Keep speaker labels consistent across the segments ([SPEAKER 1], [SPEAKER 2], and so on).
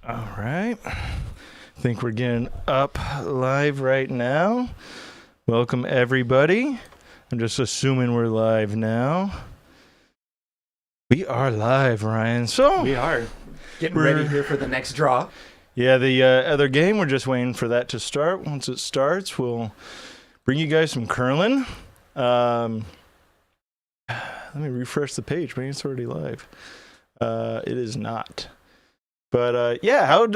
[SPEAKER 1] All right. I think we're getting up live right now. Welcome, everybody. I'm just assuming we're live now. We are live, Ryan. So
[SPEAKER 2] we are getting ready here for the next draw.
[SPEAKER 1] Yeah, the other game, we're just waiting for that to start. Once it starts, we'll bring you guys some curling. Let me refresh the page. Maybe it's already live. It is not. But yeah, I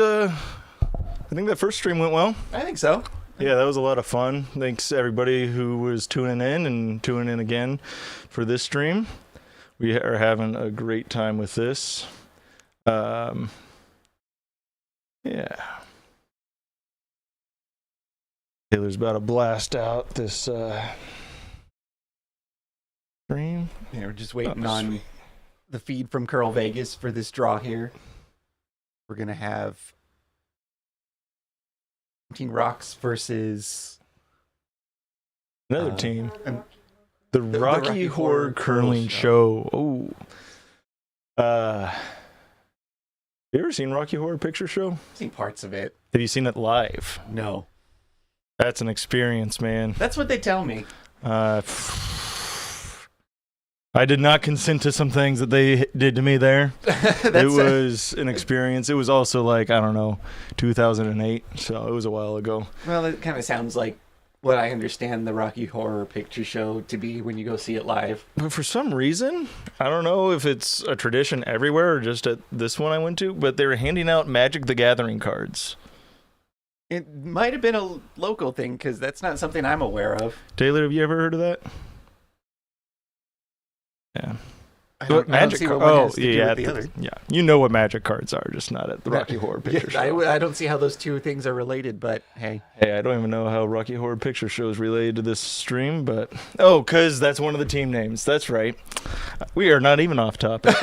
[SPEAKER 1] think that first stream went well.
[SPEAKER 2] I think so.
[SPEAKER 1] Yeah, that was a lot of fun. Thanks everybody who was tuning in and tuning in again for this stream. We are having a great time with this. Yeah. Taylor's about to blast out this stream.
[SPEAKER 2] Yeah, we're just waiting on the feed from CurlVegas for this draw here. We're going to have Team Rocks versus
[SPEAKER 1] another team. The Rocky Horror Curling Show. Oh. You ever seen Rocky Horror Picture Show?
[SPEAKER 2] I've seen parts of it.
[SPEAKER 1] Have you seen it live?
[SPEAKER 2] No.
[SPEAKER 1] That's an experience, man.
[SPEAKER 2] That's what they tell me.
[SPEAKER 1] I did not consent to some things that they did to me there. It was an experience. It was also like, I don't know, 2008, so it was a while ago.
[SPEAKER 2] Well, it kind of sounds like what I understand the Rocky Horror Picture Show to be when you go see it live.
[SPEAKER 1] But for some reason, I don't know if it's a tradition everywhere or just at this one I went to, but they were handing out Magic the Gathering cards.
[SPEAKER 2] It might have been a local thing because that's not something I'm aware of.
[SPEAKER 1] Taylor, have you ever heard of that? Yeah.
[SPEAKER 2] Magic cards.
[SPEAKER 1] Yeah. You know what Magic cards are, just not at the Rocky Horror Picture Show.
[SPEAKER 2] I don't see how those two things are related, but hey.
[SPEAKER 1] Hey, I don't even know how Rocky Horror Picture Show is related to this stream, but because that's one of the team names. That's right. We are not even off topic.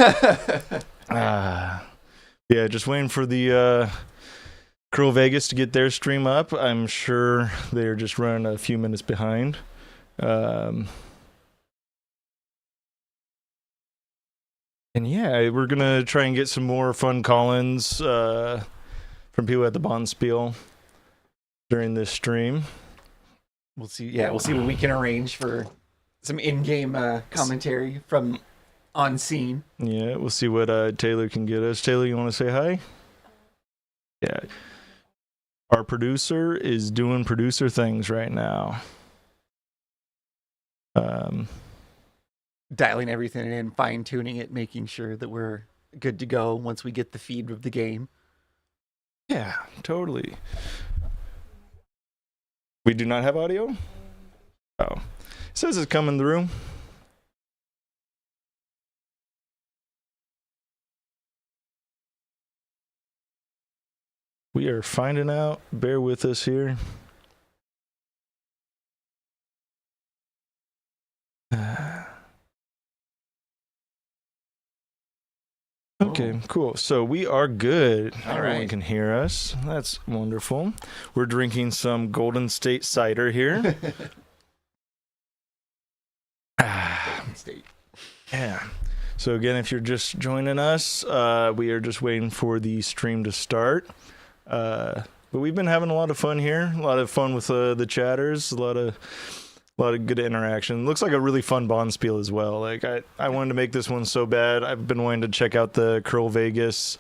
[SPEAKER 1] Yeah, just waiting for the CurlVegas to get their stream up. I'm sure they're just running a few minutes behind. And yeah, we're going to try and get some more fun call-ins from people at the Bonspiel during this stream.
[SPEAKER 2] We'll see. Yeah, we'll see what we can arrange for some in-game commentary from on scene.
[SPEAKER 1] Yeah, we'll see what Taylor can get us. Taylor, you want to say hi? Yeah. Our producer is doing producer things right now.
[SPEAKER 2] Dialing everything in, fine-tuning it, making sure that we're good to go once we get the feed of the game.
[SPEAKER 1] Yeah, totally. We do not have audio? Oh. It says it's coming through. We are finding out. Bear with us here. Okay, cool. So we are good. Everyone can hear us. That's wonderful. We're drinking some Golden State cider here.
[SPEAKER 2] Golden State.
[SPEAKER 1] Yeah. So again, if you're just joining us, we are just waiting for the stream to start. But we've been having a lot of fun here. A lot of fun with the chatters. A lot of good interaction. Looks like a really fun Bonspiel as well. Like I wanted to make this one so bad. I've been wanting to check out the CurlVegas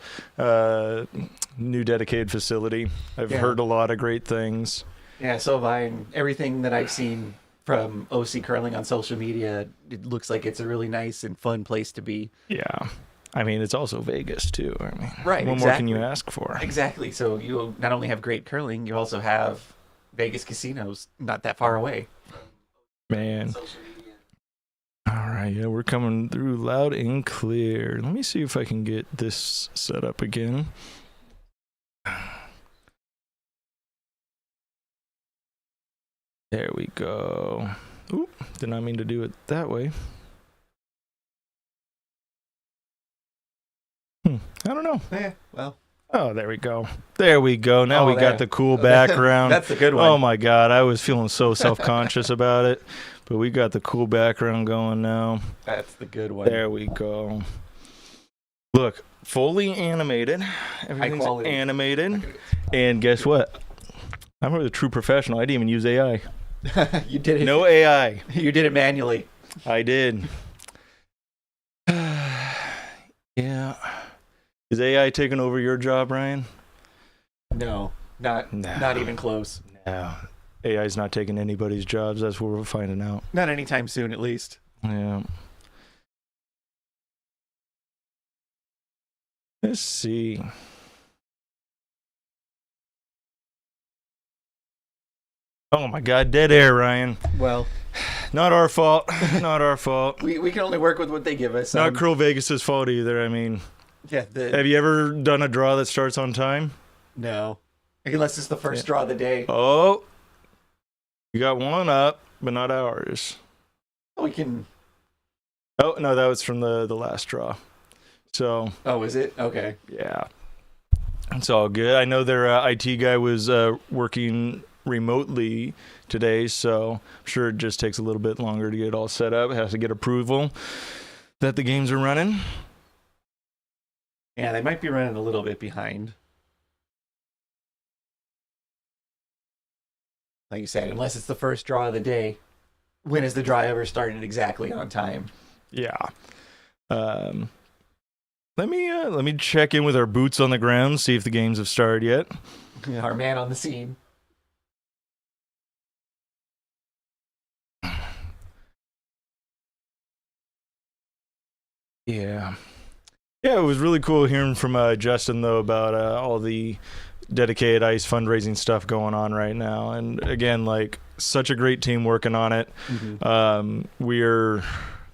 [SPEAKER 1] new dedicated facility. I've heard a lot of great things.
[SPEAKER 2] Yeah, so have I. And everything that I've seen from OC Curling on social media, it looks like it's a really nice and fun place to be.
[SPEAKER 1] Yeah. I mean, it's also Vegas, too. I mean,
[SPEAKER 2] right,
[SPEAKER 1] what more can you ask for?
[SPEAKER 2] Exactly. So you not only have great curling, you also have Vegas casinos not that far away.
[SPEAKER 1] Man. All right, yeah, we're coming through loud and clear. Let me see if I can get this set up again. There we go. Oop, did not mean to do it that way. I don't know.
[SPEAKER 2] Yeah, well.
[SPEAKER 1] Oh, there we go. There we go. Now we got the cool background.
[SPEAKER 2] That's the good one.
[SPEAKER 1] Oh, my God. I was feeling so self-conscious about it. But we got the cool background going now.
[SPEAKER 2] That's the good one.
[SPEAKER 1] There we go. Look, fully animated. Everything's
[SPEAKER 2] quality.
[SPEAKER 1] animated. And guess what? I'm a true professional. I didn't even use AI.
[SPEAKER 2] You did it.
[SPEAKER 1] No AI.
[SPEAKER 2] You did it manually.
[SPEAKER 1] I did. Yeah. Is AI taking over your job, Ryan?
[SPEAKER 2] No, not even close.
[SPEAKER 1] No. AI's not taking anybody's jobs. That's what we're finding out.
[SPEAKER 2] Not anytime soon, at least.
[SPEAKER 1] Yeah. Let's see. Oh my God, dead air, Ryan.
[SPEAKER 2] Well,
[SPEAKER 1] not our fault. Not our fault.
[SPEAKER 2] We can only work with what they give us.
[SPEAKER 1] Not CurlVegas' fault either. I mean,
[SPEAKER 2] yeah.
[SPEAKER 1] Have you ever done a draw that starts on time?
[SPEAKER 2] No, unless it's the first draw of the day.
[SPEAKER 1] Oh, you got one up, but not ours.
[SPEAKER 2] We can.
[SPEAKER 1] Oh no, that was from the last draw. So.
[SPEAKER 2] Oh, is it? Okay.
[SPEAKER 1] Yeah, it's all good. I know their IT guy was working remotely today, so I'm sure it just takes a little bit longer to get it all set up. It has to get approval that the games are running.
[SPEAKER 2] Yeah, they might be running a little bit behind. Like you said, unless it's the first draw of the day. When has the draw ever started exactly on time?
[SPEAKER 1] Yeah. Let me check in with our boots on the ground, see if the games have started yet.
[SPEAKER 2] Our man on the scene.
[SPEAKER 1] Yeah. Yeah, it was really cool hearing from Justin, though, about all the dedicated ice fundraising stuff going on right now. And again, like, such a great team working on it. Mm-hmm.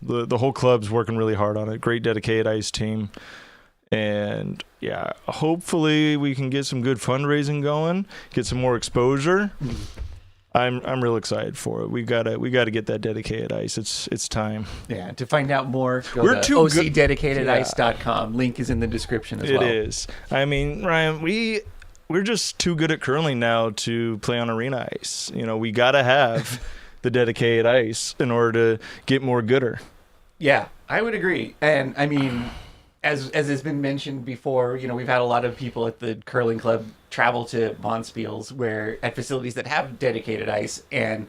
[SPEAKER 1] The whole club's working really hard on it. Great dedicated ice team. And yeah, hopefully we can get some good fundraising going, get some more exposure. Mm-hmm. I'm real excited for it. We gotta get that dedicated ice. It's time.
[SPEAKER 2] Yeah. To find out more, go to OCDedicatedice.com. Link is in the description as well.
[SPEAKER 1] It is. I mean, Ryan, we're just too good at curling now to play on arena ice. You know, we gotta have the dedicated ice in order to get more gooder. Yeah,
[SPEAKER 2] I would agree. And I mean, as has been mentioned before, you know, we've had a lot of people at the curling club travel to Bonspiels at facilities that have dedicated ice, and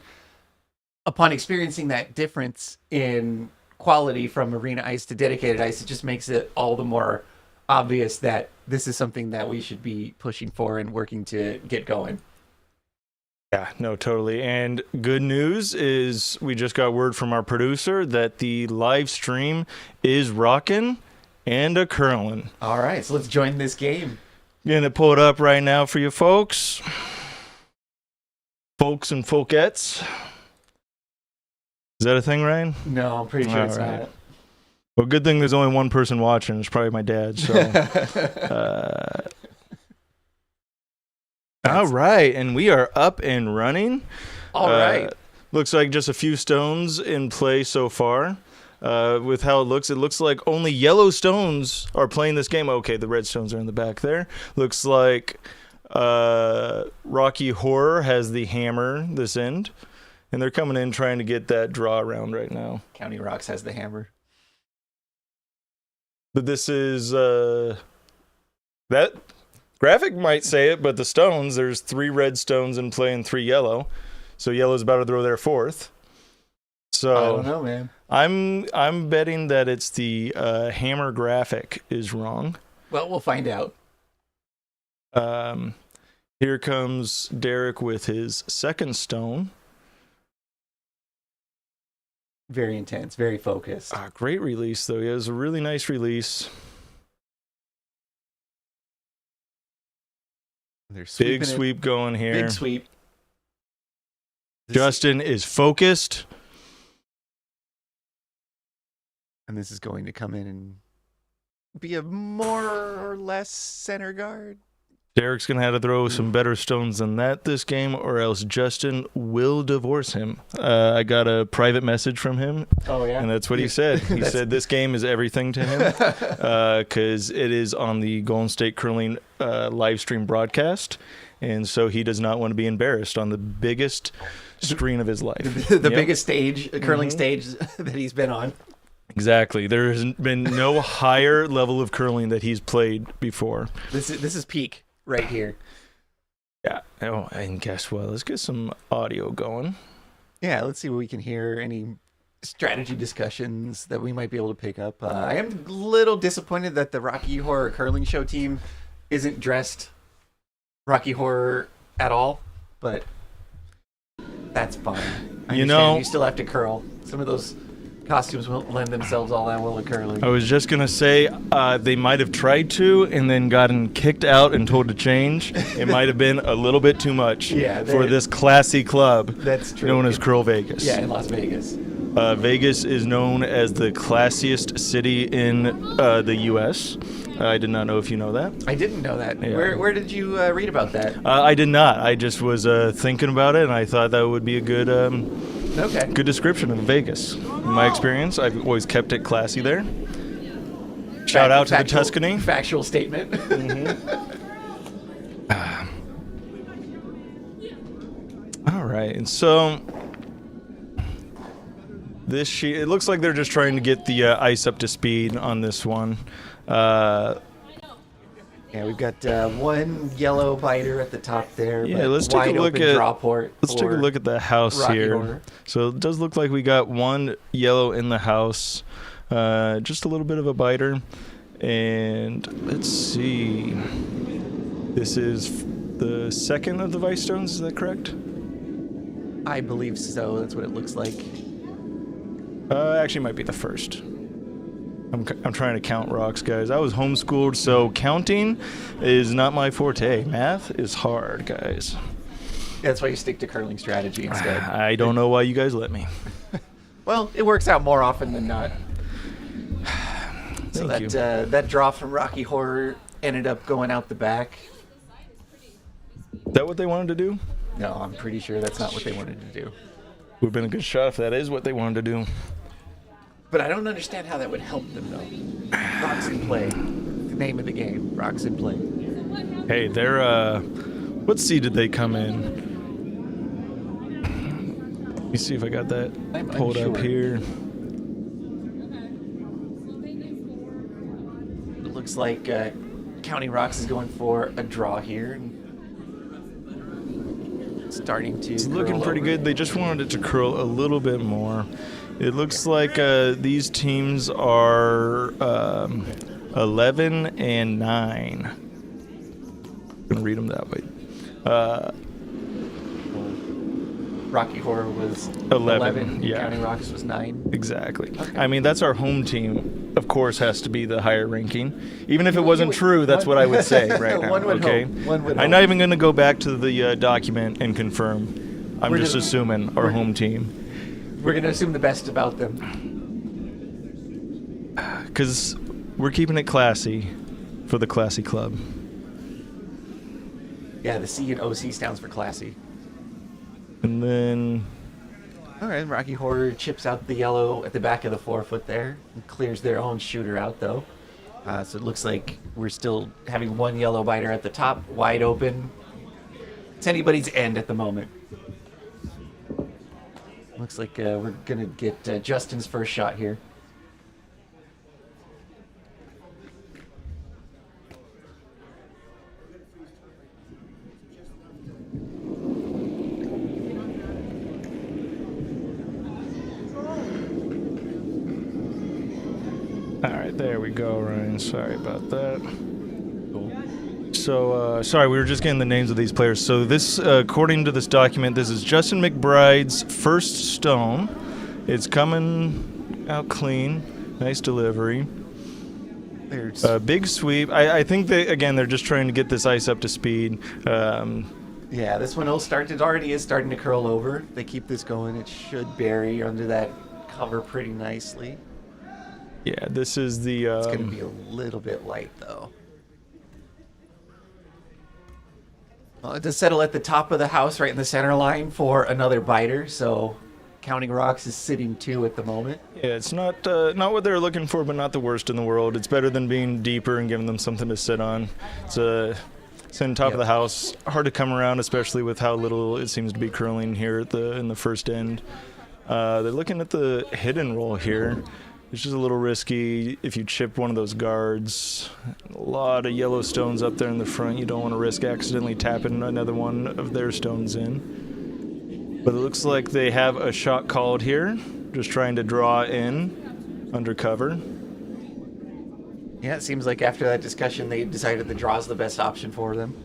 [SPEAKER 2] upon experiencing that difference in quality from arena ice to dedicated ice, it just makes it all the more obvious that this is something that we should be pushing for and working to get going.
[SPEAKER 1] Yeah, no, totally. And good news is we just got word from our producer that the live stream is rocking and a curling.
[SPEAKER 2] All right, so let's join this game.
[SPEAKER 1] Gonna pull it up right now for you folks. Folks and folkettes. Is that a thing, Ryan?
[SPEAKER 2] No, I'm pretty sure it's not.
[SPEAKER 1] Well, good thing there's only one person watching. It's probably my dad. So, all right, and we are up and running.
[SPEAKER 2] All right.
[SPEAKER 1] Looks like just a few stones in play so far. With how it looks like only yellow stones are playing this game. Okay, the red stones are in the back there. Looks like Rocky Horror has the hammer this end, and they're coming in trying to get that draw around right now.
[SPEAKER 2] County Rocks has the hammer.
[SPEAKER 1] But this is that graphic might say it, but the stones, there's 3 red stones in play and 3 yellow. So yellow's about to throw their 4th. So
[SPEAKER 2] I don't know, man.
[SPEAKER 1] I'm betting that it's the hammer graphic is wrong.
[SPEAKER 2] Well, we'll find out.
[SPEAKER 1] Here comes Derek with his 2nd stone.
[SPEAKER 2] Very intense, very focused.
[SPEAKER 1] Great release, though. He has a really nice release. Big sweep going here.
[SPEAKER 2] Big sweep.
[SPEAKER 1] Justin is focused.
[SPEAKER 2] And this is going to come in and be a more or less center guard.
[SPEAKER 1] Derek's going to have to throw some better stones than that this game, or else Justin will divorce him. I got a private message from him.
[SPEAKER 2] Oh, yeah?
[SPEAKER 1] And that's what he said. He said this game is everything to him because it is on the Golden State Curling live stream broadcast. And so he does not want to be embarrassed on the biggest screen of his life.
[SPEAKER 2] The biggest stage, curling stage that he's been on.
[SPEAKER 1] Exactly. There has been no higher level of curling that he's played before.
[SPEAKER 2] This is peak right here.
[SPEAKER 1] Yeah. Oh, and guess what? Let's get some audio going.
[SPEAKER 2] Yeah, let's see what we can hear. Any strategy discussions that we might be able to pick up. I am a little disappointed that the Rocky Horror Curling Show team isn't dressed Rocky Horror at all, but that's fine. I understand you still have to curl. Some of those costumes won't lend themselves all that well to curling.
[SPEAKER 1] I was just going to say they might have tried to and then gotten kicked out and told to change. It might have been a little bit too much for this classy club
[SPEAKER 2] that's true.
[SPEAKER 1] Known as CurlVegas.
[SPEAKER 2] Yeah, in Las Vegas.
[SPEAKER 1] Vegas is known as the classiest city in the U.S. I did not know if you know that.
[SPEAKER 2] I didn't know that.
[SPEAKER 1] Yeah.
[SPEAKER 2] Where did you read about that?
[SPEAKER 1] I did not. I just was thinking about it, and I thought that would be a good good description of Vegas. In my experience, I've always kept it classy there. Shout out to the Tuscany.
[SPEAKER 2] Factual statement.
[SPEAKER 1] All right, and so this sheet, it looks like they're just trying to get the ice up to speed on this one.
[SPEAKER 2] Yeah, we've got one yellow biter at the top there.
[SPEAKER 1] Yeah, let's take a look at the house
[SPEAKER 2] Rocky
[SPEAKER 1] here.
[SPEAKER 2] Horror.
[SPEAKER 1] So it does look like we got one yellow in the house, just a little bit of a biter, and let's see. This is the second of the Vice Stones. Is that correct?
[SPEAKER 2] I believe so. That's what it looks like.
[SPEAKER 1] Actually, it might be the first. I'm trying to count rocks, guys. I was homeschooled, so counting is not my forte. Math is hard, guys.
[SPEAKER 2] That's why you stick to curling strategy instead.
[SPEAKER 1] I don't know why you guys let me.
[SPEAKER 2] Well, it works out more often than not. So
[SPEAKER 1] Thank you.
[SPEAKER 2] That draw from Rocky Horror ended up going out the back.
[SPEAKER 1] Is that what they wanted to do?
[SPEAKER 2] No, I'm pretty sure that's not what they wanted to do.
[SPEAKER 1] Would have been a good shot if that is what they wanted to do.
[SPEAKER 2] But I don't understand how that would help them, though. Rocks in play. The name of the game. Rocks in play.
[SPEAKER 1] Hey, they're, what seed did they come in? Let me see if I got that pulled up here.
[SPEAKER 2] It looks like County Rocks is going for a draw here. Starting to
[SPEAKER 1] It's looking pretty good. They just wanted it to curl a little bit more. It looks like these teams are 11 and 9. I'm going to read them that way.
[SPEAKER 2] Rocky Horror was
[SPEAKER 1] 11, yeah.
[SPEAKER 2] County Rocks was 9.
[SPEAKER 1] Exactly.
[SPEAKER 2] Okay.
[SPEAKER 1] I mean, that's our home team. Of course, has to be the higher ranking. Even if it wasn't true, that's what I would say right now.
[SPEAKER 2] One would
[SPEAKER 1] okay.
[SPEAKER 2] hope. One would
[SPEAKER 1] I'm
[SPEAKER 2] hope.
[SPEAKER 1] not even going to go back to the document and confirm. I'm just assuming our home team.
[SPEAKER 2] We're going to assume the best about them.
[SPEAKER 1] Because we're keeping it classy for the classy club.
[SPEAKER 2] Yeah, the C in OC stands for classy.
[SPEAKER 1] And then...
[SPEAKER 2] All right, Rocky Horror chips out the yellow at the back of the 4-foot there. And clears their own shooter out, though. So it looks like we're still having one yellow biter at the top, wide open. It's anybody's end at the moment. Looks like we're going to get Justin's first shot here.
[SPEAKER 1] All right, there we go, Ryan. Sorry about that. So, sorry, we were just getting the names of these players. So this, according to this document, this is Justin McBride's first stone. It's coming out clean. Nice delivery.
[SPEAKER 2] There's
[SPEAKER 1] Big sweep. I think they're just trying to get this ice up to speed.
[SPEAKER 2] Yeah, this one already is starting to curl over. They keep this going. It should bury under that cover pretty nicely.
[SPEAKER 1] Yeah, this is the...
[SPEAKER 2] It's going to be a little bit light, though. Well, it does settle at the top of the house, right in the center line for another biter. So, Counting Rocks is sitting 2 at the moment.
[SPEAKER 1] Yeah, it's not what they're looking for, but not the worst in the world. It's better than being deeper and giving them something to sit on. It's in top of the house. Hard to come around, especially with how little it seems to be curling here in the first end. They're looking at the hidden roll here. It's just a little risky if you chip one of those guards. A lot of yellow stones up there in the front. You don't want to risk accidentally tapping another one of their stones in. But it looks like they have a shot called here. Just trying to draw in under cover.
[SPEAKER 2] Yeah, it seems like after that discussion, they decided the draw is the best option for them.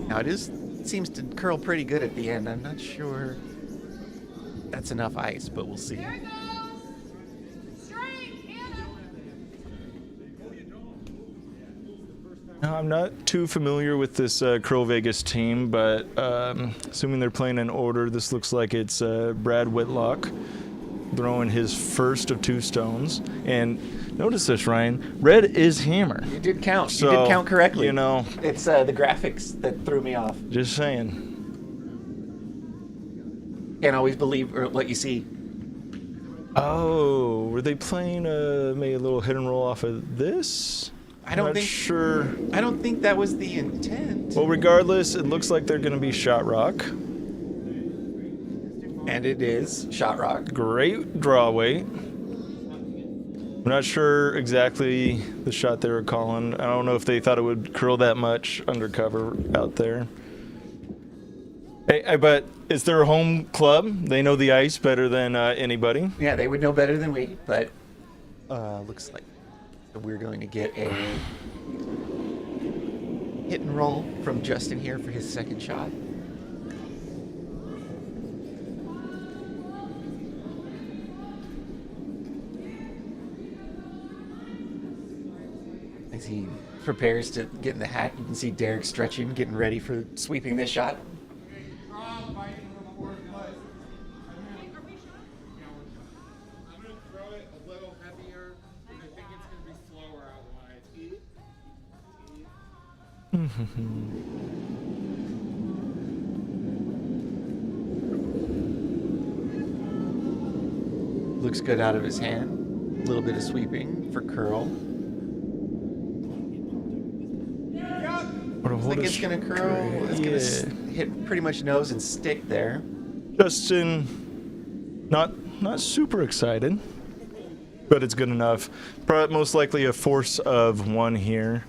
[SPEAKER 2] Now it seems to curl pretty good at the end. I'm not sure that's enough ice, but we'll see.
[SPEAKER 1] Now, I'm not too familiar with this CurlVegas team, but assuming they're playing in order, this looks like it's Brad Whitlock throwing his first of 2 stones. And notice this, Ryan. Red is hammer.
[SPEAKER 2] You did count.
[SPEAKER 1] So,
[SPEAKER 2] you did count correctly.
[SPEAKER 1] You know,
[SPEAKER 2] it's the graphics that threw me off.
[SPEAKER 1] Just saying.
[SPEAKER 2] Can't always believe what you see.
[SPEAKER 1] Oh, were they playing maybe a little hit and roll off of this?
[SPEAKER 2] I don't think.
[SPEAKER 1] Sure.
[SPEAKER 2] I don't think that was the intent.
[SPEAKER 1] Well, regardless, it looks like they're going to be shot rock.
[SPEAKER 2] And it is shot rock.
[SPEAKER 1] Great draw weight. I'm not sure exactly the shot they were calling. I don't know if they thought it would curl that much undercover out there. Hey, but it's their home club. They know the ice better than anybody.
[SPEAKER 2] Yeah, they would know better than we, but looks like we're going to get a hit and roll from Justin here for his second shot. As he prepares to get in the hat, you can see Derek stretching, getting ready for sweeping this shot. Looks good out of his hand. A little bit of sweeping for curl. Looks like it's gonna curl. It's gonna hit pretty much nose and stick there.
[SPEAKER 1] Justin, not super excited, but it's good enough. Probably most likely a force of 1 here.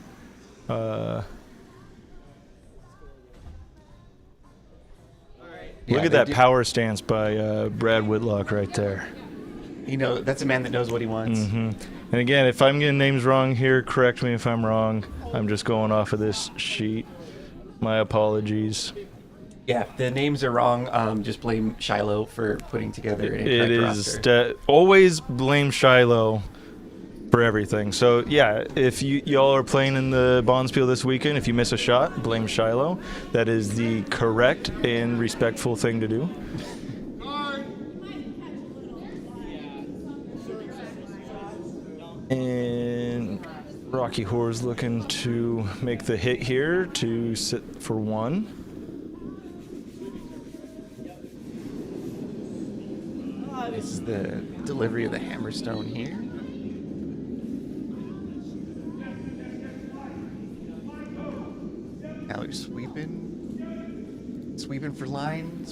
[SPEAKER 1] Look at that power stance by Brad Whitlock right there.
[SPEAKER 2] You know, that's a man that knows what he wants.
[SPEAKER 1] And again, if I'm getting names wrong here, correct me if I'm wrong. I'm just going off of this sheet. My apologies.
[SPEAKER 2] Yeah, if the names are wrong, just blame Shiloh for putting together an incorrect roster.
[SPEAKER 1] Always blame Shiloh for everything. So yeah, if y'all are playing in the Bonspiel this weekend, if you miss a shot, blame Shiloh. That is the correct and respectful thing to do. And Rocky Horror's looking to make the hit here to sit for 1.
[SPEAKER 2] This is the delivery of the hammerstone here. Now they're sweeping for line,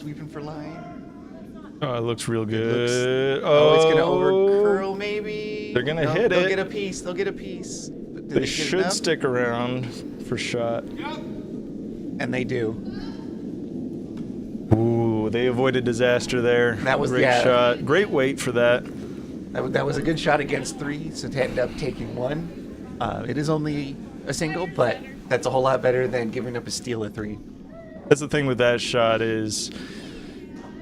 [SPEAKER 1] Oh, it looks real good.
[SPEAKER 2] It's gonna over curl maybe.
[SPEAKER 1] They're gonna hit
[SPEAKER 2] they'll
[SPEAKER 1] it.
[SPEAKER 2] Get a piece. They'll get a piece.
[SPEAKER 1] They should stick around for shot.
[SPEAKER 2] And they do.
[SPEAKER 1] Ooh, they avoided disaster there.
[SPEAKER 2] That was
[SPEAKER 1] great shot. Great weight for that.
[SPEAKER 2] That was a good shot against 3, so to end up taking 1. It is only a single, but that's a whole lot better than giving up a steal at 3.
[SPEAKER 1] That's the thing with that shot is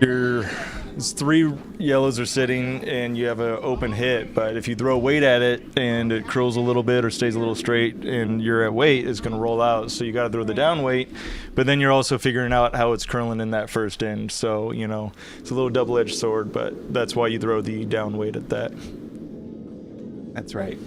[SPEAKER 1] it's 3 yellows are sitting and you have an open hit, but if you throw weight at it and it curls a little bit or stays a little straight and you're at weight, it's going to roll out. So you got to throw the down weight, but then you're also figuring out how it's curling in that first end. So, you know, it's a little double-edged sword, but that's why you throw the down weight at that.
[SPEAKER 2] That's right.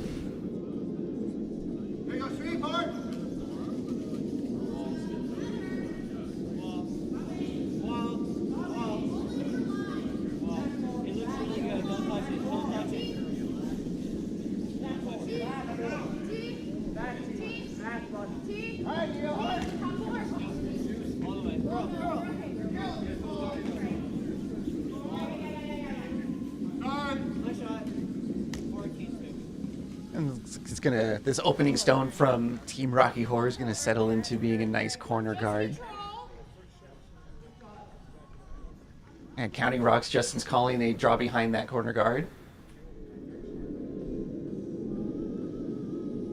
[SPEAKER 2] This opening stone from Team Rocky Horror is gonna settle into being a nice corner guard. And counting rocks, Justin's calling. They draw behind that corner guard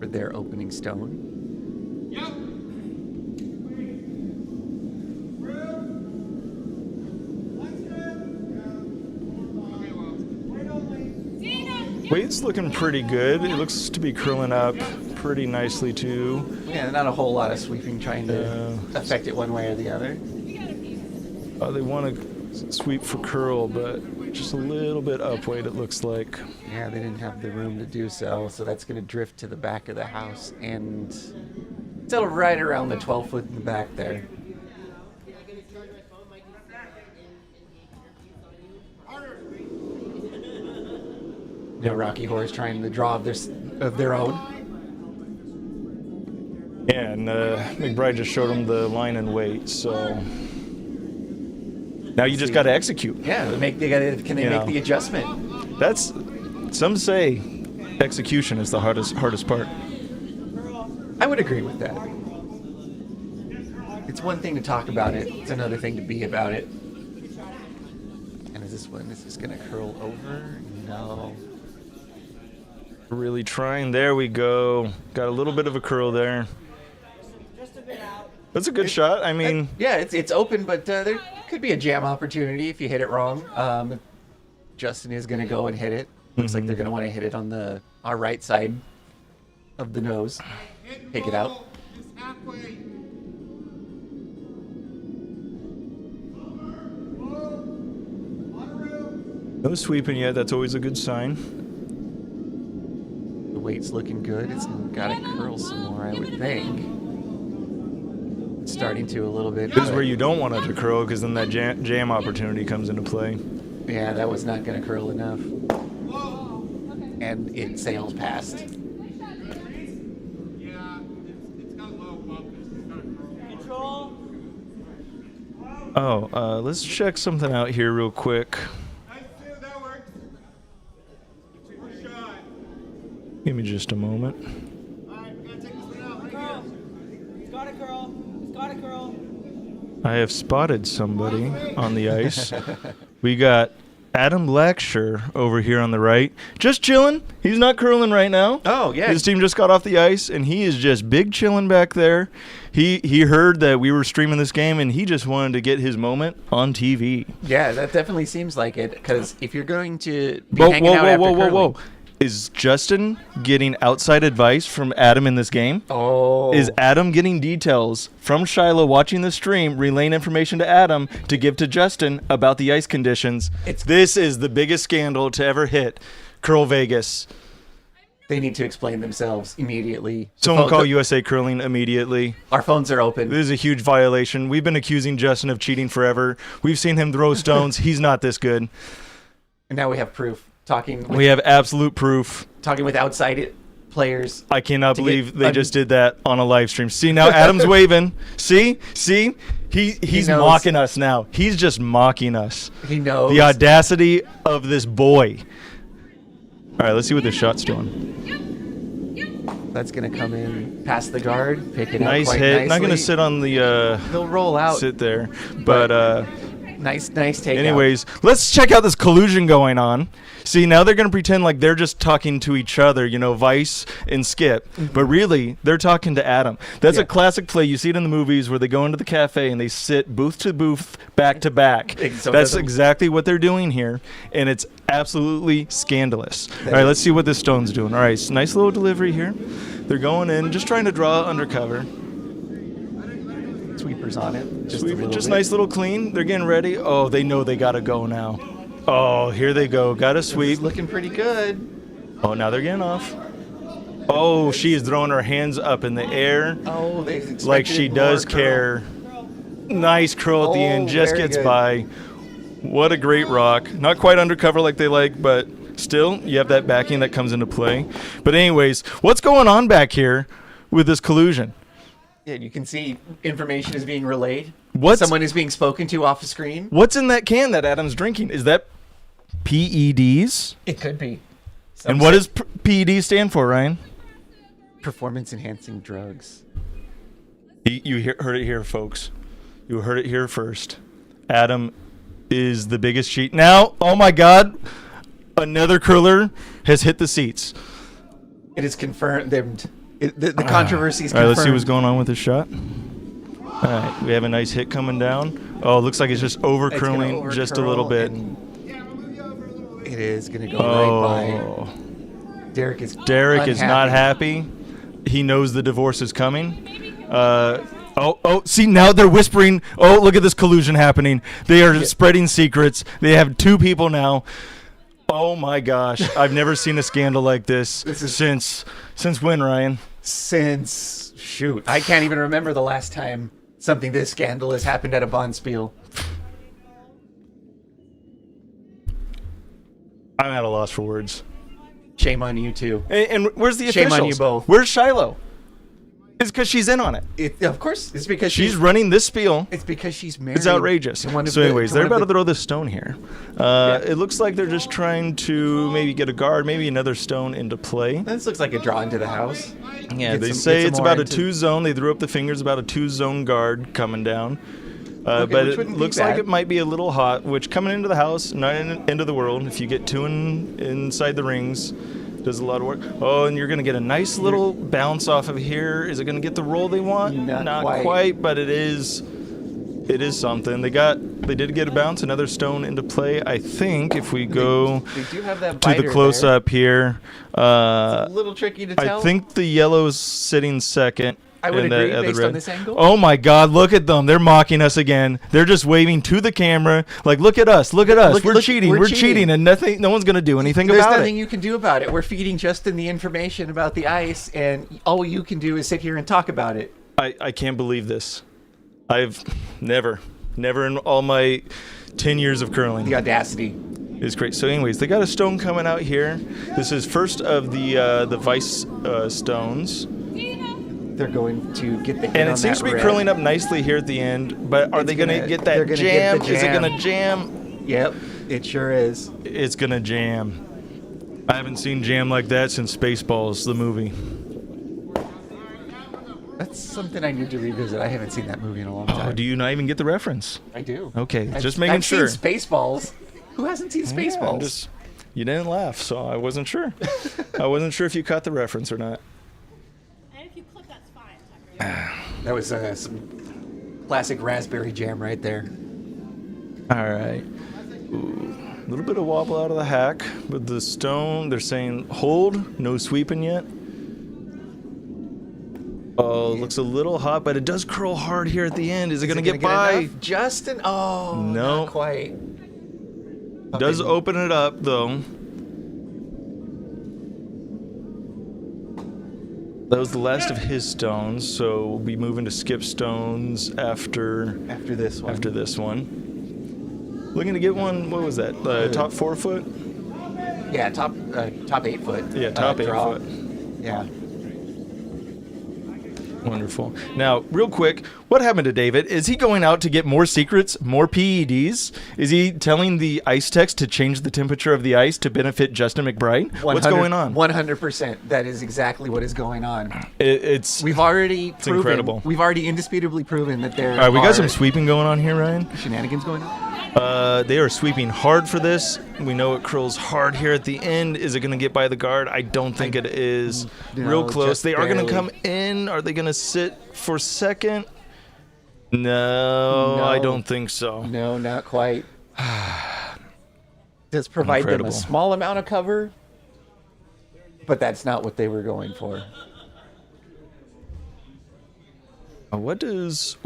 [SPEAKER 2] for their opening stone.
[SPEAKER 3] Yep.
[SPEAKER 1] Weight's looking pretty good. It looks to be curling up pretty nicely too.
[SPEAKER 2] Yeah, not a whole lot of sweeping trying to affect it one way or the other.
[SPEAKER 1] They want to sweep for curl, but just a little bit up weight it looks like.
[SPEAKER 2] Yeah, they didn't have the room to do so, so that's going to drift to the back of the house and settle right around the 12 foot in the back there. No, Rocky Horror's trying to draw of their own.
[SPEAKER 1] Yeah, and McBride just showed them the line and weight, so now you just got to execute.
[SPEAKER 2] Yeah, can they make the adjustment?
[SPEAKER 1] That's, some say execution is the hardest part.
[SPEAKER 2] I would agree with that. It's one thing to talk about it, it's another thing to be about it. And is this going to curl over? No.
[SPEAKER 1] Really trying. There we go. Got a little bit of a curl there. That's a good shot. I mean,
[SPEAKER 2] yeah, it's open, but there could be a jam opportunity if you hit it wrong. Justin is going to go and hit it. Looks like they're going to want to hit it on our right side of the nose. Take it out.
[SPEAKER 1] no sweeping yet. That's always a good sign.
[SPEAKER 2] The weight's looking good. It's got to curl some more, I would think. It's starting to a little bit.
[SPEAKER 1] This is where you don't want it to curl, because then that jam opportunity comes into play.
[SPEAKER 2] Yeah, that was not going to curl enough. And it sails past.
[SPEAKER 1] Oh, let's check something out here real quick. Give me just a moment. I have spotted somebody on the ice. We got Adam Laxher over here on the right. Just chilling. He's not curling right now.
[SPEAKER 2] Oh, yeah.
[SPEAKER 1] His team just got off the ice, and he is just big chilling back there. He heard that we were streaming this game, and he just wanted to get his moment on TV.
[SPEAKER 2] Yeah, that definitely seems like it, because if you're going to be hanging out after curling...
[SPEAKER 1] Is Justin getting outside advice from Adam in this game?
[SPEAKER 2] Oh.
[SPEAKER 1] Is Adam getting details from Shiloh watching the stream, relaying information to Adam to give to Justin about the ice conditions? This is the biggest scandal to ever hit CurlVegas.
[SPEAKER 2] They need to explain themselves immediately.
[SPEAKER 1] Someone call USA Curling immediately.
[SPEAKER 2] Our phones are open.
[SPEAKER 1] This is a huge violation. We've been accusing Justin of cheating forever. We've seen him throw stones. He's not this good.
[SPEAKER 2] And now we have proof.
[SPEAKER 1] We have absolute proof.
[SPEAKER 2] Talking with outside players.
[SPEAKER 1] I cannot believe they just did that on a live stream. See, now Adam's waving. See? He's mocking us now. He's just mocking us.
[SPEAKER 2] He knows.
[SPEAKER 1] The audacity of this boy. All right, let's see what this shot's doing.
[SPEAKER 2] That's going to come in past the guard, pick it
[SPEAKER 1] nice
[SPEAKER 2] up quite
[SPEAKER 1] hit.
[SPEAKER 2] nicely.
[SPEAKER 1] Not going to sit on the...
[SPEAKER 2] They'll roll out.
[SPEAKER 1] Sit there. But
[SPEAKER 2] Nice takeout.
[SPEAKER 1] Anyways, let's check out this collusion going on. See, now they're going to pretend like they're just talking to each other, Vice and Skip. But really, they're talking to Adam. That's a classic play. You see it in the movies where they go into the cafe and they sit booth to booth, back to back.
[SPEAKER 2] So
[SPEAKER 1] that's exactly what they're doing here, and it's absolutely scandalous. All right, let's see what this stone's doing. All right, nice little delivery here. They're going in, just trying to draw undercover.
[SPEAKER 2] Sweepers on it.
[SPEAKER 1] Just nice little clean. They're getting ready. Oh, they know they got to go now. Oh, here they go. Got to sweep.
[SPEAKER 2] It's looking pretty good.
[SPEAKER 1] Oh, now they're getting off. Oh, she is throwing her hands up in the air.
[SPEAKER 2] Oh, they
[SPEAKER 1] like she does care. Nice curl at the end. Just gets by. What a great rock. Not quite undercover like they like, but still, you have that backing that comes into play. But anyways, what's going on back here with this collusion?
[SPEAKER 2] Yeah, you can see information is being relayed.
[SPEAKER 1] Someone
[SPEAKER 2] is being spoken to off the screen.
[SPEAKER 1] What's in that can that Adam's drinking? Is that PEDs?
[SPEAKER 2] It could be.
[SPEAKER 1] And what does PED stand for, Ryan?
[SPEAKER 2] Performance-enhancing drugs.
[SPEAKER 1] Heard it here, folks. You heard it here first. Adam is the biggest cheat. Now, oh my God, another curler has hit the seats.
[SPEAKER 2] It is confirmed. The controversy is confirmed.
[SPEAKER 1] All right, let's see what's going on with this shot. All right, we have a nice hit coming down. Oh, it looks like it's just over-curling just a little bit.
[SPEAKER 2] It is going to go right by. Derek is
[SPEAKER 1] not happy. He knows the divorce is coming. See, now they're whispering. Oh, look at this collusion happening. They are spreading secrets. They have two people now. Oh my gosh, I've never seen a scandal like this since when, Ryan?
[SPEAKER 2] Shoot, I can't even remember the last time something this scandalous happened at a Bonspiel.
[SPEAKER 1] I'm at a loss for words.
[SPEAKER 2] Shame on you too.
[SPEAKER 1] And where's the officials?
[SPEAKER 2] Shame on you both.
[SPEAKER 1] Where's Shiloh? It's because she's in on it.
[SPEAKER 2] Of course, it's because
[SPEAKER 1] she's running this spiel.
[SPEAKER 2] It's because she's married.
[SPEAKER 1] It's outrageous. So anyways, they're about to throw this stone here. It looks like they're just trying to maybe get a guard, maybe another stone into play.
[SPEAKER 2] This looks like a draw into the house.
[SPEAKER 1] Yeah, they say it's about a 2-zone. They threw up the fingers about a 2-zone guard coming down. But it looks like it might be a little hot, which coming into the house, not end of the world. If you get two inside the rings, does a lot of work. Oh, and you're going to get a nice little bounce off of here. Is it going to get the roll they want? Not quite, but it is something. They did get a bounce, another stone into play. I think if we go
[SPEAKER 2] they do have that
[SPEAKER 1] to the close up here,
[SPEAKER 2] it's a little tricky to tell.
[SPEAKER 1] I think the yellow's sitting second.
[SPEAKER 2] I would agree based on this angle.
[SPEAKER 1] Oh my God, look at them. They're mocking us again. They're just waving to the camera like, look at us. We're cheating and no one's going to do anything about it.
[SPEAKER 2] There's nothing you can do about it. We're feeding Justin the information about the ice, and all you can do is sit here and talk about it.
[SPEAKER 1] I can't believe this. I've never in all my 10 years of curling.
[SPEAKER 2] The audacity.
[SPEAKER 1] It's great. So anyways, they got a stone coming out here. This is first of the vice stones.
[SPEAKER 2] They're going to get the hit
[SPEAKER 1] and it
[SPEAKER 2] on
[SPEAKER 1] seems
[SPEAKER 2] that
[SPEAKER 1] to be
[SPEAKER 2] red.
[SPEAKER 1] curling up nicely here at the end, but are they going to get that jam? Is it going to jam?
[SPEAKER 2] Yep, it sure is.
[SPEAKER 1] It's going to jam. I haven't seen jam like that since Spaceballs, the movie.
[SPEAKER 2] That's something I need to revisit. I haven't seen that movie in a long time.
[SPEAKER 1] Oh, do you not even get the reference?
[SPEAKER 2] I do.
[SPEAKER 1] Okay, just making sure.
[SPEAKER 2] I've seen Spaceballs. Who hasn't seen Spaceballs?
[SPEAKER 1] You didn't laugh, so I wasn't sure. I wasn't sure if you caught the reference or not.
[SPEAKER 2] That was some classic raspberry jam right there.
[SPEAKER 1] All right. Ooh, a little bit of wobble out of the hack, but the stone, they're saying hold, no sweeping yet. Oh, looks a little hot, but it does curl hard here at the end. Is it going to get by?
[SPEAKER 2] Enough? Justin? Oh,
[SPEAKER 1] no.
[SPEAKER 2] Not quite.
[SPEAKER 1] Okay. Does open it up, though. That was the last of his stones, so we'll be moving to skip stones after
[SPEAKER 2] this
[SPEAKER 1] one. Looking to get one. What was that? Top 4 foot?
[SPEAKER 2] Yeah, top 8 foot.
[SPEAKER 1] Yeah, top 8 foot.
[SPEAKER 2] Yeah.
[SPEAKER 1] Wonderful. Now, real quick, what happened to David? Is he going out to get more secrets, more PEDs? Is he telling the ice techs to change the temperature of the ice to benefit Justin McBride? What's going on?
[SPEAKER 2] 100%. That is exactly what is going on.
[SPEAKER 1] We've already proven. Incredible.
[SPEAKER 2] We've already indisputably proven that there
[SPEAKER 1] All right, we got some sweeping going on here, Ryan.
[SPEAKER 2] Shenanigans going on?
[SPEAKER 1] They are sweeping hard for this. We know it curls hard here at the end. Is it going to get by the guard? I don't think it is. Real close. They are going to come in. Are they going to sit for second? No, I don't think so.
[SPEAKER 2] No, not quite. Does provide them a small amount of cover, but that's not what they were going for.
[SPEAKER 1] What is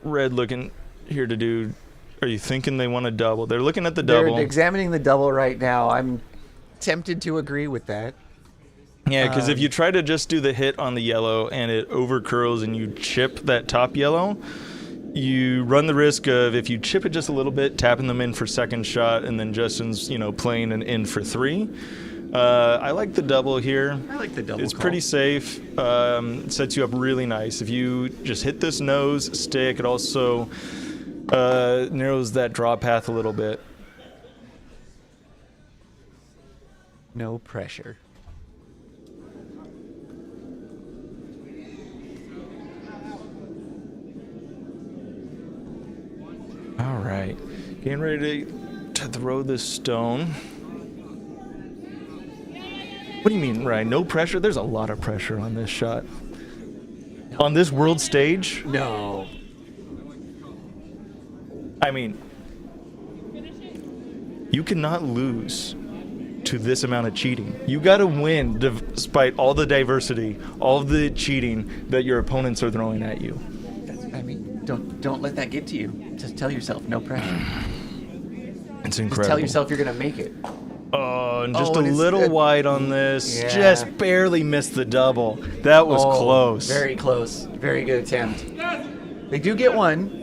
[SPEAKER 1] Red looking here to do? Are you thinking they want to double? They're looking at the double.
[SPEAKER 2] They're examining the double right now. I'm tempted to agree with that.
[SPEAKER 1] Yeah, because if you try to just do the hit on the yellow and it over curls and you chip that top yellow, you run the risk of, if you chip it just a little bit, tapping them in for second shot, and then Justin's playing an in for 3. I like the double here.
[SPEAKER 2] I like the double.
[SPEAKER 1] It's pretty safe. It sets you up really nice. If you just hit this nose stick, it also narrows that draw path a little bit.
[SPEAKER 2] No pressure.
[SPEAKER 1] right. Getting ready to throw this stone. What do you mean, Ryan? No pressure? There's a lot of pressure on this shot. On this world stage?
[SPEAKER 2] No.
[SPEAKER 1] I mean, you cannot lose to this amount of cheating. You got to win despite all the diversity, all of the cheating that your opponents are throwing at you.
[SPEAKER 2] I mean, don't let that get to you. Just tell yourself, no pressure.
[SPEAKER 1] It's incredible.
[SPEAKER 2] Just tell yourself you're going to make it.
[SPEAKER 1] Oh, and just
[SPEAKER 2] and
[SPEAKER 1] a little wide on this.
[SPEAKER 2] Yeah.
[SPEAKER 1] Just barely missed the double. That was close.
[SPEAKER 2] Very close. Very good attempt. They do get one.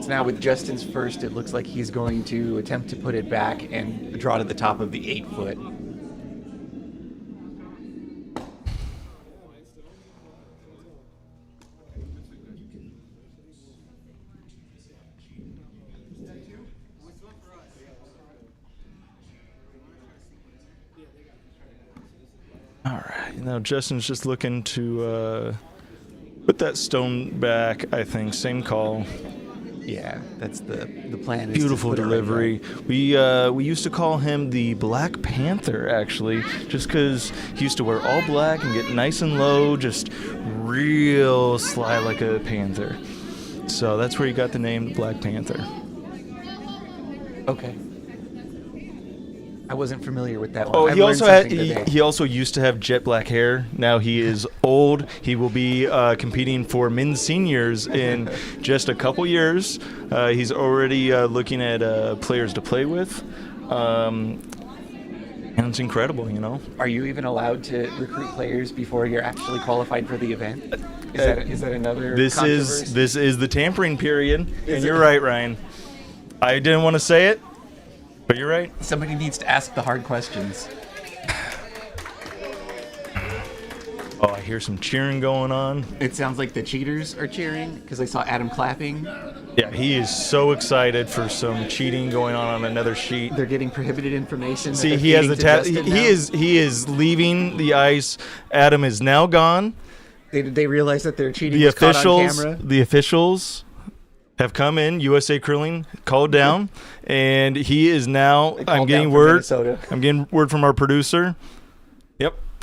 [SPEAKER 2] So now with Justin's first, it looks like he's going to attempt to put it back and draw to the top of the 8-foot.
[SPEAKER 1] All right. Now Justin's just looking to put that stone back, I think. Same call.
[SPEAKER 2] Yeah, that's the plan. Is
[SPEAKER 1] Beautiful
[SPEAKER 2] to put it
[SPEAKER 1] delivery.
[SPEAKER 2] right.
[SPEAKER 1] We used to call him the Black Panther, actually, just because he used to wear all black and get nice and low, just real sly like a panther. So that's where he got the name Black Panther.
[SPEAKER 2] Okay. I wasn't familiar with that one.
[SPEAKER 1] Oh,
[SPEAKER 2] I
[SPEAKER 1] he
[SPEAKER 2] learned
[SPEAKER 1] also had
[SPEAKER 2] something today.
[SPEAKER 1] he also used to have jet black hair. Now he is old. He will be competing for men's seniors in just a couple years. He's already looking at players to play with, and it's incredible, you know.
[SPEAKER 2] Are you even allowed to recruit players before you're actually qualified for the event? Is that another controversy?
[SPEAKER 1] This is the tampering period, and you're right, Ryan. I didn't want to say it, but you're right.
[SPEAKER 2] Somebody needs to ask the hard questions.
[SPEAKER 1] Oh, I hear some cheering going on.
[SPEAKER 2] It sounds like the cheaters are cheering because I saw Adam clapping.
[SPEAKER 1] Yeah, he is so excited for some cheating going on another sheet.
[SPEAKER 2] They're getting prohibited information.
[SPEAKER 1] See, he has the he is leaving the ice. Adam is now gone.
[SPEAKER 2] They realize that they're cheating.
[SPEAKER 1] The
[SPEAKER 2] was caught on
[SPEAKER 1] officials,
[SPEAKER 2] camera.
[SPEAKER 1] the officials have come in. USA Curling called down, and he is now. I'm getting word. I'm getting word from our producer.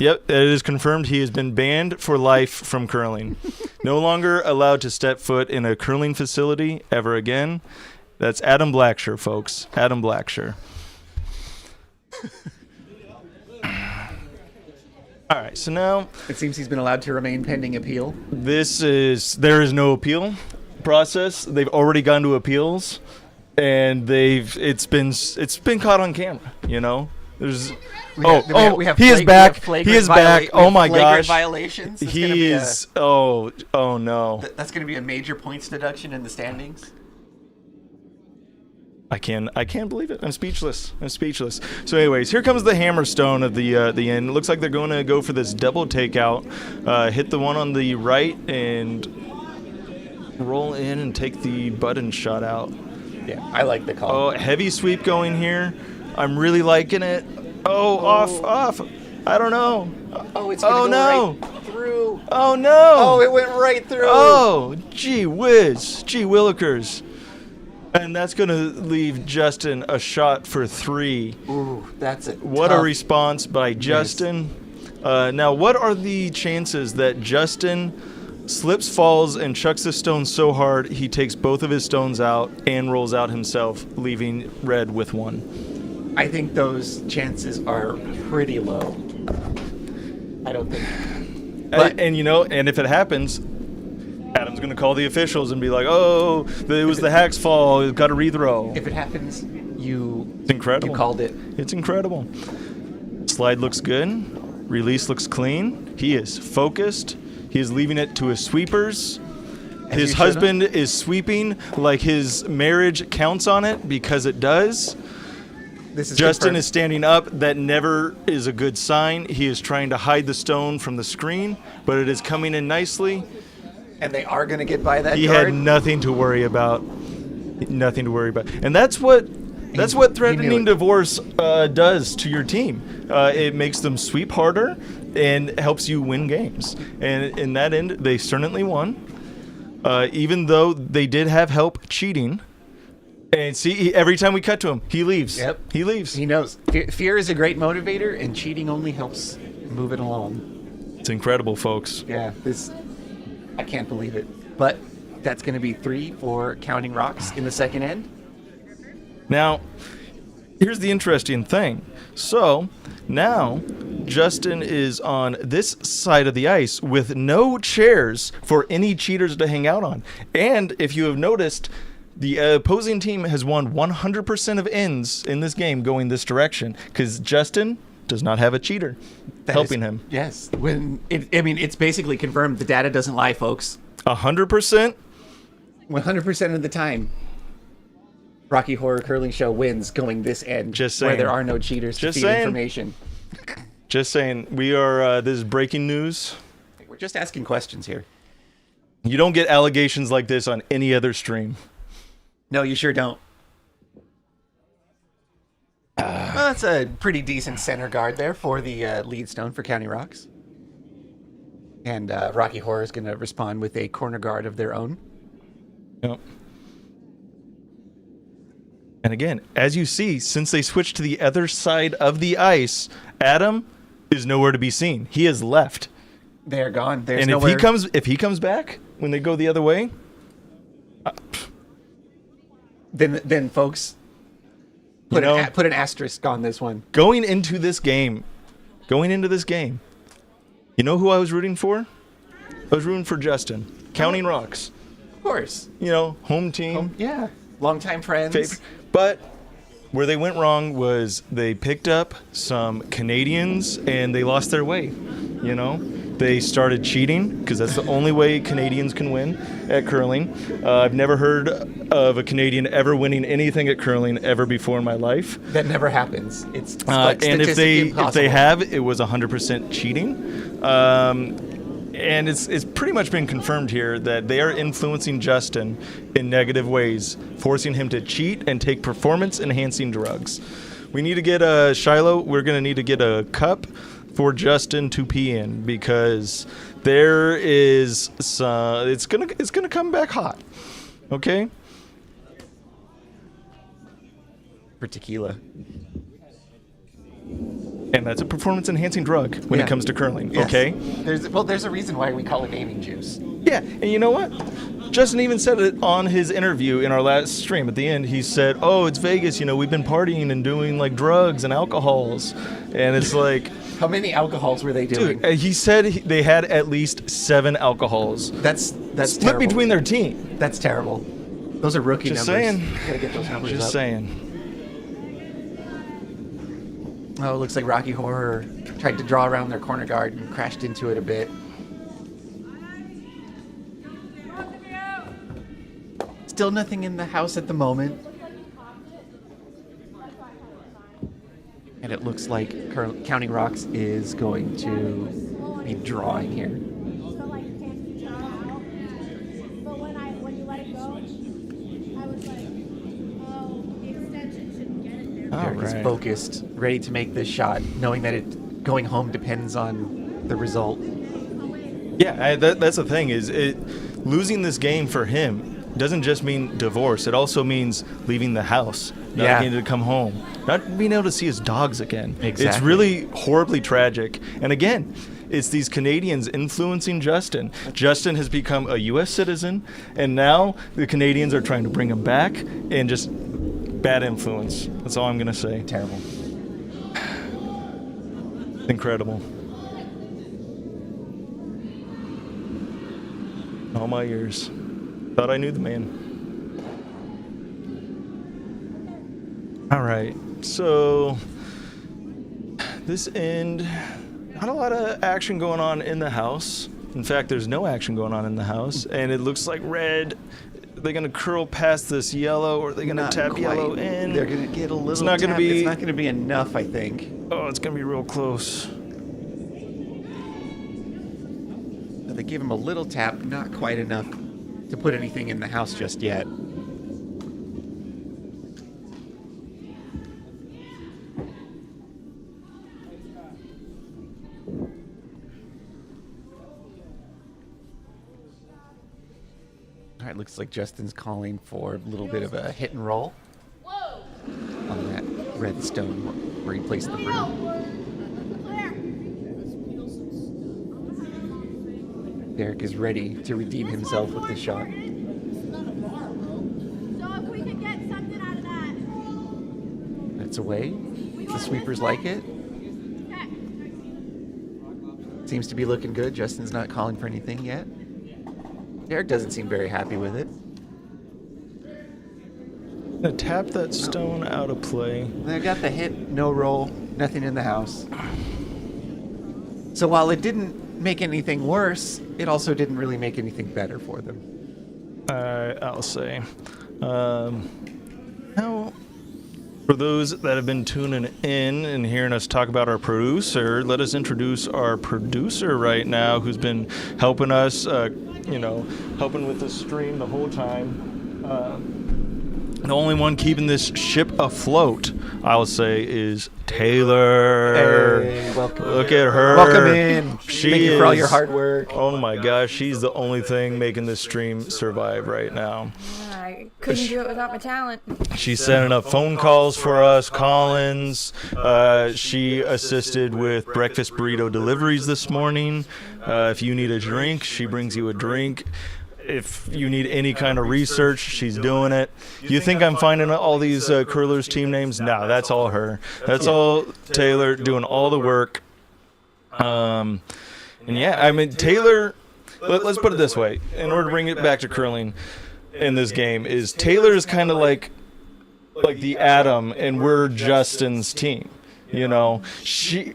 [SPEAKER 1] Yep, it is confirmed. He has been banned for life from curling. No longer allowed to step foot in a curling facility ever again. That's Adam Blacksher, folks. Adam Blacksher. All right, so now
[SPEAKER 2] It seems he's been allowed to remain pending appeal.
[SPEAKER 1] there is no appeal process. They've already gone to appeals, and it's been caught on camera. You know, there's.
[SPEAKER 2] We have
[SPEAKER 1] He is back. He is back. Oh my gosh.
[SPEAKER 2] Violations.
[SPEAKER 1] He is. Oh no.
[SPEAKER 2] That's going to be a major points deduction in the standings.
[SPEAKER 1] I can't believe it. I'm speechless. So anyways, here comes the hammerstone of the end. It looks like they're going to go for this double takeout. Hit the one on the right and roll in and take the button shot out.
[SPEAKER 2] Yeah, I like the call.
[SPEAKER 1] Oh, heavy sweep going here. I'm really liking it. Off. I don't know.
[SPEAKER 2] Oh, it's going to go right through.
[SPEAKER 1] Oh no.
[SPEAKER 2] Oh, it went right through.
[SPEAKER 1] Oh, gee whiz. Gee willikers. And that's going to leave Justin a shot for 3.
[SPEAKER 2] Ooh, that's it.
[SPEAKER 1] What a response by Justin. Now, what are the chances that Justin slips, falls, and chucks the stone so hard he takes both of his stones out and rolls out himself, leaving red with 1?
[SPEAKER 2] I think those chances are pretty low. I don't think. But,
[SPEAKER 1] and if it happens, Adam's going to call the officials and be like, "Oh, it was the hack's fault. We've got to rethrow."
[SPEAKER 2] If it happens,
[SPEAKER 1] it's incredible.
[SPEAKER 2] You called it.
[SPEAKER 1] It's incredible. Slide looks good. Release looks clean. He is focused. He is leaving it to his sweepers. His husband is sweeping like his marriage counts on it, because it does. Justin is standing up. That never is a good sign. He is trying to hide the stone from the screen, but it is coming in nicely.
[SPEAKER 2] And they are going to get by that
[SPEAKER 1] He
[SPEAKER 2] guard.
[SPEAKER 1] had nothing to worry about. And that's what That's what
[SPEAKER 2] He
[SPEAKER 1] threatening
[SPEAKER 2] knew it.
[SPEAKER 1] divorce does to your team. It makes them sweep harder and helps you win games. And in that end, they certainly won. Even though they did have help cheating. And see, every time we cut to him, he leaves.
[SPEAKER 2] Yep.
[SPEAKER 1] He leaves.
[SPEAKER 2] He knows. Fear is a great motivator, and cheating only helps move it along.
[SPEAKER 1] It's incredible, folks.
[SPEAKER 2] Yeah, I can't believe it. But that's going to be 3 for Counting Rocks in the second end.
[SPEAKER 1] Now, here's the interesting thing. So, now, Justin is on this side of the ice with no chairs for any cheaters to hang out on. And if you have noticed, the opposing team has won 100% of ends in this game going this direction because Justin does not have a cheater helping him.
[SPEAKER 2] Yes. It's basically confirmed. The data doesn't lie, folks.
[SPEAKER 1] 100%.
[SPEAKER 2] 100% of the time, Rocky Horror Curling Show wins going this end.
[SPEAKER 1] Just saying.
[SPEAKER 2] Where there are no cheaters to feed information.
[SPEAKER 1] Just saying. We are, this is breaking news.
[SPEAKER 2] We're just asking questions here.
[SPEAKER 1] You don't get allegations like this on any other stream.
[SPEAKER 2] No, you sure don't. Well, that's a pretty decent center guard there for the lead stone for County Rocks. And Rocky Horror is going to respond with a corner guard of their own.
[SPEAKER 1] Yep. And again, as you see, since they switched to the other side of the ice, Adam is nowhere to be seen. He has left.
[SPEAKER 2] They're gone. There's
[SPEAKER 1] And
[SPEAKER 2] nowhere.
[SPEAKER 1] if he comes back when they go the other way,
[SPEAKER 2] Then folks, put an asterisk on this one.
[SPEAKER 1] going into this game, you know who I was rooting for? I was rooting for Justin. Counting Rocks.
[SPEAKER 2] Of course.
[SPEAKER 1] You know, home team.
[SPEAKER 2] Yeah. Longtime friends.
[SPEAKER 1] Favorite. But where they went wrong was they picked up some Canadians and they lost their way. You know, they started cheating because that's the only way Canadians can win at curling. I've never heard of a Canadian ever winning anything at curling ever before in my life.
[SPEAKER 2] That never happens. It's like
[SPEAKER 1] and if
[SPEAKER 2] impossible.
[SPEAKER 1] they have, it was 100% cheating. And it's pretty much been confirmed here that they are influencing Justin in negative ways, forcing him to cheat and take performance-enhancing drugs. We need to get Shiloh. We're going to need to get a cup for Justin to pee in because there is it's gonna come back hot. Okay.
[SPEAKER 2] For tequila.
[SPEAKER 1] And that's a performance-enhancing drug when it comes to curling,
[SPEAKER 2] Yes.
[SPEAKER 1] okay?
[SPEAKER 2] There's a reason why we call it naming juice.
[SPEAKER 1] Yeah, and you know what? Justin even said it on his interview in our last stream. At the end, he said, "Oh, it's Vegas. You know, we've been partying and doing like drugs and alcohols," and it's like,
[SPEAKER 2] How many alcohols were they doing?
[SPEAKER 1] dude, he said they had at least 7 alcohols
[SPEAKER 2] That's
[SPEAKER 1] split
[SPEAKER 2] terrible.
[SPEAKER 1] between their team.
[SPEAKER 2] That's terrible. Those are rookie
[SPEAKER 1] Just
[SPEAKER 2] numbers.
[SPEAKER 1] saying.
[SPEAKER 2] Gotta get those numbers
[SPEAKER 1] Just
[SPEAKER 2] up.
[SPEAKER 1] saying.
[SPEAKER 2] Oh, it looks like Rocky Horror tried to draw around their corner guard and crashed into it a bit. Still nothing in the house at the moment. And it looks like Counting Rocks is going to be drawing here.
[SPEAKER 3] So like can't tell. But when you let it go, I was like, oh, the extension shouldn't get it there.
[SPEAKER 2] There, he's
[SPEAKER 1] right.
[SPEAKER 2] focused, ready to make this shot, knowing that it going home depends on the result.
[SPEAKER 1] Yeah, that's the thing is losing this game for him doesn't just mean divorce. It also means leaving the house, not being able to come home, not being able to see his dogs again. It's
[SPEAKER 2] Exactly.
[SPEAKER 1] really horribly tragic. And again, it's these Canadians influencing Justin. Justin has become a U.S. citizen, and now the Canadians are trying to bring him back, and just bad influence. That's all I'm going to say.
[SPEAKER 2] Terrible.
[SPEAKER 1] Incredible. All my ears. Thought I knew the man. All right, so this end, not a lot of action going on in the house. In fact, there's no action going on in the house, and it looks like red. Are they gonna curl past this yellow, or are they gonna
[SPEAKER 2] Not
[SPEAKER 1] tap
[SPEAKER 2] quite.
[SPEAKER 1] yellow in?
[SPEAKER 2] They're gonna get a little.
[SPEAKER 1] It's not gonna
[SPEAKER 2] tap.
[SPEAKER 1] be.
[SPEAKER 2] It's not gonna be enough, I think.
[SPEAKER 1] Oh, it's gonna be real close.
[SPEAKER 2] So they give him a little tap, not quite enough to put anything in the house just yet. All right, looks like Justin's calling for a little bit of a hit and roll on that red stone where he placed the broom. Derek is ready to redeem himself with this shot.
[SPEAKER 3] So if we could get something out of that.
[SPEAKER 2] That's away. The sweepers like it.
[SPEAKER 3] Okay.
[SPEAKER 2] Seems to be looking good. Justin's not calling for anything yet. Derek doesn't seem very happy with it.
[SPEAKER 1] Gonna tap that stone out of play.
[SPEAKER 2] They got the hit, no roll, nothing in the house. So while it didn't make anything worse, it also didn't really make anything better for them.
[SPEAKER 1] I'll say. Now, for those that have been tuning in and hearing us talk about our producer, let us introduce our producer right now, who's been helping us, helping with the stream the whole time. The only one keeping this ship afloat, I would say, is Taylor.
[SPEAKER 2] Hey, welcome.
[SPEAKER 1] Look at her.
[SPEAKER 2] Welcome in. Thank you for all your
[SPEAKER 1] is-
[SPEAKER 2] hard work.
[SPEAKER 1] Oh my gosh, she's the only thing making this stream survive right now.
[SPEAKER 4] I couldn't do it without my talent.
[SPEAKER 1] She's setting up phone calls for us, call-ins. She assisted with breakfast burrito deliveries this morning. If you need a drink, she brings you a drink. If you need any kind of research, she's doing it. You think I'm finding all these curlers team names? No, that's all her. That's all Taylor doing all the work. And yeah, I mean, Taylor, let's put it this way. In order to bring it back to curling in this game, is Taylor is kind of like the Adam, and we're Justin's team. You know,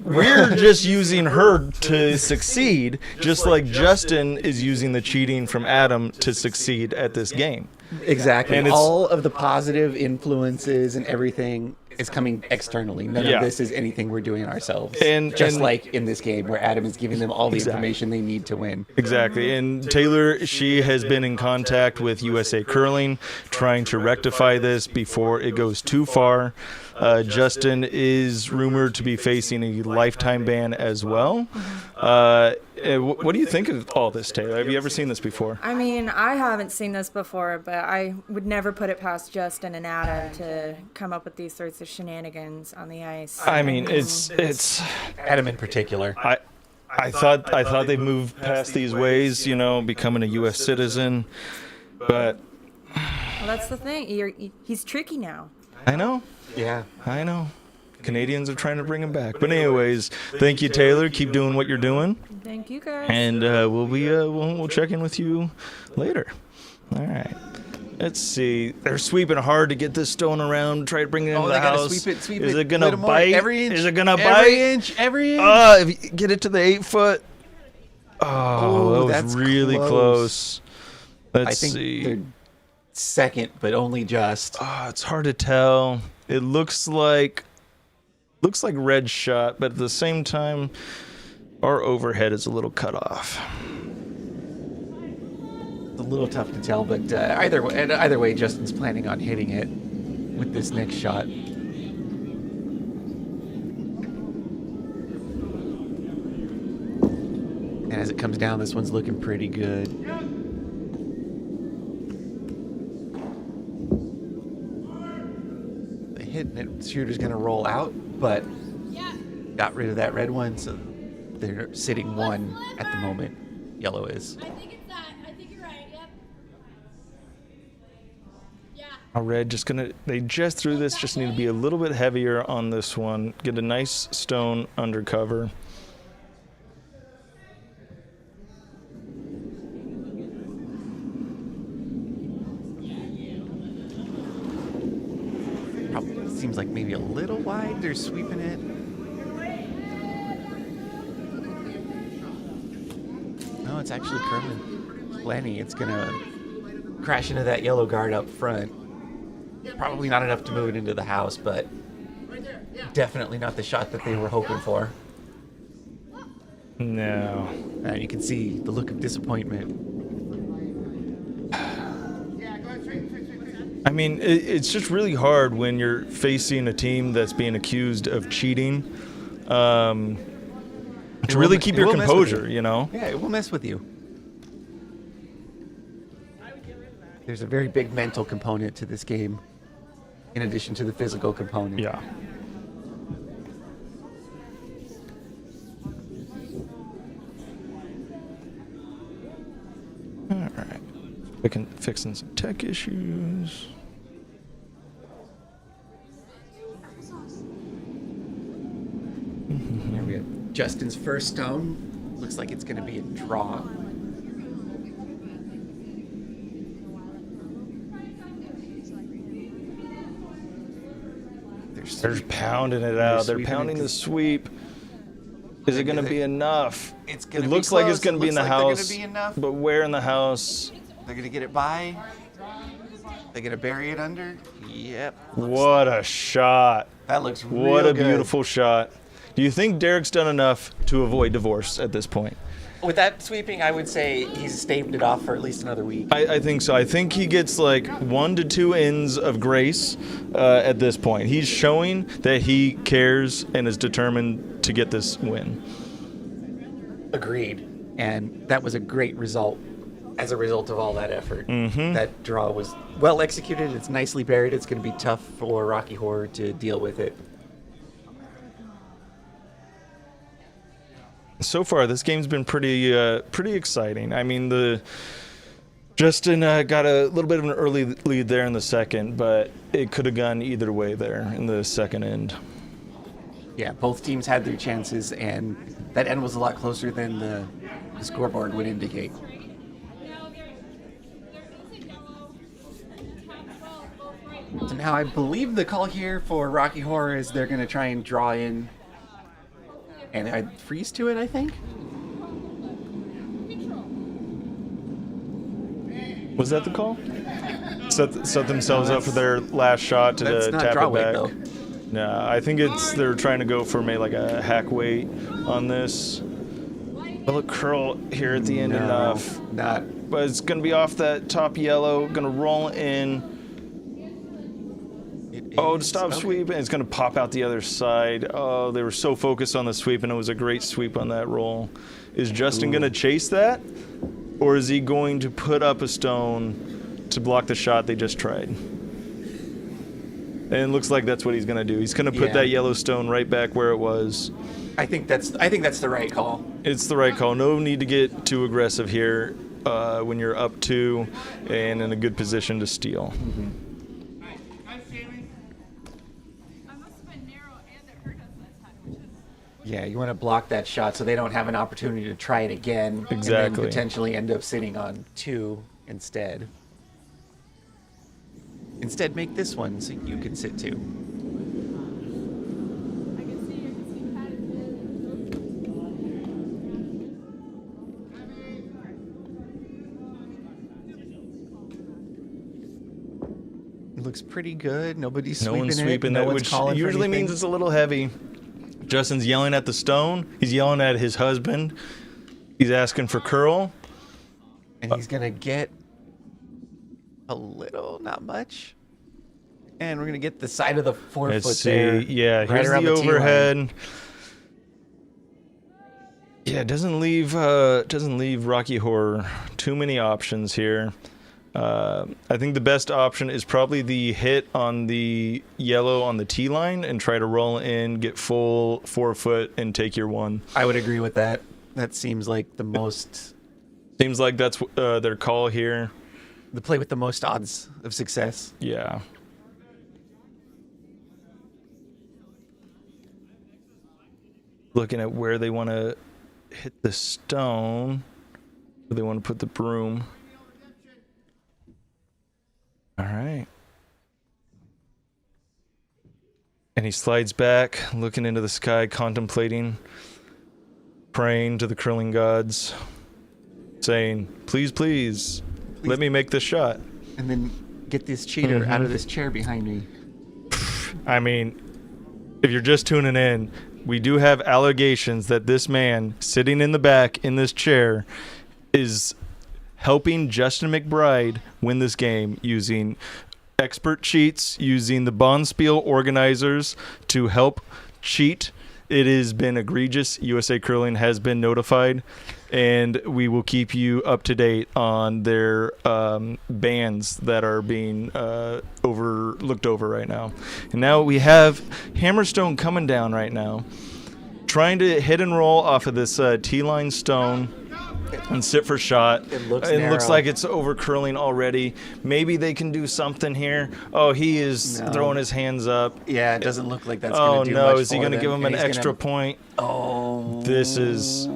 [SPEAKER 1] we're just using her to succeed, just like Justin is using the cheating from Adam to succeed at this game.
[SPEAKER 2] Exactly.
[SPEAKER 1] And
[SPEAKER 2] And
[SPEAKER 1] it's-
[SPEAKER 2] all of the positive influences and everything is coming externally. None
[SPEAKER 1] Yeah.
[SPEAKER 2] of this is anything we're doing ourselves.
[SPEAKER 1] And-
[SPEAKER 2] just
[SPEAKER 1] and-
[SPEAKER 2] like in this game where Adam is giving them all the
[SPEAKER 1] Exactly.
[SPEAKER 2] information they need to win.
[SPEAKER 1] Exactly. And Taylor, she has been in contact with USA Curling, trying to rectify this before it goes too far. Justin is rumored to be facing a lifetime ban as well. What do you think of all this, Taylor? Have you ever seen this before?
[SPEAKER 4] I mean, I haven't seen this before, but I would never put it past Justin and Adam to come up with these sorts of shenanigans on the ice.
[SPEAKER 1] I mean, it's
[SPEAKER 2] Adam in particular.
[SPEAKER 1] I thought they moved past these ways, becoming a U.S. citizen, but
[SPEAKER 4] Well, that's the thing. He's tricky now.
[SPEAKER 1] I know.
[SPEAKER 2] Yeah.
[SPEAKER 1] I know. Canadians are trying to bring him back. But anyways, thank you, Taylor. Keep doing what you're doing,
[SPEAKER 4] Thank you, guys.
[SPEAKER 1] and we'll check in with you later. All right. Let's see. They're sweeping hard to get this stone around. Try to bring it into the
[SPEAKER 2] they gotta
[SPEAKER 1] house.
[SPEAKER 2] sweep
[SPEAKER 1] Is
[SPEAKER 2] it.
[SPEAKER 1] it gonna
[SPEAKER 2] Little more.
[SPEAKER 1] bite?
[SPEAKER 2] Every inch.
[SPEAKER 1] Is it gonna bite?
[SPEAKER 2] Every inch. Every inch.
[SPEAKER 1] If you get it to the 8 foot. Oh, that
[SPEAKER 2] that's
[SPEAKER 1] was really close. Let's
[SPEAKER 2] I think
[SPEAKER 1] see.
[SPEAKER 2] they're second, but only just.
[SPEAKER 1] It's hard to tell. It looks like red shot, but at the same time, our overhead is a little cut off.
[SPEAKER 2] It's a little tough to tell, but either way, Justin's planning on hitting it with this next shot. And as it comes down, this one's looking pretty good. The hit and it shooter's gonna roll out, but got rid of that red one, so they're sitting one at the moment. Yellow is.
[SPEAKER 3] I think it's that. I think you're right. Yep. Yeah.
[SPEAKER 1] Our red they just threw this, just need to be a little bit heavier on this one. Get a nice stone undercover.
[SPEAKER 2] Probably seems like maybe a little wide. They're sweeping it. No, it's actually curling plenty. It's gonna crash into that yellow guard up front. Probably not enough to move it into the house, but definitely not the shot that they were hoping for.
[SPEAKER 1] No.
[SPEAKER 2] And you can see the look of disappointment.
[SPEAKER 1] I mean, it's just really hard when you're facing a team that's being accused of cheating. To really keep your composure,
[SPEAKER 2] Yeah, it will mess with you. There's a very big mental component to this game, in addition to the physical component.
[SPEAKER 1] Yeah. All right. Fixing some tech issues.
[SPEAKER 2] Here we have Justin's first stone. Looks like it's going to be a draw.
[SPEAKER 1] They're pounding it out. They're
[SPEAKER 2] sweeping
[SPEAKER 1] pounding
[SPEAKER 2] it.
[SPEAKER 1] the sweep. Is it going to be enough?
[SPEAKER 2] It's
[SPEAKER 1] It
[SPEAKER 2] going to
[SPEAKER 1] looks like it's going to be in the
[SPEAKER 2] They're
[SPEAKER 1] house.
[SPEAKER 2] going to be enough.
[SPEAKER 1] But where in the house?
[SPEAKER 2] They're going to get it by. They're going to bury it under. Yep.
[SPEAKER 1] What a shot.
[SPEAKER 2] That looks real
[SPEAKER 1] What a
[SPEAKER 2] good.
[SPEAKER 1] beautiful shot. Do you think Derek's done enough to avoid divorce at this point?
[SPEAKER 2] With that sweeping, I would say he's staved it off for at least another week.
[SPEAKER 1] I think so. I think he gets like 1 to 2 ends of grace at this point. He's showing that he cares and is determined to get this win.
[SPEAKER 2] Agreed. And that was a great result as a result of all that effort.
[SPEAKER 1] Mm-hmm.
[SPEAKER 2] That draw was well executed. It's nicely buried. It's going to be tough for Rocky Horror to deal with it.
[SPEAKER 1] So far, this game's been pretty exciting. I mean, Justin got a little bit of an early lead there in the second, but it could have gone either way there in the second end.
[SPEAKER 2] Yeah, both teams had their chances, and that end was a lot closer than the scoreboard would indicate. So now I believe the call here for Rocky Horror is they're going to try and draw in and I freeze to it, I think.
[SPEAKER 1] Was that the call? Set themselves up for their last shot to
[SPEAKER 2] That's not
[SPEAKER 1] tap
[SPEAKER 2] draw
[SPEAKER 1] it
[SPEAKER 2] weight,
[SPEAKER 1] back.
[SPEAKER 2] though.
[SPEAKER 1] No, I think they're trying to go for maybe like a hack weight on this. Will it curl here at the end enough?
[SPEAKER 2] Not.
[SPEAKER 1] But it's going to be off that top yellow, going to roll in. Oh, to stop sweeping, it's going to pop out the other side. Oh, they were so focused on the sweep, and it was a great sweep on that roll. Is Justin going to chase that? Or is he going to put up a stone to block the shot they just tried? And it looks like that's what he's going to do. He's going to put that yellow stone right back where it was.
[SPEAKER 2] I think that's the right call.
[SPEAKER 1] It's the right call. No need to get too aggressive here when you're up 2 and in a good position to steal.
[SPEAKER 2] Mm-hmm. Yeah, you want to block that shot so they don't have an opportunity to try it again. And
[SPEAKER 1] Exactly.
[SPEAKER 2] then potentially end up sitting on 2 instead. Instead, make this one so you can sit 2. It looks pretty good. Nobody's
[SPEAKER 1] No
[SPEAKER 2] sweeping
[SPEAKER 1] one's sweeping
[SPEAKER 2] it.
[SPEAKER 1] that,
[SPEAKER 2] No one's
[SPEAKER 1] which
[SPEAKER 2] calling for
[SPEAKER 1] usually
[SPEAKER 2] anything.
[SPEAKER 1] means it's a little heavy. Justin's yelling at the stone. He's yelling at his husband. He's asking for curl.
[SPEAKER 2] And he's going to get a little, not much. And we're going to get the side of the 4
[SPEAKER 1] Let's
[SPEAKER 2] foot
[SPEAKER 1] see.
[SPEAKER 2] there.
[SPEAKER 1] Yeah,
[SPEAKER 2] right
[SPEAKER 1] here's
[SPEAKER 2] around
[SPEAKER 1] the
[SPEAKER 2] T line.
[SPEAKER 1] overhead. Yeah, it doesn't leave Rocky Horror too many options here. I think the best option is probably the hit on the yellow on the T line and try to roll in, get full 4 foot, and take your 1.
[SPEAKER 2] I would agree with that. That seems like the most,
[SPEAKER 1] Seems like that's their call here.
[SPEAKER 2] the play with the most odds of success.
[SPEAKER 1] Yeah. Looking at where they want to hit the stone, where they want to put the broom. All right. And he slides back, looking into the sky, contemplating, praying to the curling gods, saying, please, please, let me make this shot.
[SPEAKER 2] And then get this cheater out of this chair behind me.
[SPEAKER 1] I mean, if you're just tuning in, we do have allegations that this man sitting in the back in this chair is helping Justin McBride win this game using expert cheats, using the Bonspiel organizers to help cheat It has been egregious. USA Curling has been notified, and we will keep you up to date on their bans that are being looked over right now. And now we have Hammerstone coming down right now, trying to hit and roll off of this T-line stone and sit for shot.
[SPEAKER 2] It looks
[SPEAKER 1] looks like it's over curling already. Maybe they can do something here. Oh, he is throwing his hands up.
[SPEAKER 2] Yeah, it doesn't look like that's
[SPEAKER 1] Oh
[SPEAKER 2] going to do
[SPEAKER 1] no,
[SPEAKER 2] much
[SPEAKER 1] is he
[SPEAKER 2] for
[SPEAKER 1] going to
[SPEAKER 2] them.
[SPEAKER 1] give him
[SPEAKER 2] And
[SPEAKER 1] an
[SPEAKER 2] he's
[SPEAKER 1] extra
[SPEAKER 2] gonna-
[SPEAKER 1] point?
[SPEAKER 2] Oh.
[SPEAKER 1] This is,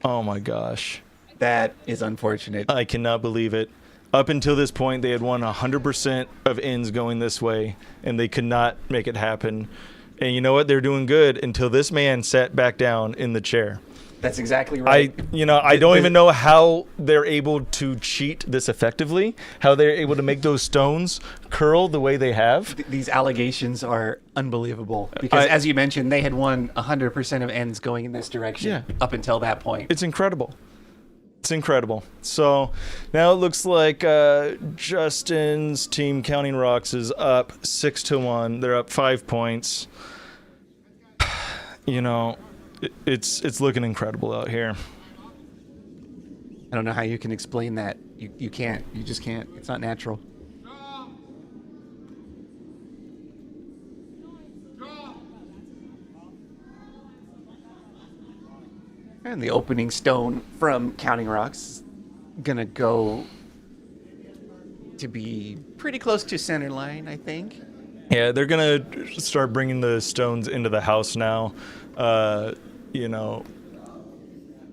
[SPEAKER 1] oh my gosh.
[SPEAKER 2] That is unfortunate.
[SPEAKER 1] I cannot believe it. Up until this point, they had won 100% of ends going this way, and they could not make it happen. And you know what? They're doing good until this man sat back down in the chair.
[SPEAKER 2] That's exactly right.
[SPEAKER 1] I don't even know how they're able to cheat this effectively, how they're able to make those stones curl the way they have.
[SPEAKER 2] These allegations are unbelievable because, as you mentioned, they had won 100% of ends going in this direction up until that point.
[SPEAKER 1] It's incredible. It's incredible. So now it looks like Justin's team, Counting Rocks, is up 6-1. They're up 5 points. You know, it's looking incredible out here.
[SPEAKER 2] I don't know how you can explain that. You can't. You just can't. It's not natural. And the opening stone from Counting Rocks is gonna go to be pretty close to center line, I think.
[SPEAKER 1] Yeah, they're gonna start bringing the stones into the house now. You know,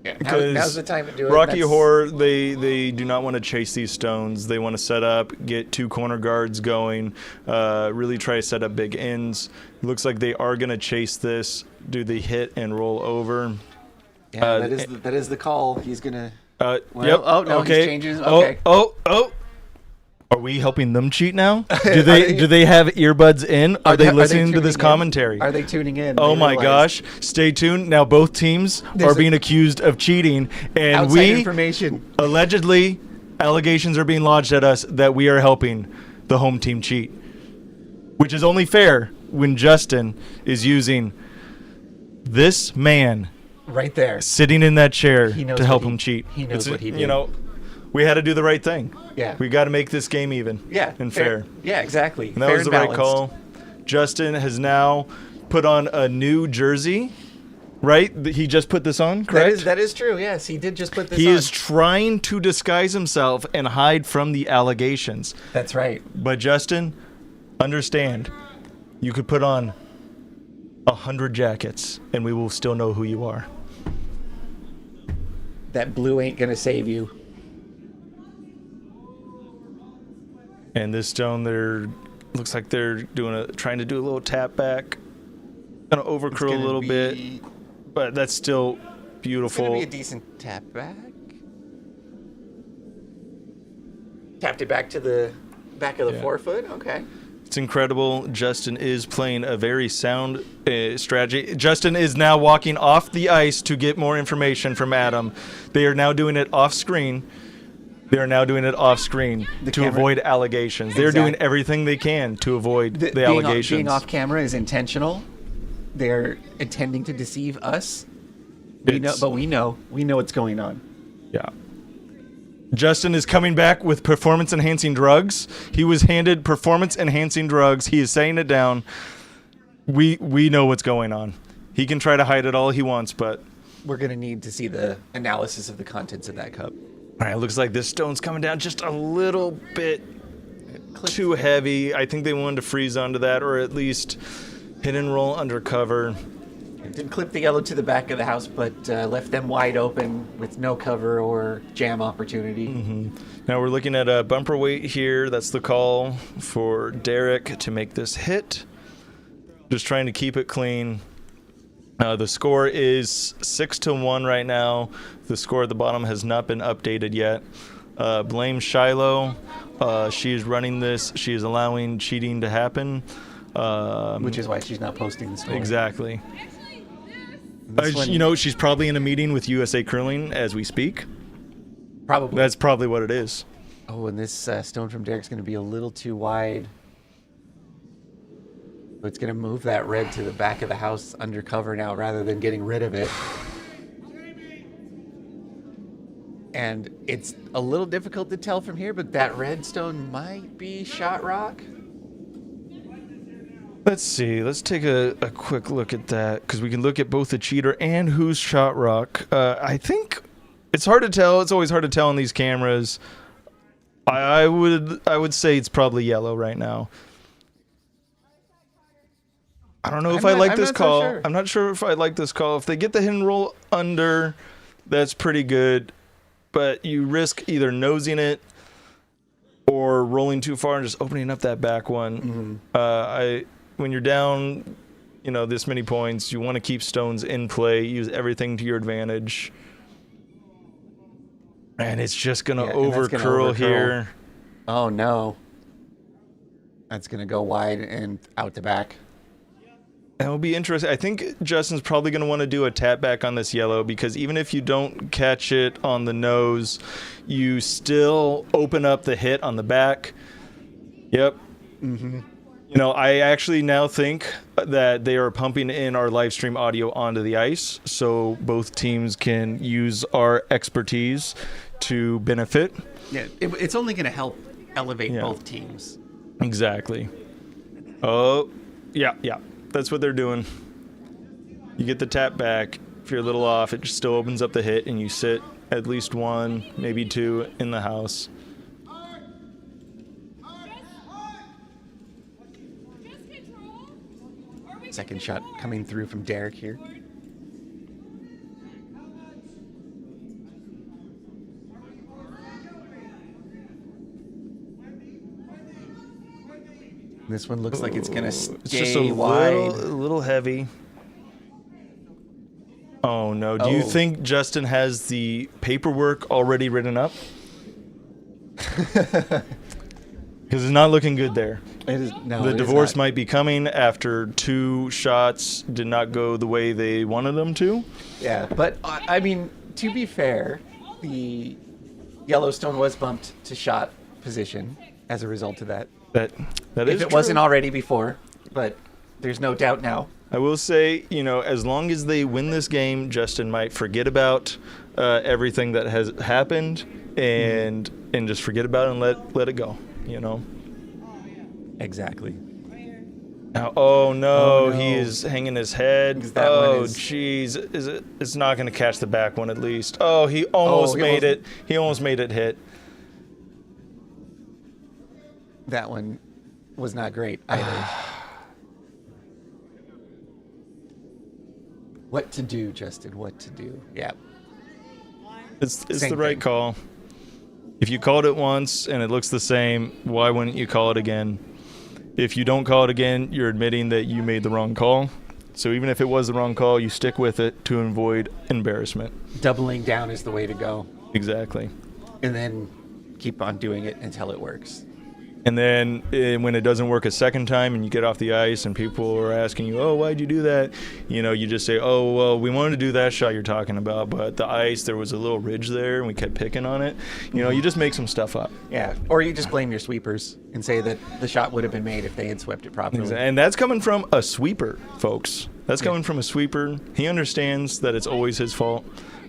[SPEAKER 1] because
[SPEAKER 2] now's the time to do it.
[SPEAKER 1] Rocky
[SPEAKER 2] That's-
[SPEAKER 1] Horror, they do not want to chase these stones. They want to set up, get 2 corner guards going, really try to set up big ends. It looks like they are gonna chase this, do the hit and roll over.
[SPEAKER 2] Yeah, that is the call. He's gonna.
[SPEAKER 1] Yep.
[SPEAKER 2] Oh no,
[SPEAKER 1] Okay.
[SPEAKER 2] he's changing. Okay.
[SPEAKER 1] Oh. Are we helping them cheat now? Do they have earbuds in? Are they listening to this
[SPEAKER 2] tuning in?
[SPEAKER 1] commentary?
[SPEAKER 2] Are they tuning in?
[SPEAKER 1] Oh
[SPEAKER 2] They
[SPEAKER 1] my
[SPEAKER 2] realize
[SPEAKER 1] gosh! Stay tuned. Now both teams are being accused of cheating, and
[SPEAKER 2] outside information.
[SPEAKER 1] allegedly allegations are being lodged at us that we are helping the home team cheat, which is only fair when Justin is using this man
[SPEAKER 2] Right there.
[SPEAKER 1] sitting in that chair
[SPEAKER 2] He knows
[SPEAKER 1] to help
[SPEAKER 2] what he-
[SPEAKER 1] him cheat.
[SPEAKER 2] he knows what he did.
[SPEAKER 1] You know, we had to do the right thing.
[SPEAKER 2] Yeah.
[SPEAKER 1] We got to make this game even.
[SPEAKER 2] Yeah.
[SPEAKER 1] and fair.
[SPEAKER 2] Yeah, exactly.
[SPEAKER 1] And that
[SPEAKER 2] fair
[SPEAKER 1] was the
[SPEAKER 2] and
[SPEAKER 1] right
[SPEAKER 2] balanced.
[SPEAKER 1] call. Justin has now put on a new jersey, right? He just put this on, correct?
[SPEAKER 2] That is true. Yes, he did just put this
[SPEAKER 1] He
[SPEAKER 2] on.
[SPEAKER 1] is trying to disguise himself and hide from the allegations.
[SPEAKER 2] That's right.
[SPEAKER 1] But Justin, understand, you could put on 100 jackets and we will still know who you are.
[SPEAKER 2] That blue ain't gonna save you.
[SPEAKER 1] And this stone, looks like they're trying to do a little tap back, gonna overcurl a little bit, but that's still
[SPEAKER 2] It's
[SPEAKER 1] beautiful.
[SPEAKER 2] gonna be a decent tap back. Tapped it back to the back of the
[SPEAKER 1] Yeah.
[SPEAKER 2] forefoot. Okay.
[SPEAKER 1] It's incredible. Justin is playing a very sound strategy. Justin is now walking off the ice to get more information from Adam. They are now doing it off screen. To
[SPEAKER 2] camera-
[SPEAKER 1] avoid allegations. They're doing everything they can to avoid the allegations.
[SPEAKER 2] Being off camera is intentional. They're intending to deceive us. We know what's going on.
[SPEAKER 1] Yeah. Justin is coming back with performance-enhancing drugs. He was handed performance-enhancing drugs. He is saying it down. We know what's going on. He can try to hide it all he wants, but...
[SPEAKER 2] We're gonna need to see the analysis of the contents of that cup.
[SPEAKER 1] All right, looks like this stone's coming down just a little bit too heavy. I think they wanted to freeze onto that, or at least hit and roll under cover.
[SPEAKER 2] It did clip the yellow to the back of the house, but left them wide open with no cover or jam opportunity.
[SPEAKER 1] Now we're looking at a bumper weight here. That's the call for Derek to make this hit. Just trying to keep it clean. The score is 6-1 right now. The score at the bottom has not been updated yet. Blame Shiloh. She is running this. She is allowing cheating to happen.
[SPEAKER 2] Which is why she's not posting the score.
[SPEAKER 1] Exactly.
[SPEAKER 2] This one-
[SPEAKER 1] You know, she's probably in a meeting with USA Curling as we speak.
[SPEAKER 2] Probably.
[SPEAKER 1] That's probably what it is.
[SPEAKER 2] Oh, and this stone from Derek's going to be a little too wide. It's going to move that red to the back of the house undercover now rather than getting rid of it. And it's a little difficult to tell from here, but that red stone might be shot rock.
[SPEAKER 1] Let's see. Let's take a quick look at that because we can look at both the cheater and who's shot rock. I think it's hard to tell. It's always hard to tell on these cameras. I would say it's probably yellow right now. I don't know if I like this call. So sure. I'm not sure if I like this call. If they get the hit and roll under, that's pretty good. But you risk either nosing it or rolling too far and just opening up that back one. Mm-hmm. When you're down, this many points, you want to keep stones in play. Use everything to your advantage. And it's just going to over-curl here.
[SPEAKER 2] Oh, no. That's going to go wide and out the back.
[SPEAKER 1] That will be interesting. I think Justin's probably going to want to do a tap back on this yellow because even if you don't catch it on the nose, you still open up the hit on the back. Yep. Mm-hmm. I actually now think that they are pumping in our live stream audio onto the ice so both teams can use our expertise to benefit.
[SPEAKER 2] Yeah, it's only going to help elevate both teams.
[SPEAKER 1] Exactly. Oh, yeah. That's what they're doing. You get the tap back. If you're a little off, it just still opens up the hit and you sit at least one, maybe two in the house.
[SPEAKER 2] Second shot coming through from Derek here. This one looks like it's going to stay
[SPEAKER 1] it's just a
[SPEAKER 2] wide.
[SPEAKER 1] Little heavy. Oh, no. Do you think Justin has the paperwork already written up? Because it's not looking good there.
[SPEAKER 2] It is, no,
[SPEAKER 1] the divorce might be coming after 2 shots did not go the way they wanted them to.
[SPEAKER 2] Yeah, but I mean, to be fair, the Yellowstone was bumped to shot position as a result of that.
[SPEAKER 1] That
[SPEAKER 2] if it
[SPEAKER 1] true.
[SPEAKER 2] Wasn't already before, but there's no doubt now.
[SPEAKER 1] I will say, as long as they win this game, Justin might forget about everything that has happened and just forget about it and let it go.
[SPEAKER 2] Exactly.
[SPEAKER 1] Now, oh no, he is hanging his head. Oh jeez, it's not going to catch the back one at least. Oh, he almost made it. He almost made it hit.
[SPEAKER 2] That one was not great either. What to do, Justin? What to do? Yeah.
[SPEAKER 1] It's the right call. If you called it once and it looks the same, why wouldn't you call it again? If you don't call it again, you're admitting that you made the wrong call. So even if it was the wrong call, you stick with it to avoid embarrassment.
[SPEAKER 2] Doubling down is the way to go.
[SPEAKER 1] Exactly.
[SPEAKER 2] And then keep on doing it until it works.
[SPEAKER 1] And then when it doesn't work a second time and you get off the ice and people are asking you, oh, why'd you do that? You just say, oh, well, we wanted to do that shot you're talking about, but the ice, there was a little ridge there and we kept picking on it. You just make some stuff up.
[SPEAKER 2] Yeah. Or you just blame your sweepers and say that the shot would have been made if they had swept it properly.
[SPEAKER 1] And that's coming from a sweeper, folks. That's coming from a sweeper. He understands that it's always his fault.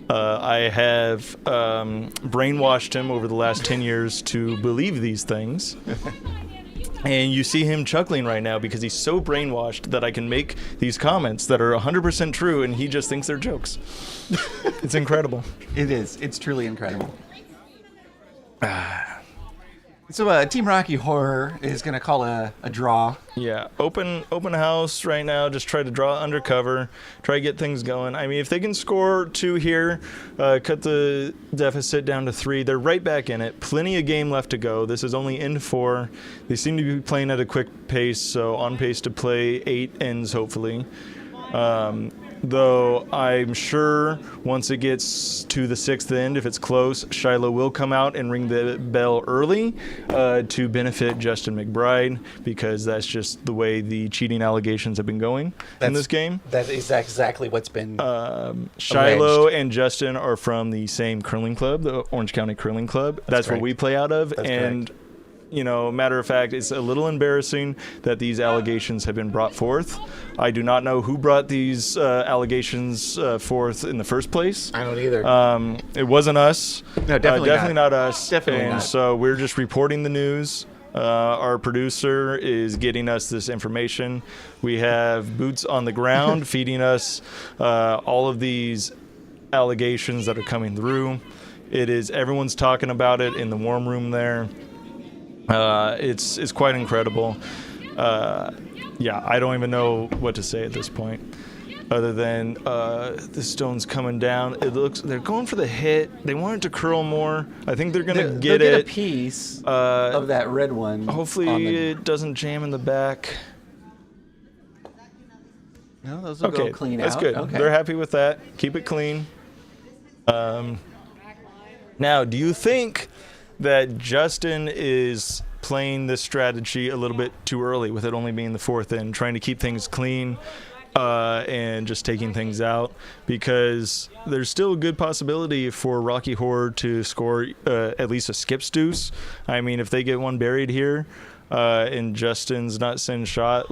[SPEAKER 1] I have brainwashed him over the last 10 years to believe these things. And you see him chuckling right now because he's so brainwashed that I can make these comments that are 100% true and he just thinks they're jokes. It's incredible.
[SPEAKER 2] It is. It's truly incredible. So Team Rocky Horror is going to call a draw.
[SPEAKER 1] Yeah, open house right now. Just try to draw undercover. Try to get things going. I mean, if they can score 2 here, cut the deficit down to 3, they're right back in it. Plenty of game left to go. This is only in 4. They seem to be playing at a quick pace, so on pace to play 8 ends, hopefully. Though I'm sure once it gets to the 6th end, if it's close, Shiloh will come out and ring the bell early to benefit Justin McBride because that's just the way the cheating allegations have been going in this game.
[SPEAKER 2] That is exactly what's been
[SPEAKER 1] Shiloh
[SPEAKER 2] alleged.
[SPEAKER 1] And Justin are from the same curling club, the Orange County Curling Club. That's what we play out of.
[SPEAKER 2] That's
[SPEAKER 1] and
[SPEAKER 2] correct.
[SPEAKER 1] matter of fact, it's a little embarrassing that these allegations have been brought forth. I do not know who brought these allegations forth in the first place.
[SPEAKER 2] I don't either.
[SPEAKER 1] It wasn't us.
[SPEAKER 2] No, definitely
[SPEAKER 1] not us.
[SPEAKER 2] Definitely
[SPEAKER 1] and
[SPEAKER 2] not.
[SPEAKER 1] So we're just reporting the news. Our producer is getting us this information. We have boots on the ground feeding us all of these allegations that are coming through. Everyone's talking about it in the warm room there. It's quite incredible. I don't even know what to say at this point, other than the stone's coming down. It looks they're going for the hit. They want it to curl more. I think they're gonna
[SPEAKER 2] They'll get a piece of that red one.
[SPEAKER 1] Hopefully, it doesn't jam in the back.
[SPEAKER 2] No, those will go clean
[SPEAKER 1] that's
[SPEAKER 2] out.
[SPEAKER 1] good.
[SPEAKER 2] Okay.
[SPEAKER 1] They're happy with that. Keep it clean. Now, do you think that Justin is playing this strategy a little bit too early, with it only being the fourth in, trying to keep things clean and just taking things out? Because there's still a good possibility for Rocky Horror to score at least a skip's deuce. I mean, if they get one buried here and Justin's not sending shot,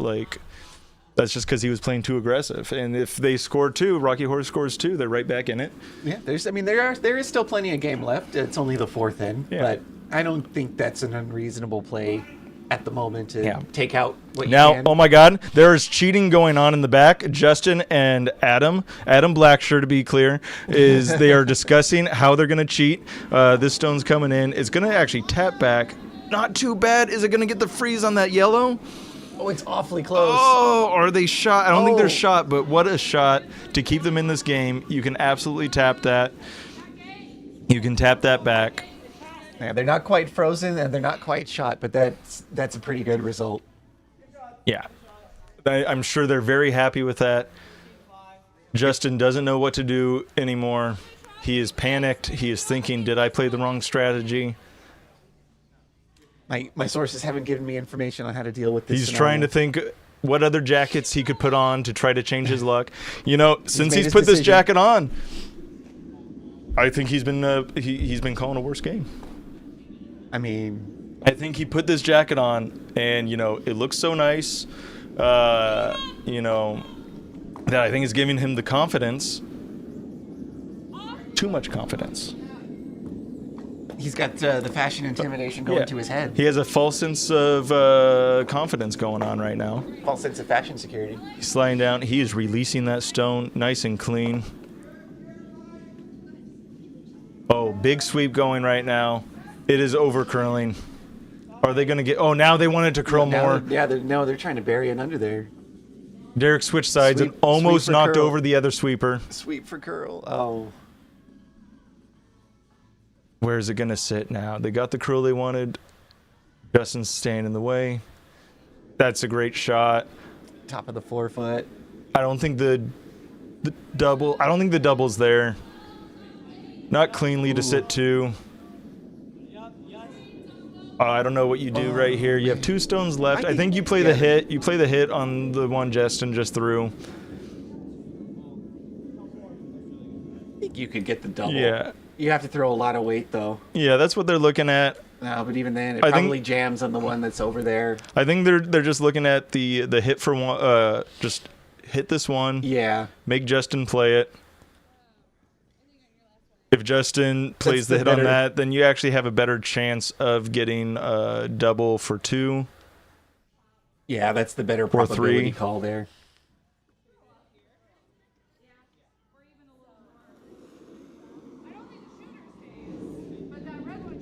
[SPEAKER 1] that's just because he was playing too aggressive. And if they score two, Rocky Horror scores two, they're right back in it.
[SPEAKER 2] Yeah, there is still plenty of game left. It's only the fourth in, but I don't think that's an unreasonable play at the moment to take out what you can.
[SPEAKER 1] Oh my God, there is cheating going on in the back. Justin and Adam Blackshirt, to be clear, they are discussing how they're going to cheat. This stone's coming in. It's going to actually tap back. Not too bad. Is it going to get the freeze on that yellow?
[SPEAKER 2] Oh, it's awfully close.
[SPEAKER 1] Oh, are they shot? I don't think they're shot, but what a shot to keep them in this game. You can absolutely tap that. You can tap that back.
[SPEAKER 2] Yeah, they're not quite frozen and they're not quite shot, but that's a pretty good result.
[SPEAKER 1] Yeah. I'm sure they're very happy with that. Justin doesn't know what to do anymore. He is panicked. He is thinking, did I play the wrong strategy?
[SPEAKER 2] My sources haven't given me information on how to deal with this.
[SPEAKER 1] He's
[SPEAKER 2] scenario.
[SPEAKER 1] trying to think what other jackets he could put on to try to change his luck. Since he's
[SPEAKER 2] his
[SPEAKER 1] put this
[SPEAKER 2] decision.
[SPEAKER 1] jacket on, I think he's been calling a worse game.
[SPEAKER 2] I mean,
[SPEAKER 1] I think he put this jacket on, and it looks so nice. That I think is giving him the confidence. Too much confidence.
[SPEAKER 2] he's got the fashion intimidation going to his head.
[SPEAKER 1] He has a false sense of confidence going on right now.
[SPEAKER 2] False sense of fashion security.
[SPEAKER 1] He's sliding down. He is releasing that stone nice and clean. Oh, big sweep going right now. It is over curling. Are they going to get... Oh, now they want it to curl more.
[SPEAKER 2] They're trying to bury it under there.
[SPEAKER 1] Derek switched sides and almost knocked over the other sweeper.
[SPEAKER 2] Sweep for curl. Oh.
[SPEAKER 1] Where is it going to sit now? They got the curl they wanted. Justin's staying in the way. That's a great shot.
[SPEAKER 2] Top of the forefoot.
[SPEAKER 1] I don't think the double... I don't think the double's there. Not cleanly to sit two. I don't know what you do right here. You have two stones left. I think you play the hit. You play the hit on the one Justin just threw.
[SPEAKER 2] I think you could get the double.
[SPEAKER 1] Yeah.
[SPEAKER 2] You have to throw a lot of weight, though.
[SPEAKER 1] Yeah, that's what they're looking at.
[SPEAKER 2] No, but even then, it probably jams on the one that's over there.
[SPEAKER 1] I think they're just looking at the hit for one. Just hit this one.
[SPEAKER 2] Yeah.
[SPEAKER 1] Make Justin play it. If Justin plays the hit on that, then you actually have a better chance of getting a double for two.
[SPEAKER 2] Yeah, that's the better
[SPEAKER 1] Or
[SPEAKER 2] probability
[SPEAKER 1] three.
[SPEAKER 2] call there.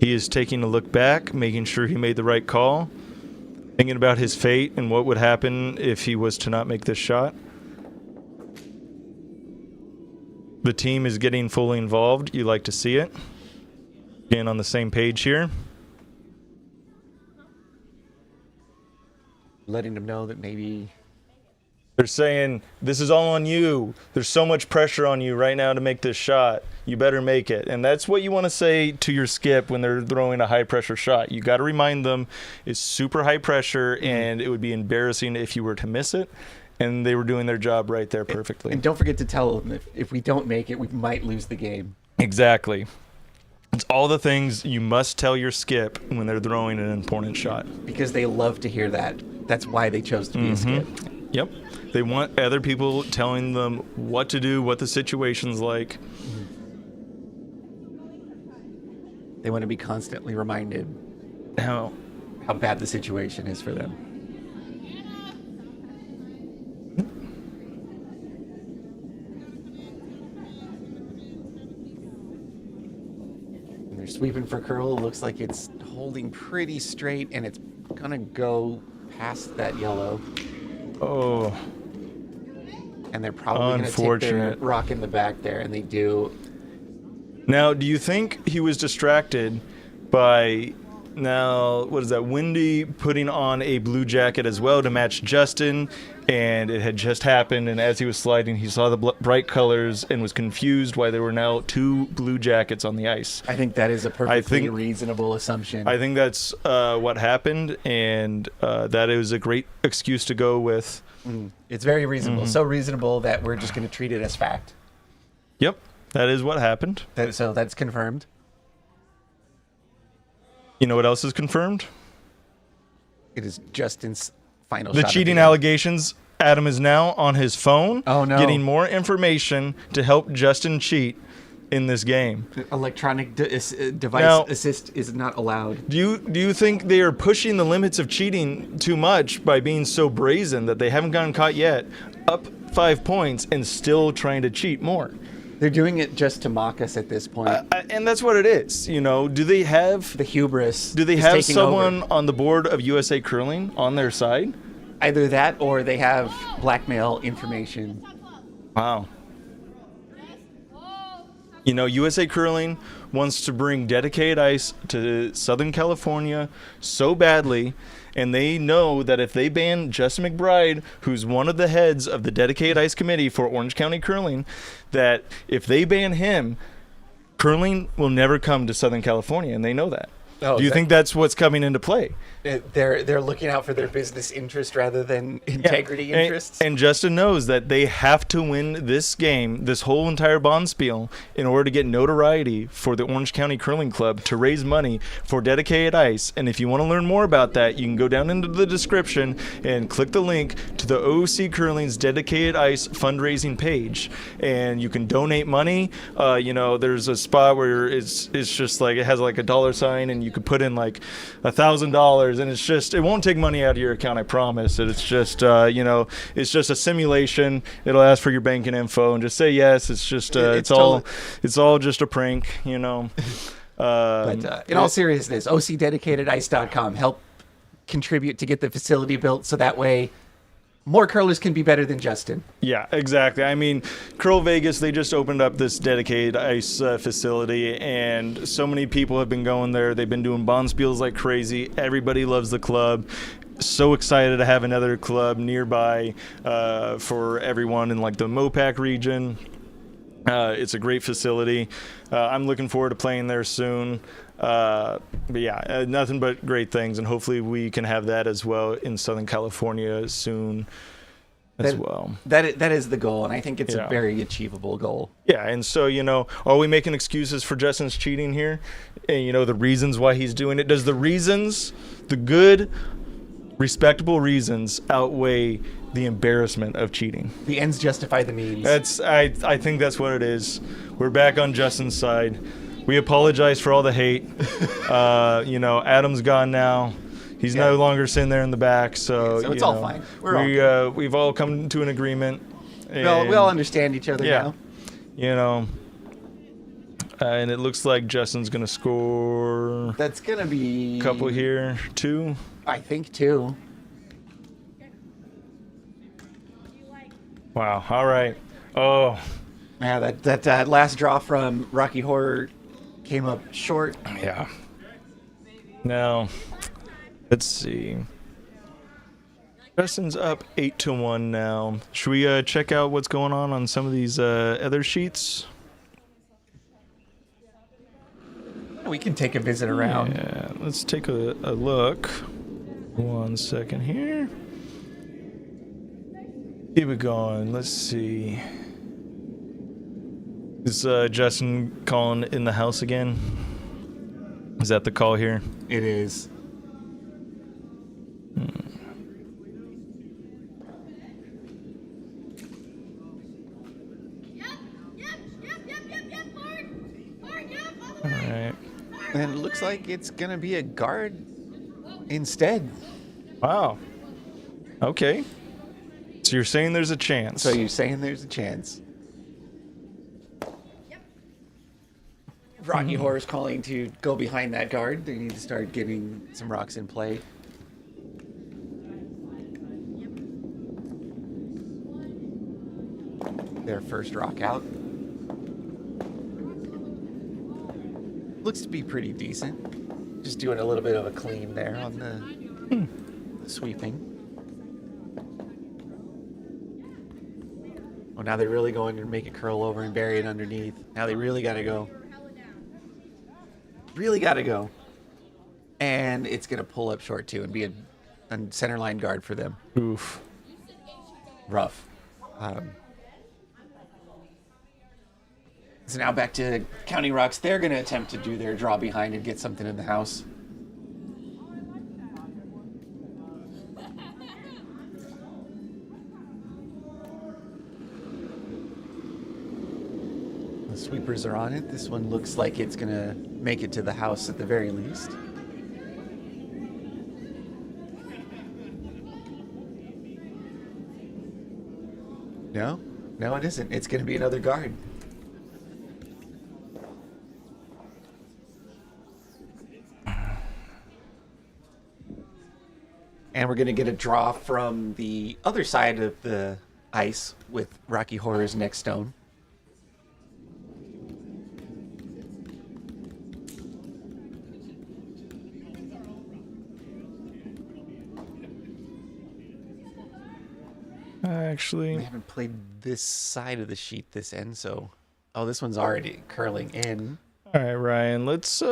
[SPEAKER 1] He is taking a look back, making sure he made the right call, thinking about his fate and what would happen if he was to not make this shot. The team is getting fully involved. You like to see it. Getting on the same page here.
[SPEAKER 2] Letting them know that maybe...
[SPEAKER 1] They're saying, this is all on you. There's so much pressure on you right now to make this shot. You better make it. And that's what you want to say to your skip when they're throwing a high-pressure shot. You got to remind them it's super high pressure, and it would be embarrassing if you were to miss it. And they were doing their job right there perfectly.
[SPEAKER 2] And don't forget to tell them if we don't make it, we might lose the game.
[SPEAKER 1] Exactly. It's all the things you must tell your skip when they're throwing an important shot.
[SPEAKER 2] Because they love to hear that. That's why they chose to be a skip.
[SPEAKER 1] Yep. They want other people telling them what to do, what the situation's like.
[SPEAKER 2] They want to be constantly reminded
[SPEAKER 1] Now,
[SPEAKER 2] how bad the situation is for them. And they're sweeping for curl. It looks like it's holding pretty straight, and it's gonna go past that yellow.
[SPEAKER 1] oh,
[SPEAKER 2] And they're probably gonna take their
[SPEAKER 1] Unfortunate.
[SPEAKER 2] rock in the back there, and they do.
[SPEAKER 1] now, do you think he was distracted by now? What is that? Wendy putting on a blue jacket as well to match Justin, and it had just happened. And as he was sliding, he saw the bright colors and was confused why there were now 2 blue jackets on the ice.
[SPEAKER 2] I think that is a perfectly
[SPEAKER 1] think-
[SPEAKER 2] reasonable assumption.
[SPEAKER 1] I think that's what happened, and that is a great excuse to go with.
[SPEAKER 2] It's very reasonable. So reasonable that we're just going to treat it as fact.
[SPEAKER 1] Yep, that is what happened.
[SPEAKER 2] So that's confirmed.
[SPEAKER 1] You know what else is confirmed?
[SPEAKER 2] It is Justin's final
[SPEAKER 1] The
[SPEAKER 2] shot.
[SPEAKER 1] cheating allegations. Adam is now on his phone,
[SPEAKER 2] Oh, no.
[SPEAKER 1] getting more information to help Justin cheat in this game.
[SPEAKER 2] Electronic device
[SPEAKER 1] Now-
[SPEAKER 2] assist is not allowed.
[SPEAKER 1] Do you think they are pushing the limits of cheating too much by being so brazen that they haven't gotten caught yet, up 5 points, and still trying to cheat more?
[SPEAKER 2] They're doing it just to mock us at this point.
[SPEAKER 1] And that's what it is. You know, do they have
[SPEAKER 2] The hubris.
[SPEAKER 1] do they
[SPEAKER 2] is
[SPEAKER 1] have
[SPEAKER 2] taking
[SPEAKER 1] someone
[SPEAKER 2] over.
[SPEAKER 1] on the board of USA Curling on their side?
[SPEAKER 2] Either that or they have blackmail information.
[SPEAKER 1] Wow. You know, USA Curling wants to bring dedicated ice to Southern California so badly, and they know that if they ban Justin McBride, who's one of the heads of the dedicated ice committee for Orange County Curling, that if they ban him, curling will never come to Southern California, and they know that.
[SPEAKER 2] Oh,
[SPEAKER 1] Do you
[SPEAKER 2] that-
[SPEAKER 1] think that's what's coming into play?
[SPEAKER 2] They're looking out for their business interest rather than integrity
[SPEAKER 1] Yeah.
[SPEAKER 2] interests.
[SPEAKER 1] And Justin knows that they have to win this game, this whole entire Bonspiel, in order to get notoriety for the Orange County Curling Club to raise money for dedicated ice. And if you want to learn more about that, you can go down into the description and click the link to the OC Curling's dedicated ice fundraising page, and you can donate money. You know, there's a spot where it's just like it has like a dollar sign, and you could put in like $1,000, and it's just, it won't take money out of your account, I promise. It's just you know, it's just a simulation. It'll ask for your banking info and just say yes. It's just it's all just a prank, you know.
[SPEAKER 2] But in all seriousness, OCDedicatedIce.com help contribute to get the facility built so that way more curlers can be better than Justin.
[SPEAKER 1] Yeah, exactly. I mean, CurlVegas, they just opened up this dedicated ice facility, and so many people have been going there. They've been doing Bonspiels like crazy. Everybody loves the club. So excited to have another club nearby for everyone in like the Mopac region. It's a great facility. I'm looking forward to playing there soon. But yeah, nothing but great things, and hopefully we can have that as well in Southern California soon as well.
[SPEAKER 2] That is the goal, and I think it's
[SPEAKER 1] Yeah.
[SPEAKER 2] a very achievable goal.
[SPEAKER 1] Yeah, and so, you know, are we making excuses for Justin's cheating here? And, you know, the reasons why he's doing it. Does the reasons, the good, respectable reasons outweigh the embarrassment of cheating?
[SPEAKER 2] The ends justify the means.
[SPEAKER 1] I think that's what it is. We're back on Justin's side. We apologize for all the hate. You know, Adam's gone now. He's no longer sitting there in the back, so
[SPEAKER 2] Yeah, so it's
[SPEAKER 1] you
[SPEAKER 2] all
[SPEAKER 1] know,
[SPEAKER 2] fine.
[SPEAKER 1] we've all come to an agreement.
[SPEAKER 2] we all understand each other
[SPEAKER 1] yeah.
[SPEAKER 2] now.
[SPEAKER 1] You know, and it looks like Justin's gonna score
[SPEAKER 2] That's gonna be
[SPEAKER 1] a couple here, 2.
[SPEAKER 2] I think 2.
[SPEAKER 1] Wow. All right. Oh,
[SPEAKER 2] Yeah, that last draw from Rocky Horror came up short.
[SPEAKER 1] yeah. Now, let's see. Justin's up 8-1 now. Should we check out what's going on some of these other sheets?
[SPEAKER 2] We can take a visit around.
[SPEAKER 1] Yeah, let's take a look. 1 second here. Keep it going. Let's see. Is Justin calling in the house again? Is that the call here?
[SPEAKER 2] It is.
[SPEAKER 1] All right.
[SPEAKER 2] And it looks like it's going to be a guard instead.
[SPEAKER 1] Wow. Okay. So you're saying there's a chance.
[SPEAKER 2] So you're saying there's a chance. Rocky Horror's calling to go behind that guard. They need to start getting some rocks in play. Their first rock out. Looks to be pretty decent. Just doing a little bit of a clean there on the sweeping. Oh, now they're really going to make it curl over and bury it underneath. Now they really got to go. Really got to go. And it's going to pull up short, too, and be a center line guard for them.
[SPEAKER 1] Oof.
[SPEAKER 2] Rough. So now back to County Rocks. They're going to attempt to do their draw behind and get something in the house. The sweepers are on it. This one looks like it's going to make it to the house at the very least. No, it isn't. It's going to be another guard. And we're going to get a draw from the other side of the ice with Rocky Horror's next stone.
[SPEAKER 1] Actually,
[SPEAKER 2] We haven't played this side of the sheet this end, so... Oh, this one's already curling in.
[SPEAKER 1] all right, Ryan. Let's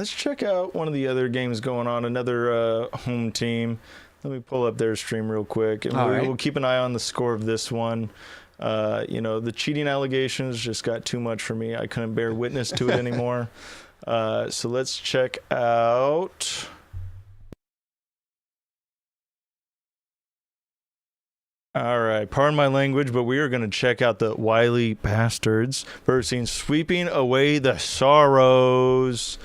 [SPEAKER 1] check out one of the other games going on. Another home team. Let me pull up their stream real quick, and
[SPEAKER 2] All right.
[SPEAKER 1] we'll keep an eye on the score of this one. The cheating allegations just got too much for me. I couldn't bear witness to it anymore. So let's check out. All right, pardon my language, but we are going to check out the Wiley Bastards versus Sweeping Away the Sorrows.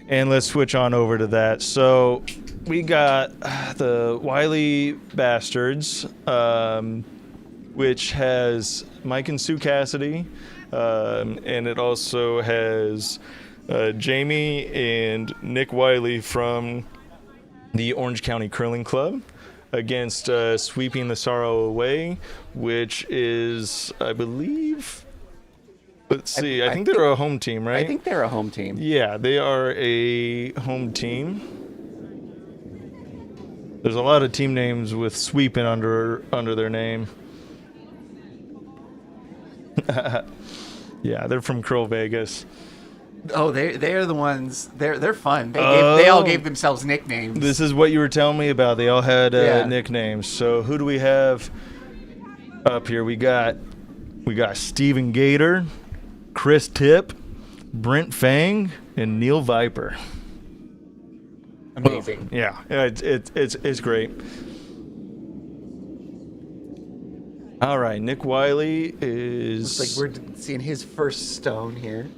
[SPEAKER 1] And let's switch on over to that. So we got the Wiley Bastards, which has Mike and Sue Cassidy, and it also has Jamie and Nick Wiley from the Orange County Curling Club against Sweeping the Sorrow Away, which is, I believe... Let's see. I think they're a home team, right?
[SPEAKER 2] I think they're a home team.
[SPEAKER 1] Yeah, they are a home team. There's a lot of team names with sweeping under their name. Yeah, they're from CurlVegas.
[SPEAKER 2] Oh, they're the ones. They're fun. They all gave themselves nicknames.
[SPEAKER 1] This is what you were telling me about. They all had
[SPEAKER 2] Yeah.
[SPEAKER 1] nicknames. So who do we have up here? We got Steven Gator, Chris Tipp, Brent Fang, and Neil Viper.
[SPEAKER 2] Amazing.
[SPEAKER 1] Yeah, it's great. All right, Nick Wiley is...
[SPEAKER 2] Looks like we're seeing his first stone here.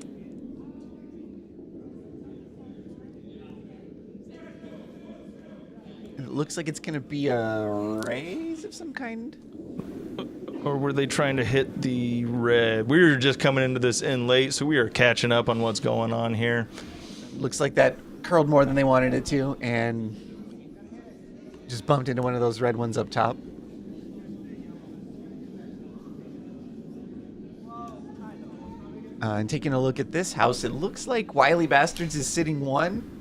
[SPEAKER 2] It looks like it's going to be a raise of some kind.
[SPEAKER 1] Or were they trying to hit the red? We were just coming into this in late, so we are catching up on what's going on here.
[SPEAKER 2] Looks like that curled more than they wanted it to, and just bumped into one of those red ones up top. And taking a look at this house, it looks like Wiley Bastards is sitting one.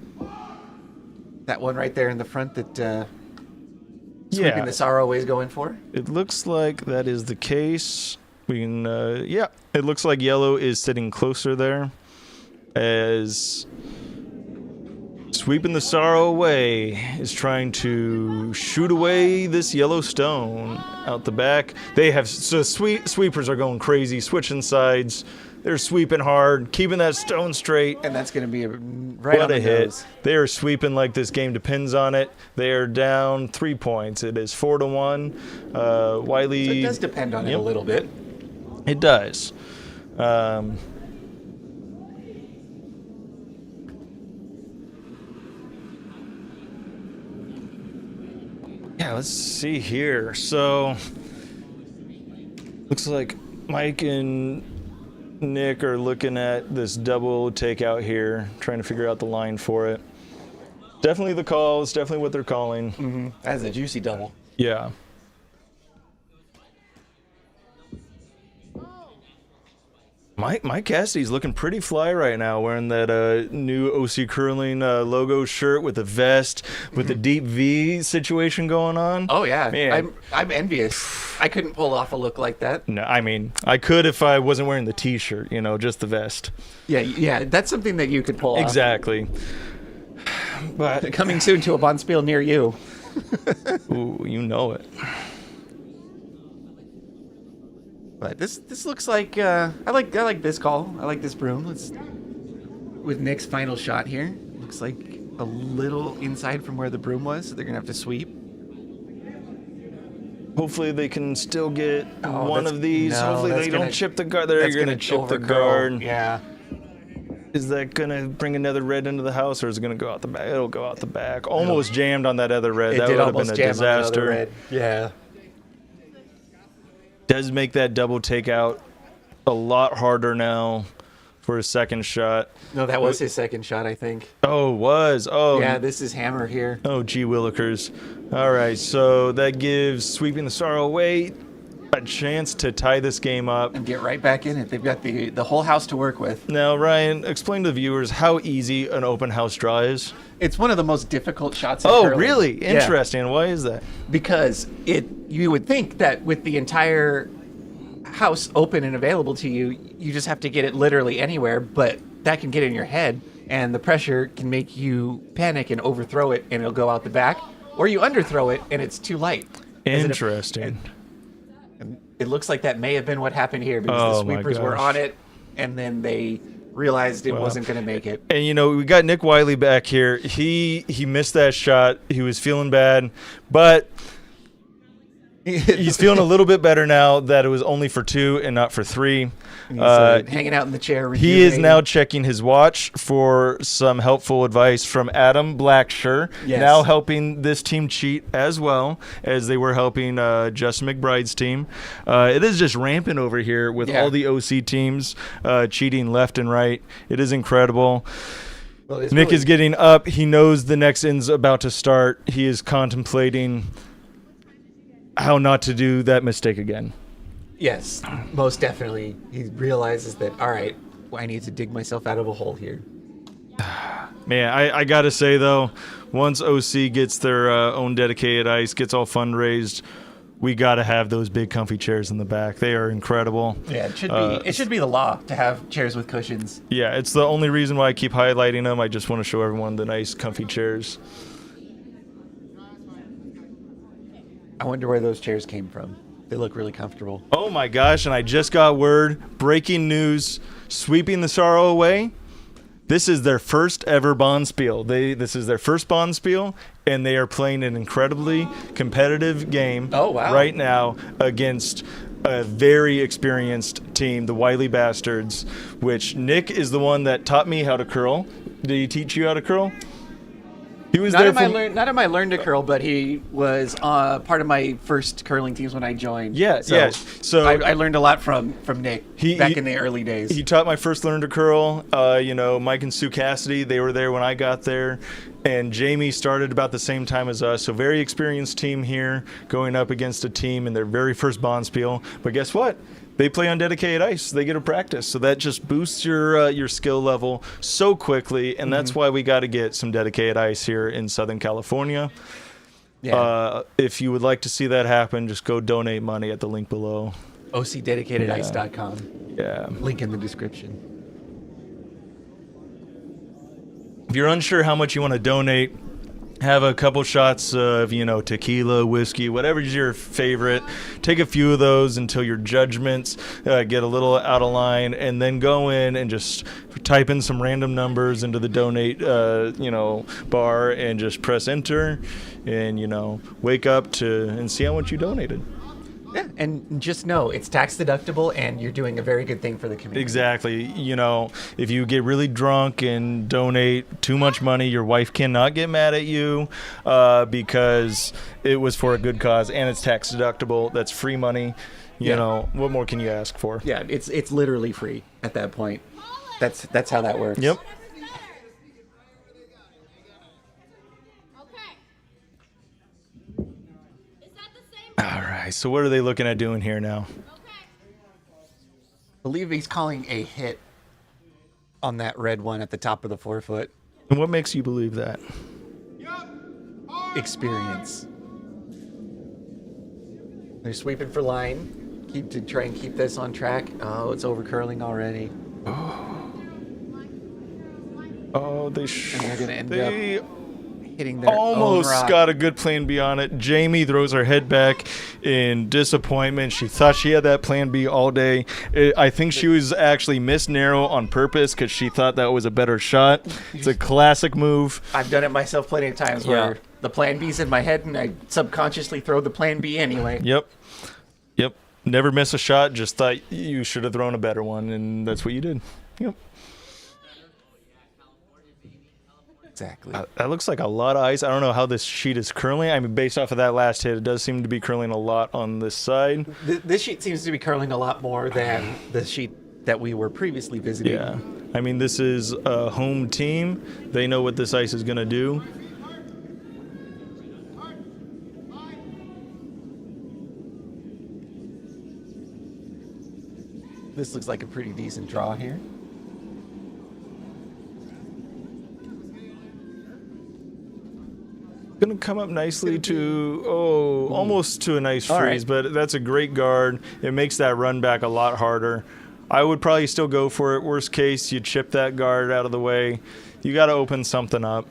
[SPEAKER 2] That one right there in the front that Sweeping the Sorrow Away is going for.
[SPEAKER 1] It looks like that is the case. We can, it looks like yellow is sitting closer there as Sweeping the Sorrow Away is trying to shoot away this yellow stone out the back. They have, so sweepers are going crazy, switching sides. They're sweeping hard, keeping that stone straight.
[SPEAKER 2] And that's going to be right
[SPEAKER 1] What
[SPEAKER 2] on
[SPEAKER 1] a
[SPEAKER 2] the
[SPEAKER 1] hit.
[SPEAKER 2] nose.
[SPEAKER 1] They are sweeping like this game depends on it. They are down 3 points. It is 4-1. Wiley.
[SPEAKER 2] So it does depend on it a little bit.
[SPEAKER 1] It does. Yeah, let's see here. So, looks like Mike and Nick are looking at this double takeout here, trying to figure out the line for it. Definitely the call. It's definitely what they're calling.
[SPEAKER 2] That's a juicy double.
[SPEAKER 1] Yeah. Mike Cassidy's looking pretty fly right now, wearing that new OC Curling logo shirt with a vest, with the deep V situation going on.
[SPEAKER 2] Oh yeah,
[SPEAKER 1] Man.
[SPEAKER 2] I'm envious. I couldn't pull off a look like that.
[SPEAKER 1] No, I mean, I could if I wasn't wearing the T-shirt, just the vest.
[SPEAKER 2] Yeah, that's something that you could pull off.
[SPEAKER 1] Exactly. But
[SPEAKER 2] Coming soon to a Bonspiel near you.
[SPEAKER 1] ooh, you know it.
[SPEAKER 2] But this looks like I like this call. I like this broom. With Nick's final shot here. Looks like a little inside from where the broom was, so they're gonna have to sweep.
[SPEAKER 1] Hopefully they can still get
[SPEAKER 2] Oh,
[SPEAKER 1] one
[SPEAKER 2] that's-
[SPEAKER 1] of these.
[SPEAKER 2] no,
[SPEAKER 1] Hopefully
[SPEAKER 2] that's
[SPEAKER 1] they
[SPEAKER 2] gonna-
[SPEAKER 1] don't chip the guard. They're
[SPEAKER 2] That's
[SPEAKER 1] gonna chip the
[SPEAKER 2] overcurl.
[SPEAKER 1] guard.
[SPEAKER 2] Yeah.
[SPEAKER 1] Is that gonna bring another red into the house, or is it gonna go out the back? It'll go out the back. Almost jammed on that other red.
[SPEAKER 2] It
[SPEAKER 1] That
[SPEAKER 2] did
[SPEAKER 1] would have
[SPEAKER 2] almost
[SPEAKER 1] been a
[SPEAKER 2] jam on the other
[SPEAKER 1] disaster.
[SPEAKER 2] red. Yeah.
[SPEAKER 1] Does make that double takeout a lot harder now for his second shot.
[SPEAKER 2] No, that was his second shot, I think.
[SPEAKER 1] Oh, was. Oh,
[SPEAKER 2] Yeah, this is Hammer here.
[SPEAKER 1] Oh, gee willikers. All right, so that gives Sweeping the Sorrow away a chance to tie this game up.
[SPEAKER 2] And get right back in it. They've got the whole house to work with.
[SPEAKER 1] Now, Ryan, explain to the viewers how easy an open house draw is.
[SPEAKER 2] It's one of the most difficult shots in
[SPEAKER 1] Oh,
[SPEAKER 2] curling.
[SPEAKER 1] really?
[SPEAKER 2] Yeah.
[SPEAKER 1] Interesting. Why is that?
[SPEAKER 2] Because you would think that with the entire house open and available to you, you just have to get it literally anywhere, but that can get in your head, and the pressure can make you panic and overthrow it, and it'll go out the back, or you underthrow it, and it's too light.
[SPEAKER 1] Interesting.
[SPEAKER 2] And it looks like that may have been what happened here, because
[SPEAKER 1] Oh,
[SPEAKER 2] the
[SPEAKER 1] my
[SPEAKER 2] sweepers were
[SPEAKER 1] gosh.
[SPEAKER 2] on it, and then they realized it wasn't going to make it.
[SPEAKER 1] And we got Nick Wiley back here. He missed that shot. He was feeling bad, but he's feeling a little bit better now that it was only for 2 and not for 3.
[SPEAKER 2] He's hanging out in the chair.
[SPEAKER 1] He is
[SPEAKER 2] rejuvenating.
[SPEAKER 1] now checking his watch for some helpful advice from Adam Blacksher,
[SPEAKER 2] Yes.
[SPEAKER 1] now helping this team cheat as well as they were helping Justin McBride's team. It is just rampant over here with all the OC teams cheating left and right. It is incredible.
[SPEAKER 2] Well, it's
[SPEAKER 1] Nick
[SPEAKER 2] really-
[SPEAKER 1] is getting up. He knows the next end's about to start. He is contemplating how not to do that mistake again.
[SPEAKER 2] Yes, most definitely. He realizes that, all right, I need to dig myself out of a hole here.
[SPEAKER 1] Man, I got to say, though, once OC gets their own dedicated ice, gets all fundraised, we got to have those big comfy chairs in the back. They are incredible.
[SPEAKER 2] Yeah, it should be the law to have chairs with cushions.
[SPEAKER 1] Yeah, it's the only reason why I keep highlighting them. I just want to show everyone the nice comfy chairs.
[SPEAKER 2] I wonder where those chairs came from. They look really comfortable.
[SPEAKER 1] Oh my gosh, and I just got word, breaking news, Sweeping the Sorrow away. This is their first ever Bonspiel. This is their first Bonspiel, and they are playing an incredibly competitive game right now against a very experienced team, the Wiley Bastards, which Nick is the one that taught me how to curl. Did he teach you how to curl? He was
[SPEAKER 2] Not
[SPEAKER 1] there
[SPEAKER 2] at my learn to curl, but he was part of my first curling teams when I joined.
[SPEAKER 1] Yeah,
[SPEAKER 2] so
[SPEAKER 1] yeah. So
[SPEAKER 2] I learned a lot from Nick back in the early days.
[SPEAKER 1] He taught my first learn to curl. Mike and Sue Cassidy, they were there when I got there. And Jamie started about the same time as us. So very experienced team here going up against a team in their very first Bonspiel. But guess what? They play on dedicated ice. They get to practice. So that just boosts your skill level so quickly. And that's why we got to get some dedicated ice here in Southern California.
[SPEAKER 2] Yeah.
[SPEAKER 1] If you would like to see that happen, just go donate money at the link below.
[SPEAKER 2] OCDedicatedice.com.
[SPEAKER 1] Yeah.
[SPEAKER 2] Link in the description.
[SPEAKER 1] If you're unsure how much you want to donate, have a couple shots of, tequila, whiskey, whatever's your favorite. Take a few of those until your judgments get a little out of line, and then go in and just type in some random numbers into the donate, bar, and just press enter, and, wake up and see how much you donated.
[SPEAKER 2] Yeah, and just know it's tax deductible, and you're doing a very good thing for the community.
[SPEAKER 1] Exactly. If you get really drunk and donate too much money, your wife cannot get mad at you because it was for a good cause and it's tax deductible. That's free money. What more can you ask for?
[SPEAKER 2] Yeah, it's literally free at that point. That's how that works.
[SPEAKER 1] Yep. All right. So what are they looking at doing here now?
[SPEAKER 2] I believe he's calling a hit on that red one at the top of the 4-foot.
[SPEAKER 1] And what makes you believe that?
[SPEAKER 2] Experience. They're sweeping for line. Try and keep this on track. Oh, it's over curling already.
[SPEAKER 1] Oh,
[SPEAKER 2] And they're gonna end up hitting their
[SPEAKER 1] almost
[SPEAKER 2] own rock.
[SPEAKER 1] got a good plan B on it. Jamie throws her head back in disappointment. She thought she had that plan B all day. I think she was actually missed narrow on purpose because she thought that was a better shot. It's a classic move.
[SPEAKER 2] I've done it myself plenty of times where the plan B's in my head and I subconsciously throw the plan B anyway.
[SPEAKER 1] Yep. Never miss a shot. Just thought you should have thrown a better one, and that's what you did. Yep.
[SPEAKER 2] Exactly.
[SPEAKER 1] That looks like a lot of ice. I don't know how this sheet is curling. I mean, based off of that last hit, it does seem to be curling a lot on this side.
[SPEAKER 2] This sheet seems to be curling a lot more than the sheet that we were previously visiting.
[SPEAKER 1] Yeah. I mean, this is a home team. They know what this ice is going to do.
[SPEAKER 2] This looks like a pretty decent draw here.
[SPEAKER 1] Going to come up nicely to, almost to a nice freeze,
[SPEAKER 2] right.
[SPEAKER 1] but that's a great guard. It makes that run back a lot harder. I would probably still go for it. Worst case, you chip that guard out of the way. You got to open something up.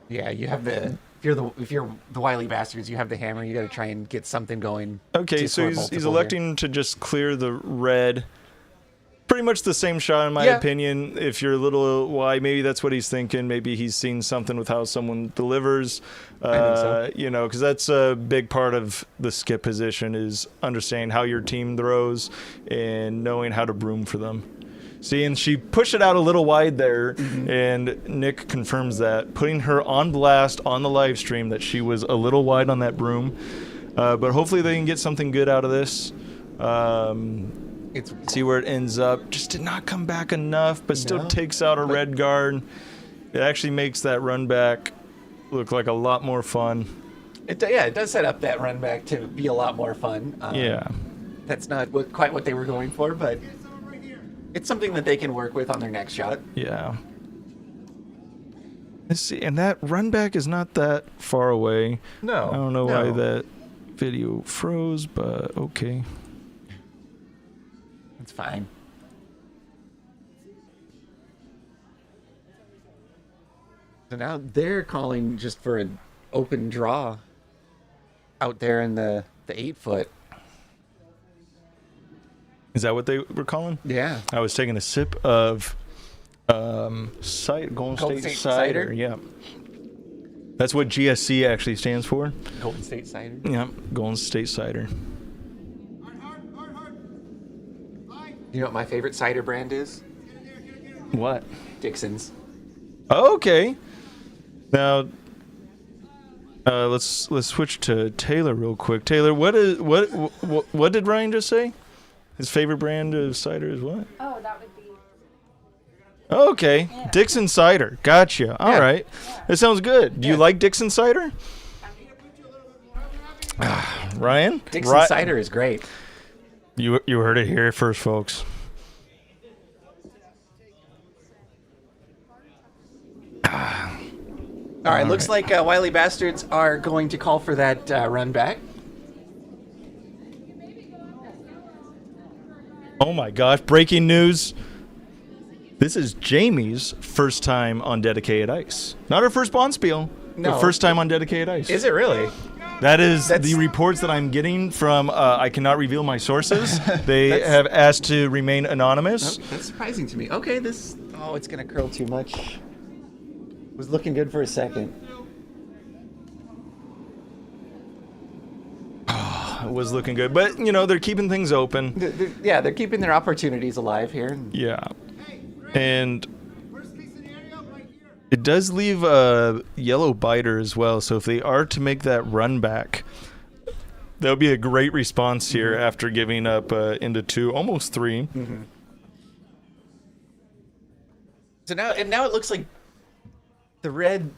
[SPEAKER 2] Yeah, you have the... If you're the Wiley Bastards, you have the hammer. You got to try and get something going.
[SPEAKER 1] Okay, so he's electing to just clear the red. Pretty much the same shot, in my opinion. If you're a little wide, maybe that's what he's thinking. Maybe he's seen something with how someone delivers.
[SPEAKER 2] I think so.
[SPEAKER 1] Because that's a big part of the skip position is understanding how your team throws and knowing how to broom for them. See, and she pushed it out a little wide there, and Nick confirms that, putting her on blast on the live stream that she was a little wide on that broom. But hopefully they can get something good out of this. See where it ends up. Just did not come back enough, but still takes out a red guard. It actually makes that run back look like a lot more fun.
[SPEAKER 2] It does set up that run back to be a lot more fun. That's not quite what they were going for, but it's something that they can work with on their next shot.
[SPEAKER 1] Yeah. Let's see, and that run back is not that far away.
[SPEAKER 2] No.
[SPEAKER 1] I don't know why that video froze, but okay.
[SPEAKER 2] It's fine. So now they're calling just for an open draw out there in the 8-foot.
[SPEAKER 1] Is that what they were calling?
[SPEAKER 2] Yeah.
[SPEAKER 1] I was taking a sip of Golden State Cider. Yeah. That's what GSC actually stands for.
[SPEAKER 2] Golden State Cider.
[SPEAKER 1] Yeah, Golden State Cider.
[SPEAKER 2] You know what my favorite cider brand is?
[SPEAKER 1] What?
[SPEAKER 2] Dixon's.
[SPEAKER 1] Oh, okay. Now, let's switch to Taylor real quick. Taylor, what did Ryan just say? His favorite brand of cider is what?
[SPEAKER 3] Oh, that would be.
[SPEAKER 1] Okay, yeah. Dixon cider. Gotcha. All right. That sounds good. Do you like Dixon cider? Ryan?
[SPEAKER 2] Dixon cider is great.
[SPEAKER 1] You heard it here first, folks.
[SPEAKER 2] All right, looks like Wiley Bastards are going to call for that run back.
[SPEAKER 1] Oh my gosh, breaking news. This is Jamie's first time on dedicated ice. Not her first Bonspiel.
[SPEAKER 2] No.
[SPEAKER 1] The first time on dedicated ice.
[SPEAKER 2] Is it really?
[SPEAKER 1] That is
[SPEAKER 2] That's-
[SPEAKER 1] the reports that I'm getting from. I cannot reveal my sources. They have asked to remain anonymous.
[SPEAKER 2] That's surprising to me. Okay, this. Oh, it's gonna curl too much. Was looking good for a second.
[SPEAKER 1] It was looking good, but they're keeping things open.
[SPEAKER 2] They're keeping their opportunities alive here.
[SPEAKER 1] Yeah, and it does leave a yellow biter as well. So if they are to make that run back, that would be a great response here after giving up into 2, almost 3.
[SPEAKER 2] Mm-hmm. So now it looks like the red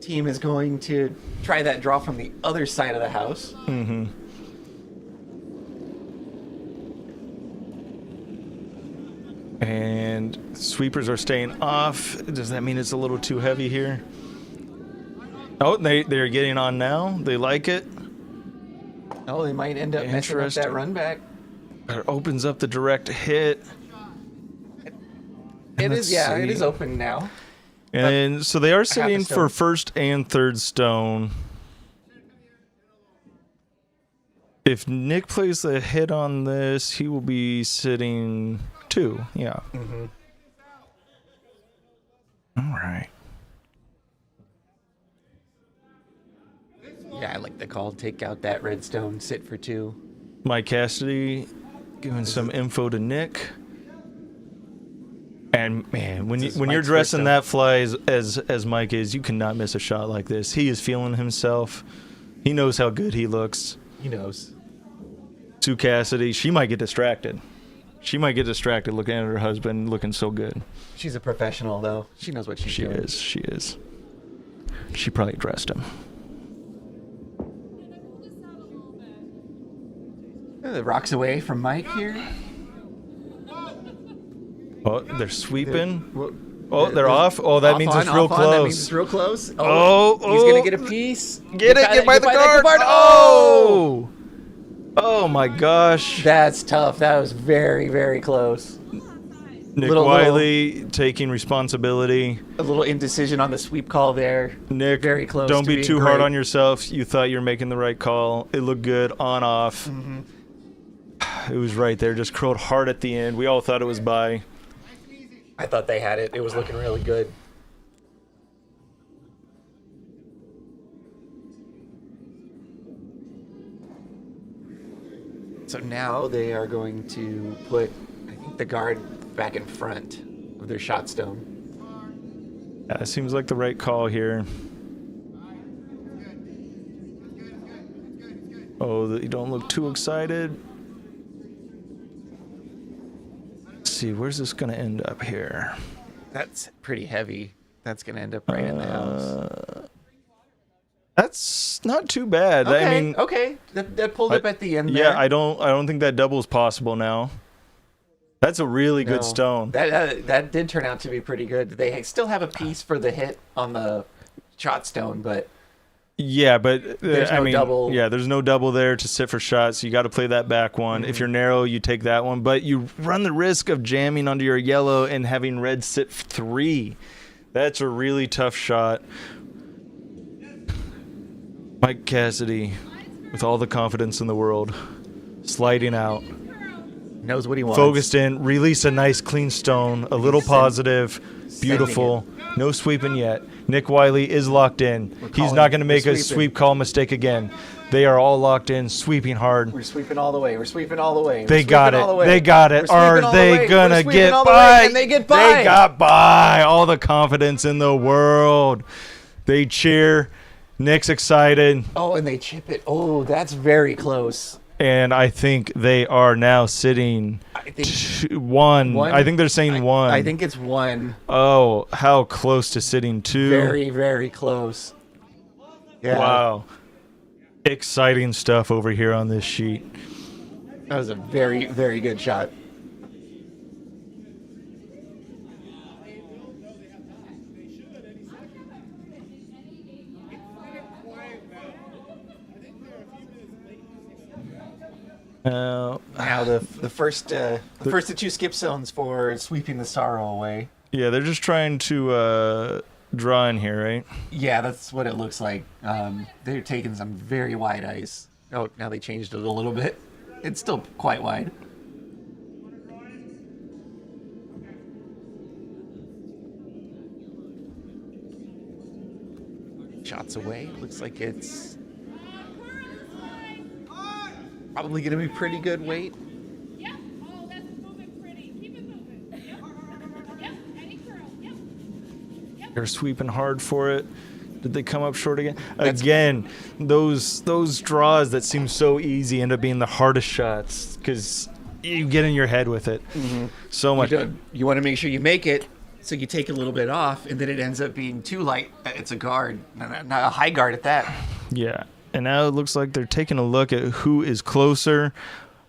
[SPEAKER 2] team is going to try that draw from the other side of the house.
[SPEAKER 1] Mm-hmm. And sweepers are staying off. Does that mean it's a little too heavy here? Oh, they're getting on now. They like it.
[SPEAKER 2] Oh, they might end up messing up
[SPEAKER 1] Interesting.
[SPEAKER 2] that run back.
[SPEAKER 1] It opens up the direct hit.
[SPEAKER 2] It
[SPEAKER 1] let's
[SPEAKER 2] is
[SPEAKER 1] see.
[SPEAKER 2] open now.
[SPEAKER 1] And so they are
[SPEAKER 2] a
[SPEAKER 1] sitting
[SPEAKER 2] stone.
[SPEAKER 1] for first and third stone. If Nick plays the hit on this, he will be sitting 2. Yeah.
[SPEAKER 2] Mm-hmm.
[SPEAKER 1] All right.
[SPEAKER 2] Yeah, I like the call. Take out that redstone. Sit for 2.
[SPEAKER 1] Mike Cassidy giving some info to Nick. And man, when
[SPEAKER 2] This is
[SPEAKER 1] you're
[SPEAKER 2] Mike's
[SPEAKER 1] dressing
[SPEAKER 2] first
[SPEAKER 1] that fly as Mike is, you cannot miss a shot like this. He is feeling himself. He knows how good he looks.
[SPEAKER 2] He knows.
[SPEAKER 1] Sue Cassidy, she might get distracted. She might get distracted looking at her husband looking so good.
[SPEAKER 2] She's a professional, though. She knows what she's
[SPEAKER 1] She
[SPEAKER 2] doing.
[SPEAKER 1] is. She is. She probably dressed him.
[SPEAKER 2] The rocks away from Mike here.
[SPEAKER 1] Oh, they're sweeping.
[SPEAKER 2] Well,
[SPEAKER 1] Oh, they're off. Oh, that means it's real
[SPEAKER 2] That
[SPEAKER 1] close.
[SPEAKER 2] means it's real close.
[SPEAKER 1] Oh,
[SPEAKER 2] He's gonna get a piece.
[SPEAKER 1] Get by the guard. Oh! Oh my gosh.
[SPEAKER 2] That's tough. That was very, very close.
[SPEAKER 1] Nick
[SPEAKER 2] little-
[SPEAKER 1] Wiley taking responsibility.
[SPEAKER 2] A little indecision on the sweep call there.
[SPEAKER 1] Nick,
[SPEAKER 2] Very close
[SPEAKER 1] don't
[SPEAKER 2] to
[SPEAKER 1] be
[SPEAKER 2] being
[SPEAKER 1] too hard
[SPEAKER 2] great.
[SPEAKER 1] on yourself. You thought you were making the right call. It looked good on off.
[SPEAKER 2] Mm-hmm.
[SPEAKER 1] It was right there. Just curled hard at the end. We all thought it was by.
[SPEAKER 2] I thought they had it. It was looking really good. So now they are going to put, I think, the guard back in front of their shot stone.
[SPEAKER 1] Yeah, it seems like the right call here. Oh, you don't look too excited. Let's see, where's this going to end up here?
[SPEAKER 2] That's pretty heavy. That's going to end up right in the house.
[SPEAKER 1] That's not too bad.
[SPEAKER 2] Okay,
[SPEAKER 1] I mean,
[SPEAKER 2] okay. That pulled up at the end there.
[SPEAKER 1] yeah, I don't think that double is possible now. That's a really good
[SPEAKER 2] No.
[SPEAKER 1] stone.
[SPEAKER 2] That did turn out to be pretty good. They still have a piece for the hit on the shot stone, but
[SPEAKER 1] Yeah, but
[SPEAKER 2] There's
[SPEAKER 1] I
[SPEAKER 2] no
[SPEAKER 1] mean,
[SPEAKER 2] double.
[SPEAKER 1] yeah, there's no double there to sit for shots. You got to play that back one. If you're narrow, you take that one, but you run the risk of jamming onto your yellow and having red sit 3. That's a really tough shot. Mike Cassidy, with all the confidence in the world, sliding out,
[SPEAKER 2] knows what he wants.
[SPEAKER 1] focused in, release a nice clean stone, a little positive, beautiful. No sweeping yet. Nick Wiley is locked in. He's
[SPEAKER 2] calling
[SPEAKER 1] not
[SPEAKER 2] it.
[SPEAKER 1] going to make
[SPEAKER 2] We're
[SPEAKER 1] a
[SPEAKER 2] sweeping.
[SPEAKER 1] sweep call mistake again. They are all locked in, sweeping hard.
[SPEAKER 2] We're sweeping all the way. We're sweeping all the way.
[SPEAKER 1] They got it. They got it.
[SPEAKER 2] We're
[SPEAKER 1] Are
[SPEAKER 2] sweeping all the
[SPEAKER 1] they
[SPEAKER 2] way.
[SPEAKER 1] gonna
[SPEAKER 2] We're sweeping
[SPEAKER 1] get
[SPEAKER 2] all the way,
[SPEAKER 1] by?
[SPEAKER 2] and they get by.
[SPEAKER 1] They got by. All the confidence in the world. They cheer. Nick's excited.
[SPEAKER 2] Oh, and they chip it. Oh, that's very close.
[SPEAKER 1] And I think they are now sitting
[SPEAKER 2] I think
[SPEAKER 1] 1.
[SPEAKER 2] One?
[SPEAKER 1] I think they're saying 1.
[SPEAKER 2] I think it's 1.
[SPEAKER 1] Oh, how close to sitting 2.
[SPEAKER 2] Very, very close. Yeah.
[SPEAKER 1] Wow. Exciting stuff over here on this sheet.
[SPEAKER 2] That was a very, very good shot. Now the first of 2 skip zones for sweeping the sorrow away.
[SPEAKER 1] Yeah, they're just trying to draw in here, right?
[SPEAKER 2] Yeah, that's what it looks like. They're taking some very wide ice. Oh, now they changed it a little bit. It's still quite wide. Shots away. Looks like it's probably going to be pretty good weight.
[SPEAKER 3] Yep. Oh, that's moving pretty. Keep it moving. Yep. Yep. Any curl. Yep. Yep.
[SPEAKER 1] They're sweeping hard for it. Did they come up short again? Again, those draws that seem so easy end up being the hardest shots because you get in your head with it. So much.
[SPEAKER 2] You want to make sure you make it, so you take a little bit off, and then it ends up being too light. It's a guard, not a high guard at that.
[SPEAKER 1] Yeah. And now it looks like they're taking a look at who is closer.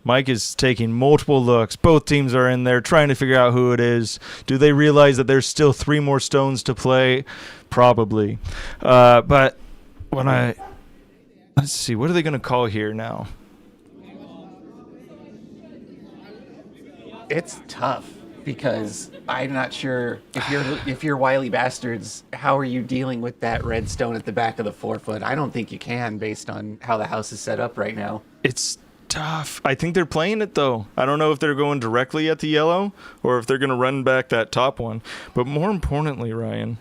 [SPEAKER 1] Mike is taking multiple looks. Both teams are in there trying to figure out who it is. Do they realize that there's still 3 more stones to play? Probably. But let's see, what are they going to call here now?
[SPEAKER 2] It's tough because I'm not sure if you're Wiley Bastards, how are you dealing with that red stone at the back of the 4-foot? I don't think you can based on how the house is set up right now.
[SPEAKER 1] It's tough. I think they're playing it though. I don't know if they're going directly at the yellow or if they're going to run back that top one. But more importantly, Ryan,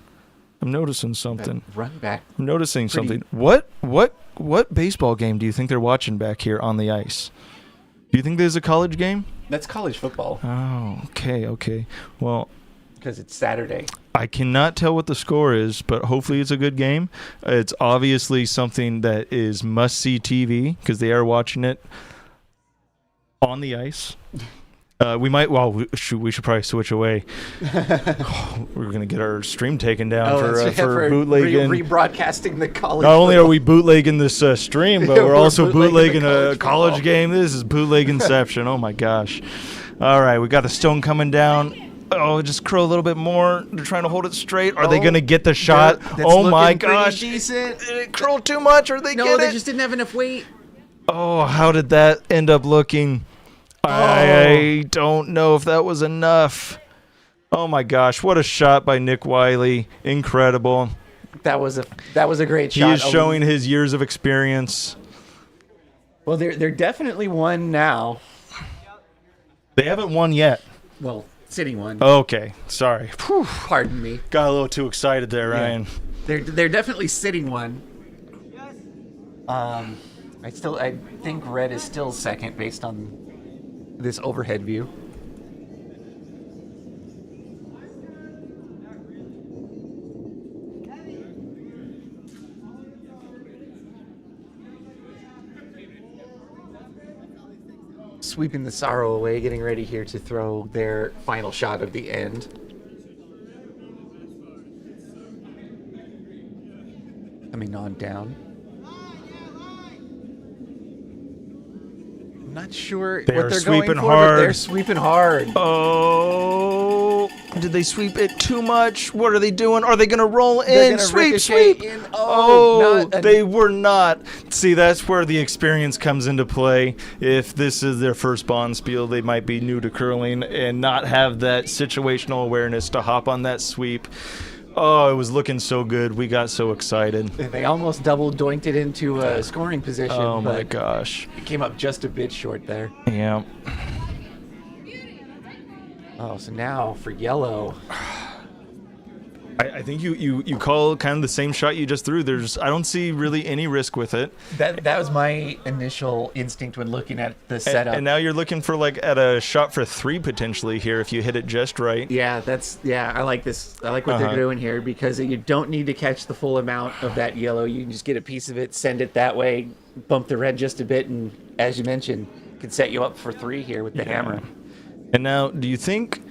[SPEAKER 1] I'm noticing something.
[SPEAKER 2] That run back.
[SPEAKER 1] I'm noticing something. What baseball game do you think they're watching back here on the ice? Do you think there's a college game?
[SPEAKER 2] That's college football.
[SPEAKER 1] Oh, okay. Well,
[SPEAKER 2] because it's Saturday.
[SPEAKER 1] I cannot tell what the score is, but hopefully it's a good game. It's obviously something that is must-see TV because they are watching it on the ice. We should probably switch away. We're going to get our stream taken down for bootlegging.
[SPEAKER 2] Rebroadcasting the college.
[SPEAKER 1] Not only are we bootlegging this stream, but we're also bootlegging a college game. This is bootleg inception. Oh, my gosh. All right, we got the stone coming down. Oh, just curl a little bit more. They're trying to hold it straight. Are they going to get the shot? Oh, my gosh.
[SPEAKER 2] Decent.
[SPEAKER 1] Did it curl too much or they get it?
[SPEAKER 2] No, they just didn't have enough weight.
[SPEAKER 1] Oh, how did that end up looking? I don't know if that was enough. Oh my gosh, what a shot by Nick Wiley. Incredible.
[SPEAKER 2] That was a great shot.
[SPEAKER 1] He is showing his years of experience.
[SPEAKER 2] Well, they're definitely won now.
[SPEAKER 1] They haven't won yet.
[SPEAKER 2] Well, City won.
[SPEAKER 1] Okay, sorry. Whew.
[SPEAKER 2] Pardon me.
[SPEAKER 1] Got a little too excited there, Ryan.
[SPEAKER 2] Yeah. They're definitely sitting one. I think red is still second based on this overhead view. Sweeping the sorrow away, getting ready here to throw their final shot of the end. Coming on down. I'm not sure
[SPEAKER 1] They
[SPEAKER 2] what
[SPEAKER 1] are
[SPEAKER 2] they're
[SPEAKER 1] sweeping
[SPEAKER 2] going for,
[SPEAKER 1] hard.
[SPEAKER 2] but they're sweeping hard.
[SPEAKER 1] Oh, did they sweep it too much? What are they doing? Are they going to roll
[SPEAKER 2] They're
[SPEAKER 1] in?
[SPEAKER 2] gonna
[SPEAKER 1] Sweep,
[SPEAKER 2] ricochet
[SPEAKER 1] sweep.
[SPEAKER 2] in.
[SPEAKER 1] They were not. See, that's where the experience comes into play. If this is their first Bonspiel, they might be new to curling and not have that situational awareness to hop on that sweep. Oh, it was looking so good. We got so excited.
[SPEAKER 2] They almost double doinked it into a scoring position.
[SPEAKER 1] Oh, my
[SPEAKER 2] but
[SPEAKER 1] gosh.
[SPEAKER 2] It came up just a bit short there.
[SPEAKER 1] Yeah.
[SPEAKER 2] Oh, so now for yellow.
[SPEAKER 1] I think you call kind of the same shot you just threw. I don't see really any risk with it.
[SPEAKER 2] That was my initial instinct when looking at the setup.
[SPEAKER 1] And now you're looking for at a shot for 3 potentially here if you hit it just right.
[SPEAKER 2] Yeah, I like this. I like what they're doing here because you don't need to catch the full amount of that yellow. You can just get a piece of it, send it that way, bump the red just a bit, and as you mentioned, can set you up for 3 here with the hammer.
[SPEAKER 1] And now, do you think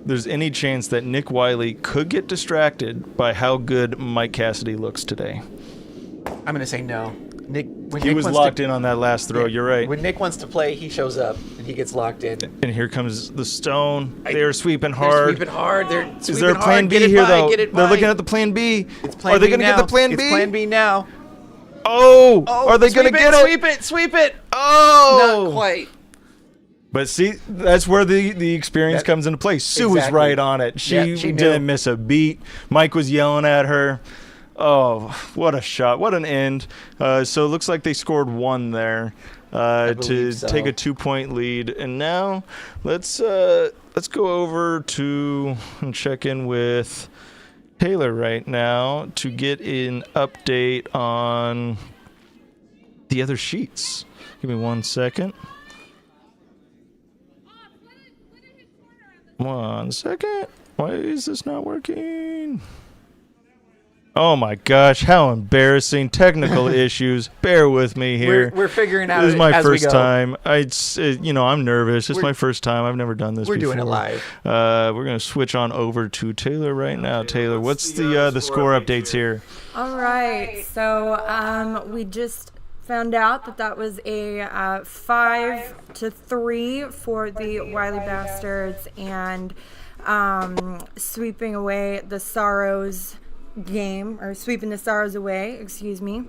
[SPEAKER 1] there's any chance that Nick Wiley could get distracted by how good Mike Cassidy looks today?
[SPEAKER 2] I'm going to say no.
[SPEAKER 1] He was locked in on that last throw. You're right.
[SPEAKER 2] When Nick wants to play, he shows up and he gets locked in.
[SPEAKER 1] And here comes the stone. They're sweeping hard.
[SPEAKER 2] They're sweeping hard.
[SPEAKER 1] Is there a plan B here, though? They're looking at the plan B. Are they going to get the plan B?
[SPEAKER 2] It's plan B now.
[SPEAKER 1] Oh, are they going to get it?
[SPEAKER 2] Sweep it.
[SPEAKER 1] Oh.
[SPEAKER 2] Not quite.
[SPEAKER 1] But see, that's where the experience comes into play. Sue was
[SPEAKER 2] Exactly.
[SPEAKER 1] right on it. She
[SPEAKER 2] knew.
[SPEAKER 1] didn't miss a beat. Mike was yelling at her. Oh, what a shot. What an end. So it looks like they scored 1 there to
[SPEAKER 2] believe so.
[SPEAKER 1] take a 2-point lead. And now let's go over to and check in with Taylor right now to get an update on the other sheets. Give me 1 second. 1 second. Why is this not working? Oh my gosh, how embarrassing. Technical issues. Bear with me here.
[SPEAKER 2] We're figuring out.
[SPEAKER 1] This is my
[SPEAKER 2] as we
[SPEAKER 1] first
[SPEAKER 2] go.
[SPEAKER 1] time. I'm nervous. It's my first time. I've never done this
[SPEAKER 2] We're
[SPEAKER 1] before.
[SPEAKER 2] doing it live.
[SPEAKER 1] We're going to switch on over to Taylor right now. Taylor, what's the score updates here?
[SPEAKER 4] All right. So we just found out that was a 5-3 for the Wiley Bastards, and sweeping away the Sorrows game, or sweeping the Sorrows away, excuse me.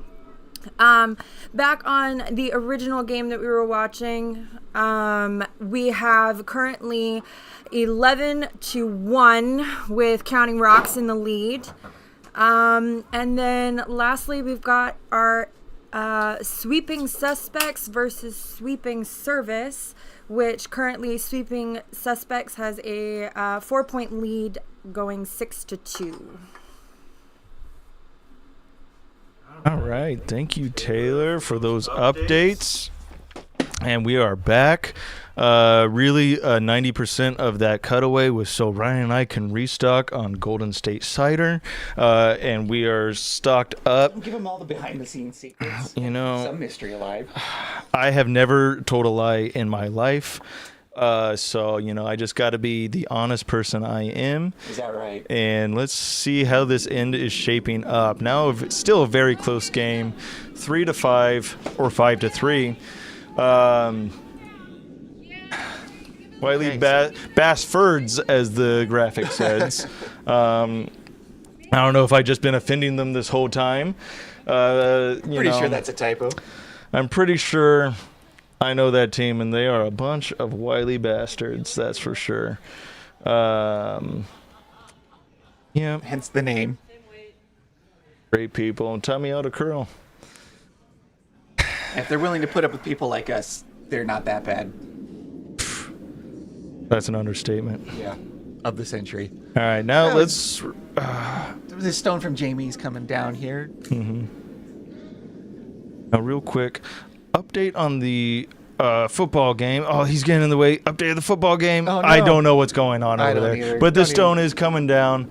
[SPEAKER 4] Back on the original game that we were watching, we have currently 11-1 with Counting Rocks in the lead. And then lastly, we've got our Sweeping Suspects versus Sweeping Service, which currently Sweeping Suspects has a 4-point lead, going 6-2.
[SPEAKER 1] All right. Thank you, Taylor, for those updates. And we are back. Really, 90% of that cutaway was so Ryan and I can restock on Golden State Cider. And we are stocked up.
[SPEAKER 2] Give them all the behind-the-scenes secrets.
[SPEAKER 1] Some
[SPEAKER 2] mystery alive.
[SPEAKER 1] I have never told a lie in my life. So, I just got to be the honest person I am.
[SPEAKER 2] Is that right?
[SPEAKER 1] And let's see how this end is shaping up. Now, still a very close game, 3-5 or 5-3. Wiley Bastards, as the graphic says. I don't know if I've just been offending them this whole time.
[SPEAKER 2] Pretty sure that's a typo.
[SPEAKER 1] I'm pretty sure I know that team, and they are a bunch of Wiley Bastards, that's for sure. Yeah.
[SPEAKER 2] Hence the name.
[SPEAKER 1] Great people. And tell me how to curl.
[SPEAKER 2] If they're willing to put up with people like us, they're not that bad.
[SPEAKER 1] That's an understatement.
[SPEAKER 2] Yeah. Of the century.
[SPEAKER 1] All right, now let's...
[SPEAKER 2] This stone from Jamie's coming down here.
[SPEAKER 1] Now, real quick, update on the football game. Oh, he's getting in the way. Update of the football game.
[SPEAKER 2] Oh, no.
[SPEAKER 1] I don't know what's going on over there.
[SPEAKER 2] Either.
[SPEAKER 1] But the stone is coming down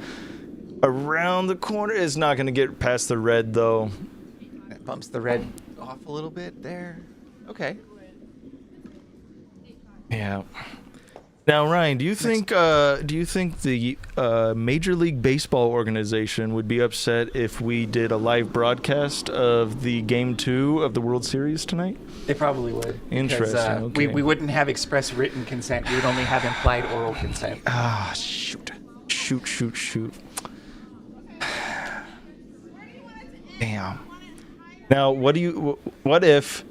[SPEAKER 1] around the corner. It's not going to get past the red, though.
[SPEAKER 2] It bumps the red off a little bit there. Okay.
[SPEAKER 1] Yeah. Now, Ryan, do you think the Major League Baseball organization would be upset if we did a live broadcast of the Game 2 of the World Series tonight?
[SPEAKER 2] They probably would.
[SPEAKER 1] Interesting.
[SPEAKER 2] Because,
[SPEAKER 1] Okay.
[SPEAKER 2] we wouldn't have express written consent. We would only have implied oral consent.
[SPEAKER 1] Ah, shoot. Damn. Now, what if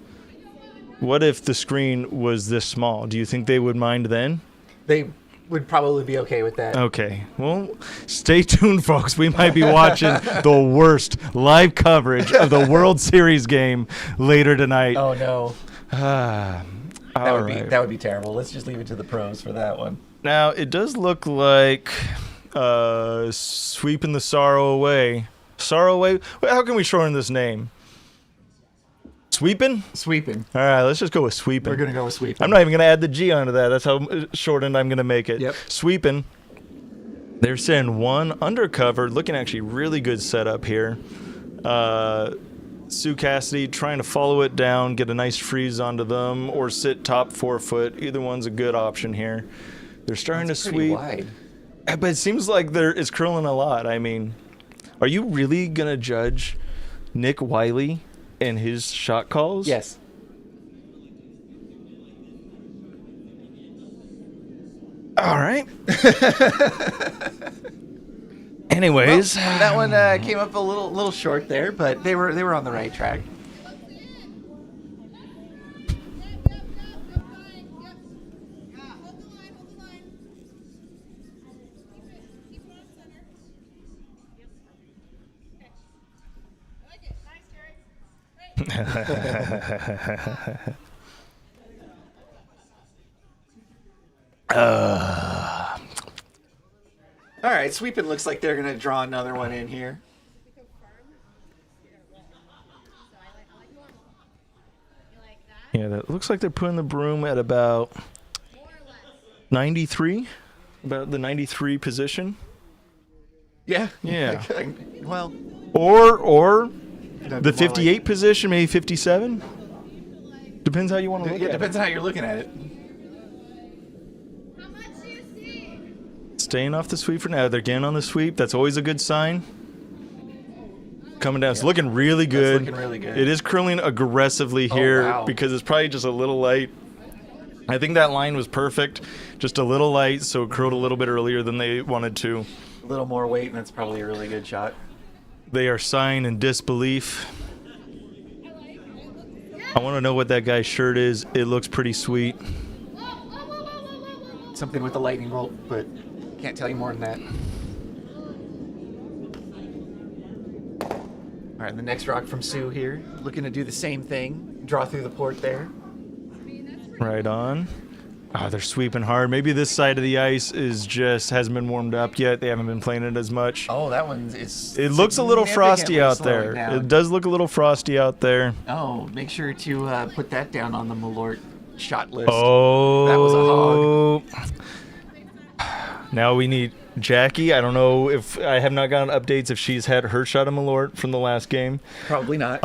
[SPEAKER 1] the screen was this small? Do you think they would mind then?
[SPEAKER 2] They would probably be okay with that.
[SPEAKER 1] Okay. Well, stay tuned, folks. We might be watching the worst live coverage of the World Series game later tonight.
[SPEAKER 2] Oh no.
[SPEAKER 1] That
[SPEAKER 2] That would be terrible. Let's just leave it to the pros for that one.
[SPEAKER 1] Now, it does look like sweeping the sorrow away. Sorrow away? How can we shorten this name? Sweeping?
[SPEAKER 2] Sweeping.
[SPEAKER 1] All right, let's just go with sweeping.
[SPEAKER 2] We're going to go with sweeping.
[SPEAKER 1] I'm not even going to add the G onto that. That's how shortened I'm going to make it.
[SPEAKER 2] Yep.
[SPEAKER 1] Sweeping. They're sending one undercover, looking actually really good setup here. Sue Cassidy trying to follow it down, get a nice freeze onto them, or sit top 4 foot. Either one's a good option here. They're starting to sweep.
[SPEAKER 2] Wide.
[SPEAKER 1] But it seems like it's curling a lot. I mean, are you really going to judge Nick Wiley and his shot calls?
[SPEAKER 2] Yes.
[SPEAKER 1] All right. Anyways,
[SPEAKER 2] Well, that one came up a little short there, but they were on the right track. All right, sweeping looks like they're gonna draw another one in here.
[SPEAKER 1] Yeah, that looks like they're putting the broom at about 93, about the 93 position.
[SPEAKER 2] Yeah.
[SPEAKER 1] Yeah.
[SPEAKER 2] Well,
[SPEAKER 1] Or
[SPEAKER 2] that'd
[SPEAKER 1] the
[SPEAKER 2] be more
[SPEAKER 1] 58 position, maybe 57. Depends how you want to
[SPEAKER 2] like,
[SPEAKER 1] look
[SPEAKER 2] yeah,
[SPEAKER 1] at
[SPEAKER 2] depends on how you're looking at it.
[SPEAKER 3] How much do you see?
[SPEAKER 1] it. Staying off the sweep for now. They're getting on the sweep. That's always a good sign. Coming down. It's looking really good.
[SPEAKER 2] looking really good.
[SPEAKER 1] It is curling aggressively here
[SPEAKER 2] wow.
[SPEAKER 1] because it's probably just a little light. I think that line was perfect. Just a little light, so it curled a little bit earlier than they wanted to.
[SPEAKER 2] A little more weight, and that's probably a really good shot.
[SPEAKER 1] They are sighing in disbelief. I want to know what that guy's shirt is. It looks pretty sweet.
[SPEAKER 2] Something with the lightning bolt, but can't tell you more than that. All right, the next rock from Sue here, looking to do the same thing. Draw through the port there.
[SPEAKER 1] Right on. Oh, they're sweeping hard. Maybe this side of the ice hasn't been warmed up yet. They haven't been playing it as much.
[SPEAKER 2] Oh, that one is.
[SPEAKER 1] It looks a little frosty out
[SPEAKER 2] significantly
[SPEAKER 1] there.
[SPEAKER 2] slowing down.
[SPEAKER 1] It does look a little frosty out there.
[SPEAKER 2] Oh, make sure to put that down on the Malort shot list.
[SPEAKER 1] Oh.
[SPEAKER 2] That was a
[SPEAKER 1] hog. Now we need Jackie. I don't know if I have not gotten updates if she's had her shot of Malort from the last game.
[SPEAKER 2] Probably not.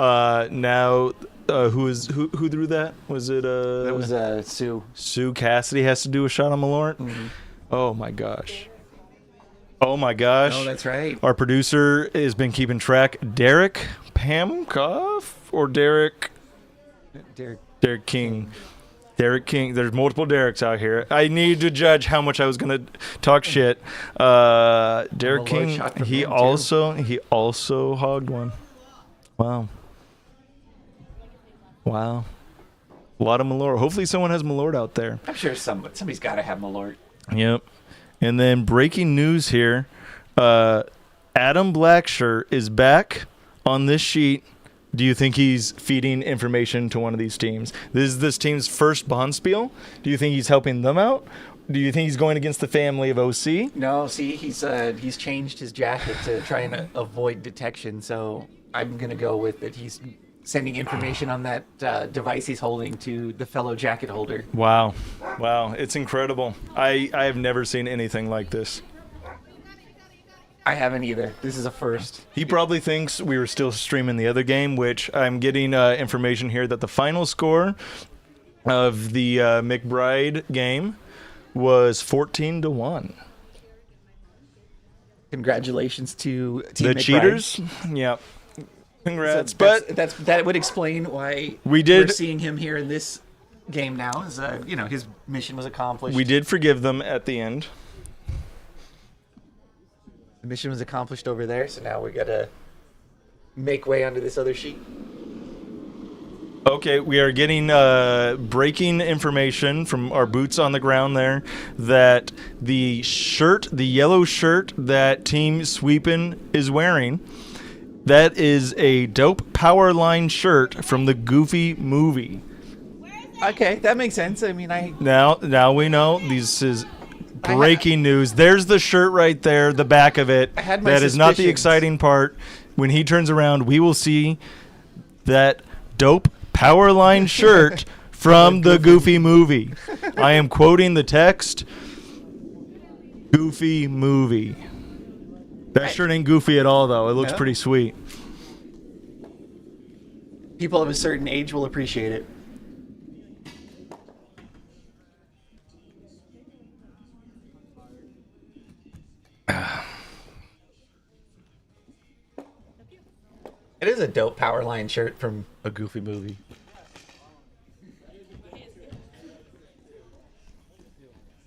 [SPEAKER 1] Now, who threw that? Was it
[SPEAKER 2] that was Sue.
[SPEAKER 1] Sue Cassidy has to do a shot on Malort?
[SPEAKER 2] Mm-hmm.
[SPEAKER 1] Oh my gosh. Oh my gosh.
[SPEAKER 2] Oh, that's right.
[SPEAKER 1] Our producer has been keeping track. Derek Pamkoff or Derek King? Derek King. There's multiple Dereks out here. I need to judge how much I was gonna talk shit. Derek King.
[SPEAKER 2] shot from
[SPEAKER 1] He
[SPEAKER 2] him,
[SPEAKER 1] also hogged one. Wow. A lot of Malort. Hopefully someone has Malort out there.
[SPEAKER 2] I'm sure somebody's got to have Malort.
[SPEAKER 1] Yep. And then breaking news here. Adam Blackshirt is back on this sheet. Do you think he's feeding information to one of these teams? This is this team's first Bonspiel. Do you think he's helping them out? Do you think he's going against the family of OC?
[SPEAKER 2] No, see, he's changed his jacket to try and avoid detection. So I'm gonna go with that. He's sending information on that device he's holding to the fellow jacket holder.
[SPEAKER 1] Wow, it's incredible. I have never seen anything like this.
[SPEAKER 2] I haven't either. This is a first.
[SPEAKER 1] He probably thinks we were still streaming the other game, which I'm getting information here that the final score of the McBride game was 14-1.
[SPEAKER 2] Congratulations to Team
[SPEAKER 1] The
[SPEAKER 2] McBride.
[SPEAKER 1] cheaters. Yep. Congrats.
[SPEAKER 2] So
[SPEAKER 1] But
[SPEAKER 2] that would explain why
[SPEAKER 1] we're
[SPEAKER 2] seeing him here in this game now. Is his mission was accomplished.
[SPEAKER 1] we did forgive them at the end.
[SPEAKER 2] The mission was accomplished over there, so now we gotta make way onto this other sheet.
[SPEAKER 1] Okay, we are getting breaking information from our boots on the ground there that the yellow shirt that Team Sweepin is wearing, that is a dope power line shirt from the Goofy movie.
[SPEAKER 2] Okay, that makes sense. I mean,
[SPEAKER 1] Now we know this is breaking news. There's the shirt right there, the back of it.
[SPEAKER 2] I had my
[SPEAKER 1] That is not the
[SPEAKER 2] suspicions.
[SPEAKER 1] exciting part. When he turns around, we will see that dope power line shirt from the Goofy movie. I am quoting the text. Goofy movie. That shirt ain't goofy at all, though. It looks
[SPEAKER 2] No.
[SPEAKER 1] pretty sweet.
[SPEAKER 2] people of a certain age will appreciate it. It is a dope Powerline shirt from a Goofy movie.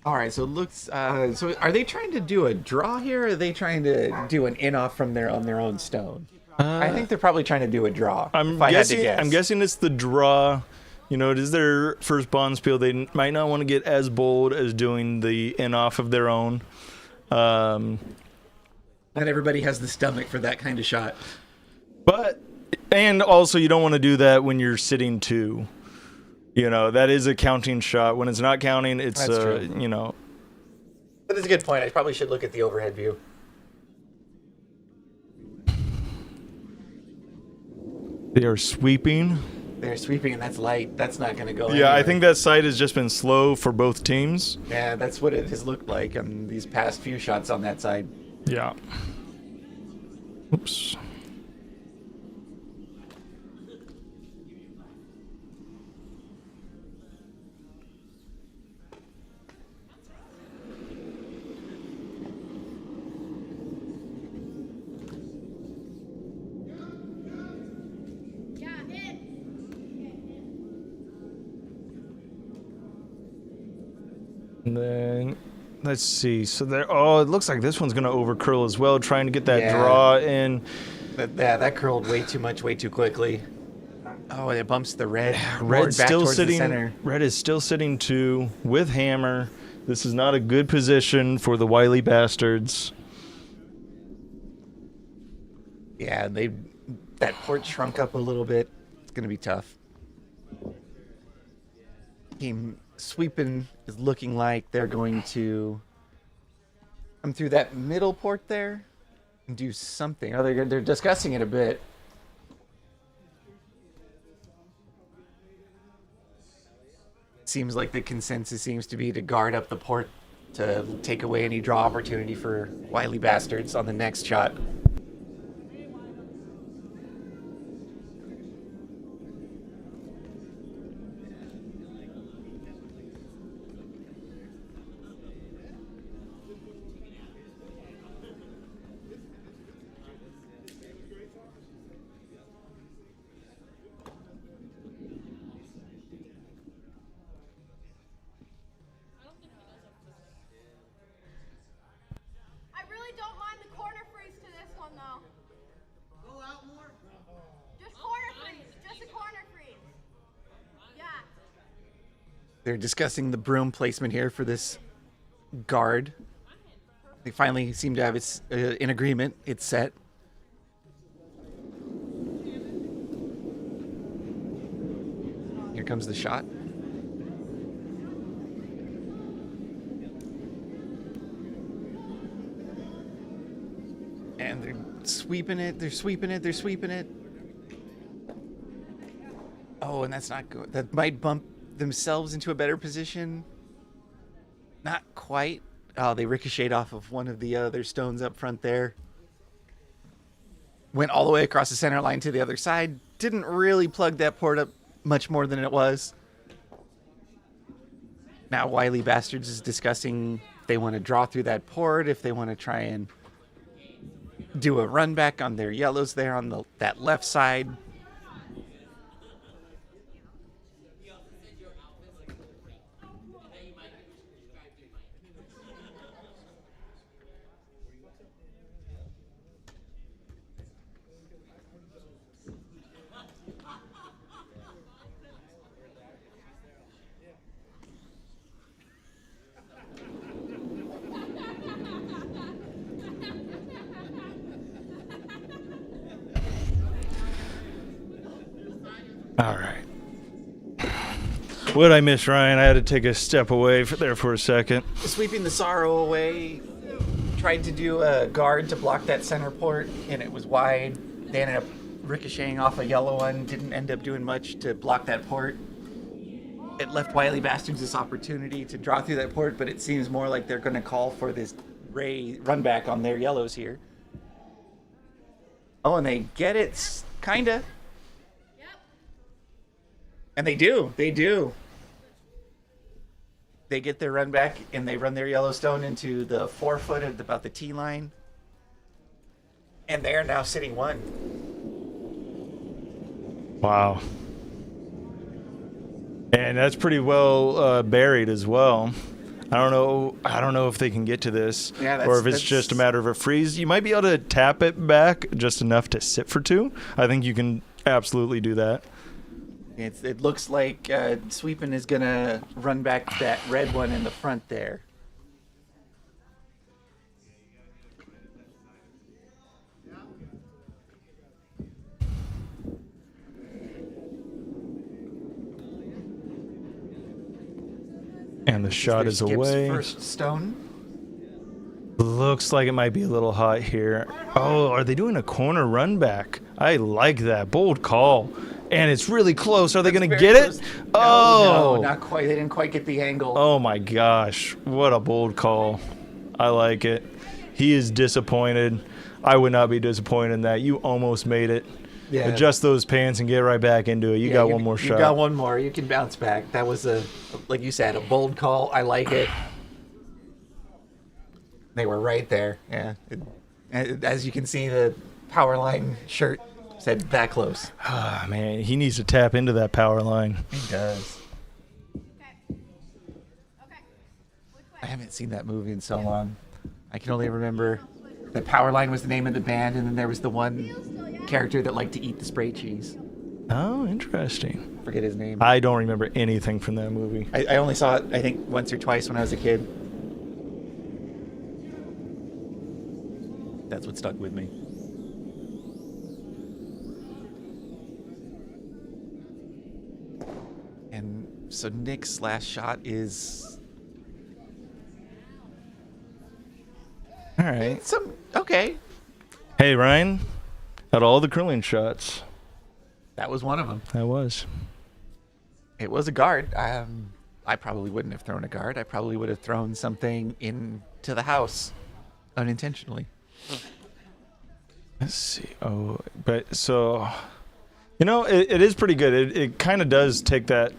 [SPEAKER 2] All right, so it looks. So are they trying to do a draw here, or are they trying to do an in-off from on their own stone? I think they're probably trying to do a draw.
[SPEAKER 1] I'm
[SPEAKER 2] if I had to
[SPEAKER 1] guessing.
[SPEAKER 2] guess.
[SPEAKER 1] I'm guessing it's the draw. You know, it is their first Bonspiel. They might not want to get as bold as doing the in-off of their own.
[SPEAKER 2] Not everybody has the stomach for that kind of shot.
[SPEAKER 1] But And also, you don't want to do that when you're sitting 2. That is a counting shot. When it's not counting, it's,
[SPEAKER 2] That's true. That is a good point. I probably should look at the overhead view.
[SPEAKER 1] They are sweeping.
[SPEAKER 2] They're sweeping, and that's light. That's not going to go
[SPEAKER 1] Yeah, I
[SPEAKER 2] anywhere.
[SPEAKER 1] think that sight has just been slow for both teams.
[SPEAKER 2] Yeah, that's what it has looked like on these past few shots on that side.
[SPEAKER 1] Yeah. Oops. And then, let's see. So there. Oh, it looks like this one's gonna overcurl as well, trying to get that draw in.
[SPEAKER 2] That curled way too much, way too quickly. Oh, and it bumps the red.
[SPEAKER 1] Red's
[SPEAKER 2] back
[SPEAKER 1] still
[SPEAKER 2] towards the
[SPEAKER 1] sitting.
[SPEAKER 2] center.
[SPEAKER 1] Red is still sitting 2 with hammer. This is not a good position for the Wiley Bastards.
[SPEAKER 2] Yeah, that port shrunk up a little bit. It's gonna be tough. Team sweeping is looking like they're going to come through that middle port there and do something. Oh, they're discussing it a bit. Seems like the consensus seems to be to guard up the port to take away any draw opportunity for Wiley Bastards on the next shot.
[SPEAKER 3] I really don't mind the corner freeze to this one though. Go out more. Just corner freeze. Just a corner freeze. Yeah.
[SPEAKER 2] They're discussing the broom placement here for this guard. They finally seem to have its in agreement. It's set. Here comes the shot. And they're sweeping it. They're sweeping it. They're sweeping it. Oh, and that's not good. That might bump themselves into a better position. Not quite. Oh, they ricocheted off of one of the other stones up front there. Went all the way across the center line to the other side. Didn't really plug that port up much more than it was. Now Wiley Bastards is discussing if they want to draw through that port, if they want to try and do a run back on their yellows there on that left side.
[SPEAKER 1] All right. What'd I miss, Ryan? I had to take a step away there for a second.
[SPEAKER 2] Sweeping the sorrow away, tried to do a guard to block that center port, and it was wide. They ended up ricocheting off a yellow one, didn't end up doing much to block that port. It left Wiley Bastards this opportunity to draw through that port, but it seems more like they're going to call for this run back on their yellows here. Oh, and they get it, kinda. And they do. They get their run back, and they run their Yellowstone into the 4 foot at about the T line. And they are now sitting 1.
[SPEAKER 1] Wow. And that's pretty well buried as well. I don't know if they can get to this, or if it's just a matter of a freeze. You might be able to tap it back just enough to sit for 2. I think you can absolutely do that.
[SPEAKER 2] It looks like Sweepin is going to run back that red one in the front there.
[SPEAKER 1] And the shot is
[SPEAKER 2] Skip's
[SPEAKER 1] away.
[SPEAKER 2] First stone.
[SPEAKER 1] Looks like it might be a little hot here. Oh, are they doing a corner run back? I like that. Bold call. And it's really close. Are they going to get it?
[SPEAKER 2] No, not quite. They didn't quite get the angle.
[SPEAKER 1] Oh my gosh. What a bold call. I like it. He is disappointed. I would not be disappointed in that. You almost made it.
[SPEAKER 2] Yeah.
[SPEAKER 1] Adjust those pants and get right back into it. You got one more shot.
[SPEAKER 2] You got one more. You can bounce back. That was like you said, a bold call. I like it. They were right there. Yeah. As you can see, the power line shirt said that close.
[SPEAKER 1] Ah, man, he needs to tap into that power line.
[SPEAKER 2] He does. I haven't seen that movie in so long. I can only remember that Powerline was the name of the band, and then there was the one character that liked to eat the spray cheese.
[SPEAKER 1] Oh, interesting.
[SPEAKER 2] Forget his name.
[SPEAKER 1] I don't remember anything from that movie.
[SPEAKER 2] I only saw it, I think, once or twice when I was a kid. That's what stuck with me. And so Nick's last shot is...
[SPEAKER 1] All right.
[SPEAKER 2] Okay.
[SPEAKER 1] Hey, Ryan, out of all the curling shots,
[SPEAKER 2] That was one of them.
[SPEAKER 1] that was.
[SPEAKER 2] It was a guard. I probably wouldn't have thrown a guard. I probably would have thrown something into the house unintentionally.
[SPEAKER 1] Let's see. Oh, but so, it is pretty good. It kind of does take that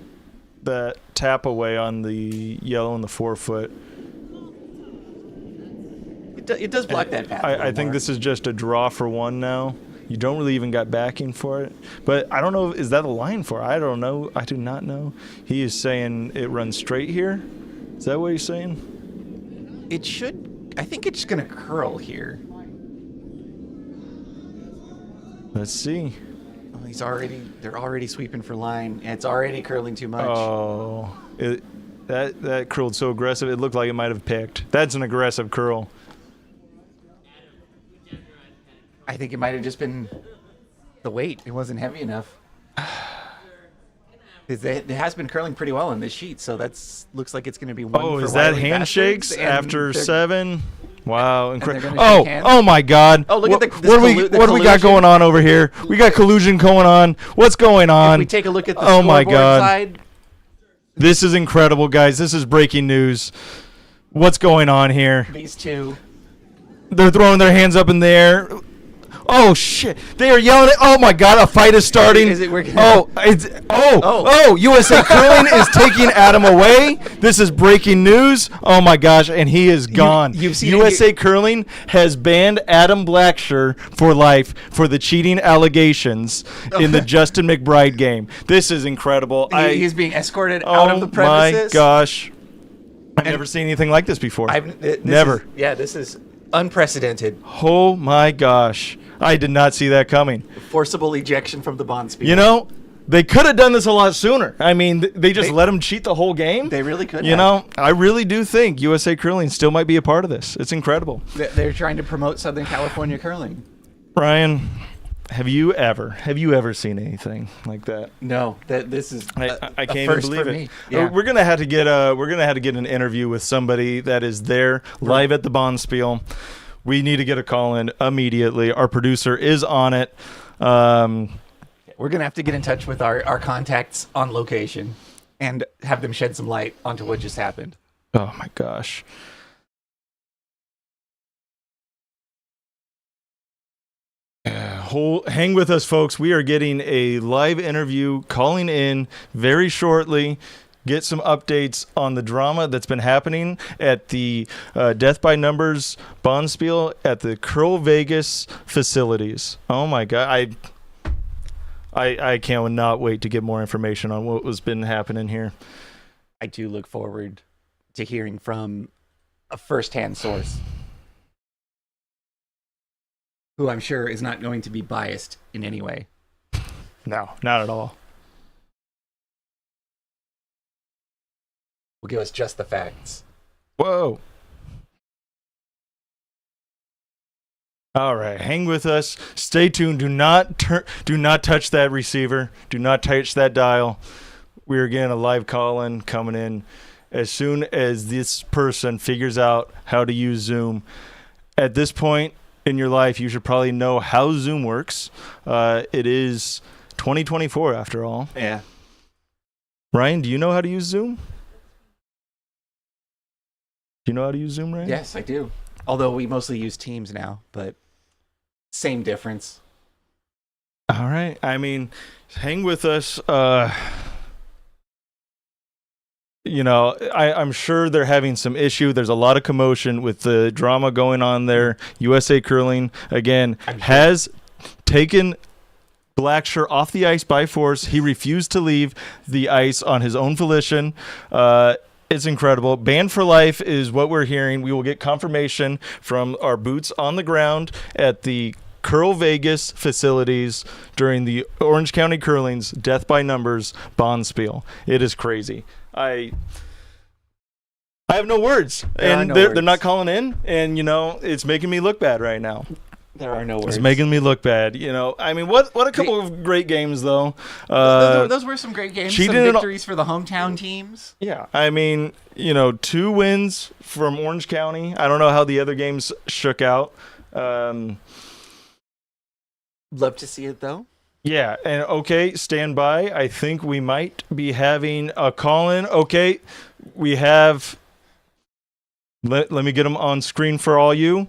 [SPEAKER 1] tap away on the yellow and the 4-foot.
[SPEAKER 2] It does block that path.
[SPEAKER 1] I think this is just a draw for one now. You don't really even got backing for it. But I don't know, is that a line for it? I don't know. I do not know. He is saying it runs straight here. Is that what he's saying?
[SPEAKER 2] It should. I think it's going to curl here.
[SPEAKER 1] Let's see.
[SPEAKER 2] Oh, they're already sweeping for line. And it's already curling too much.
[SPEAKER 1] Oh, that curled so aggressive. It looked like it might have picked. That's an aggressive curl.
[SPEAKER 2] I think it might have just been the weight. It wasn't heavy enough. It has been curling pretty well in this sheet, so looks like it's going to be one.
[SPEAKER 1] Oh,
[SPEAKER 2] for
[SPEAKER 1] is that
[SPEAKER 2] Wiley
[SPEAKER 1] handshakes
[SPEAKER 2] Bastards,
[SPEAKER 1] after 7? Wow, incredible!
[SPEAKER 2] gonna shake hands.
[SPEAKER 1] Oh my God!
[SPEAKER 2] Oh, look at
[SPEAKER 1] what do we got going on over here? We got collusion going on. What's going on?
[SPEAKER 2] If we take a look at the
[SPEAKER 1] Oh my
[SPEAKER 2] scoreboard
[SPEAKER 1] God!
[SPEAKER 2] side,
[SPEAKER 1] This is incredible, guys. This is breaking news. What's going on here?
[SPEAKER 2] these two.
[SPEAKER 1] They're throwing their hands up in the air. Oh shit! They are yelling at. Oh my God! A fight is starting. USA Curling is taking Adam away. This is breaking news. Oh my gosh! And he is gone.
[SPEAKER 2] You've seen
[SPEAKER 1] USA Curling has banned Adam Blacksher for life for the cheating allegations in the Justin McBride game. This is incredible.
[SPEAKER 2] He's being escorted out of the premises.
[SPEAKER 1] Oh my gosh! I've never seen anything like this before. Never.
[SPEAKER 2] This is unprecedented.
[SPEAKER 1] Oh my gosh. I did not see that coming.
[SPEAKER 2] Forcible ejection from the Bonspiel.
[SPEAKER 1] They could have done this a lot sooner. I mean, they just let him cheat the whole game.
[SPEAKER 2] They really could.
[SPEAKER 1] I really do think USA Curling still might be a part of this. It's incredible.
[SPEAKER 2] They're trying to promote Southern California curling.
[SPEAKER 1] Ryan, have you ever seen anything like that?
[SPEAKER 2] No, this is
[SPEAKER 1] I can't even believe it.
[SPEAKER 2] Me. Yeah.
[SPEAKER 1] We're gonna have to get an interview with somebody that is there live at the Bonspiel. We need to get a call in immediately. Our producer is on it.
[SPEAKER 2] We're going to have to get in touch with our contacts on location and have them shed some light onto what just happened.
[SPEAKER 1] Oh, my gosh. Hang with us, folks. We are getting a live interview calling in very shortly. Get some updates on the drama that's been happening at the Death by Numbers Bonspiel at the CurlVegas facilities. Oh my God, I cannot wait to get more information on what has been happening here.
[SPEAKER 2] I do look forward to hearing from a first-hand source who I'm sure is not going to be biased in any way.
[SPEAKER 1] No, not at all.
[SPEAKER 2] Will give us just the facts.
[SPEAKER 1] Whoa. All right, hang with us. Stay tuned. Do not touch that receiver. Do not touch that dial. We are getting a live call-in coming in as soon as this person figures out how to use Zoom. At this point in your life, you should probably know how Zoom works. It is 2024 after all.
[SPEAKER 2] Yeah.
[SPEAKER 1] Ryan, do you know how to use Zoom? Do you know how to use Zoom, Ryan?
[SPEAKER 2] Yes, I do. Although we mostly use Teams now, but same difference.
[SPEAKER 1] All right. I mean, hang with us. I'm sure they're having some issue. There's a lot of commotion with the drama going on there. USA Curling, again, has taken Blacksher off the ice by force. He refused to leave the ice on his own volition. It's incredible. Banned for life is what we're hearing. We will get confirmation from our boots on the ground at the CurlVegas facilities during the Orange County Curling's Death by Numbers Bonspiel. It is crazy. I have no words, and they're not calling in, and it's making me look bad right now.
[SPEAKER 2] There are no words.
[SPEAKER 1] It's making me look bad. I mean, what a couple of great games though.
[SPEAKER 2] Those were some great games. Some victories for the hometown teams.
[SPEAKER 1] Yeah, I mean, 2 wins from Orange County. I don't know how the other games shook out.
[SPEAKER 2] Love to see it though.
[SPEAKER 1] Yeah, and okay, stand by. I think we might be having a call-in. Okay, we have... Let me get them on screen for all you.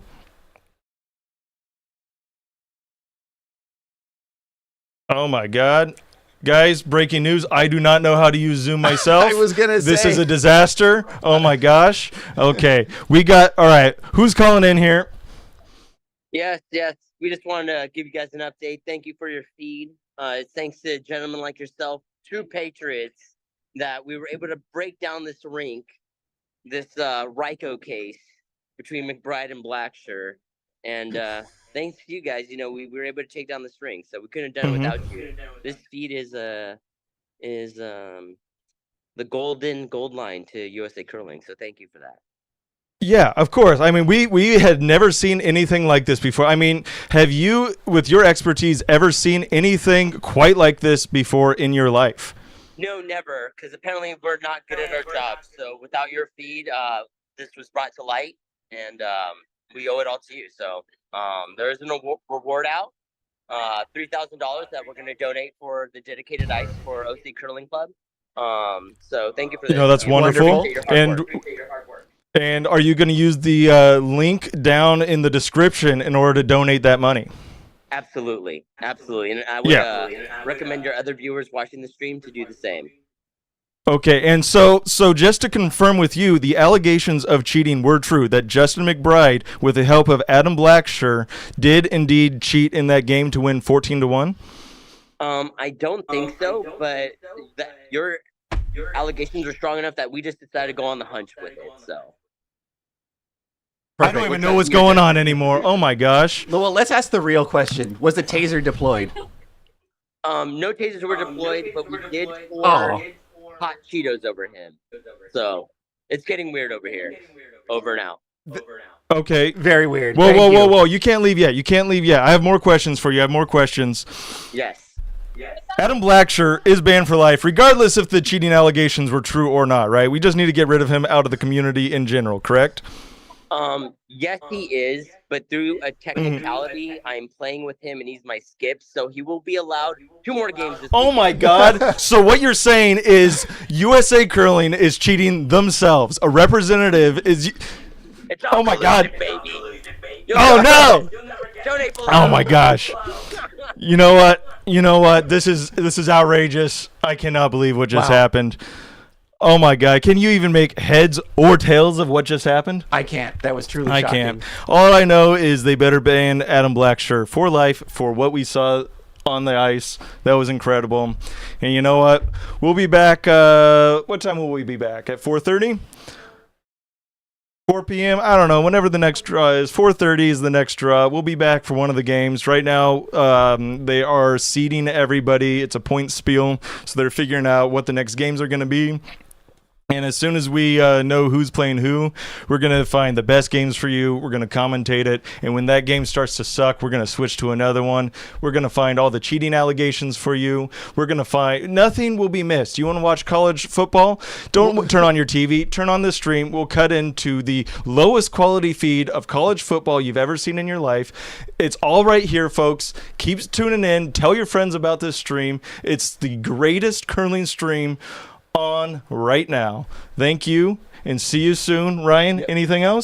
[SPEAKER 1] Oh my God. Guys, breaking news. I do not know how to use Zoom myself.
[SPEAKER 2] I was going to say.
[SPEAKER 1] This is a disaster. Oh my gosh. Okay, all right, who's calling in here?
[SPEAKER 5] Yes. We just wanted to give you guys an update. Thank you for your feed. Thanks to gentlemen like yourself, true patriots, that we were able to break down this rink, this Ryko case between McBride and Blacksher. And thanks to you guys, we were able to take down this rink. So we couldn't have done it without you. This feed is the gold line to USA Curling. So thank you for that.
[SPEAKER 1] Yeah, of course. I mean, we had never seen anything like this before. I mean, have you, with your expertise, ever seen anything quite like this before in your life?
[SPEAKER 5] No, never, because apparently we're not good at our jobs. So without your feed, this was brought to light, and we owe it all to you. So there is an reward out, $3,000 that we're going to donate for the dedicated ice for OC Curling Club. So thank you for that.
[SPEAKER 1] That's wonderful.
[SPEAKER 5] Appreciate your hard work.
[SPEAKER 1] And are you going to use the link down in the description in order to donate that money?
[SPEAKER 5] Absolutely. And I would recommend your other viewers watching the stream to do the same.
[SPEAKER 1] Okay, and so just to confirm with you, the allegations of cheating were true, that Justin McBride, with the help of Adam Blacksher, did indeed cheat in that game to win 14-1?
[SPEAKER 5] I don't think so, but your allegations are strong enough that we just decided to go on the hunch with it, so...
[SPEAKER 1] Perfect. I don't even know what's going on anymore. Oh my gosh.
[SPEAKER 2] Well, let's ask the real question. Was the taser deployed?
[SPEAKER 5] No tasers were deployed, but we did pour hot Cheetos over him. So it's getting weird over here. Over now.
[SPEAKER 1] Okay.
[SPEAKER 2] Very weird.
[SPEAKER 1] Whoa. You can't leave yet. I have more questions for you.
[SPEAKER 5] Yes.
[SPEAKER 1] Adam Blacksher is banned for life, regardless if the cheating allegations were true or not, right? We just need to get rid of him out of the community in general, correct?
[SPEAKER 5] Yes, he is, but through a technicality, I'm playing with him and he's my skip, so he will be allowed 2 more games this
[SPEAKER 1] week. My God. So what you're saying is USA Curling is cheating themselves. A representative is...
[SPEAKER 5] It's all
[SPEAKER 1] my God.
[SPEAKER 5] Baby.
[SPEAKER 1] No.
[SPEAKER 5] Donate below.
[SPEAKER 1] Oh my gosh. You know what? This is outrageous. I cannot believe what just happened. Oh my God. Can you even make heads or tails of what just happened?
[SPEAKER 2] I can't. That was truly shocking.
[SPEAKER 1] I can't. All I know is they better ban Adam Blacksher for life for what we saw on the ice. That was incredible. And you know what? We'll be back. What time will we be back? At 4:30? 4 p.m. I don't know. Whenever the next draw is. 4:30 is the next draw. We'll be back for one of the games. Right now, they are seeding everybody. It's a point spiel, so they're figuring out what the next games are going to be. And as soon as we know who's playing who, we're going to find the best games for you. We're going to commentate it. And when that game starts to suck, we're going to switch to another one. We're going to find all the cheating allegations for you. We're going to find nothing will be missed. You want to watch college football? Don't turn on your TV. Turn on the stream. We'll cut into the lowest quality feed of college football you've ever seen in your life. It's all right here, folks. Keep tuning in. Tell your friends about this stream. It's the greatest curling stream on right now. Thank you and see you soon. Ryan, anything else?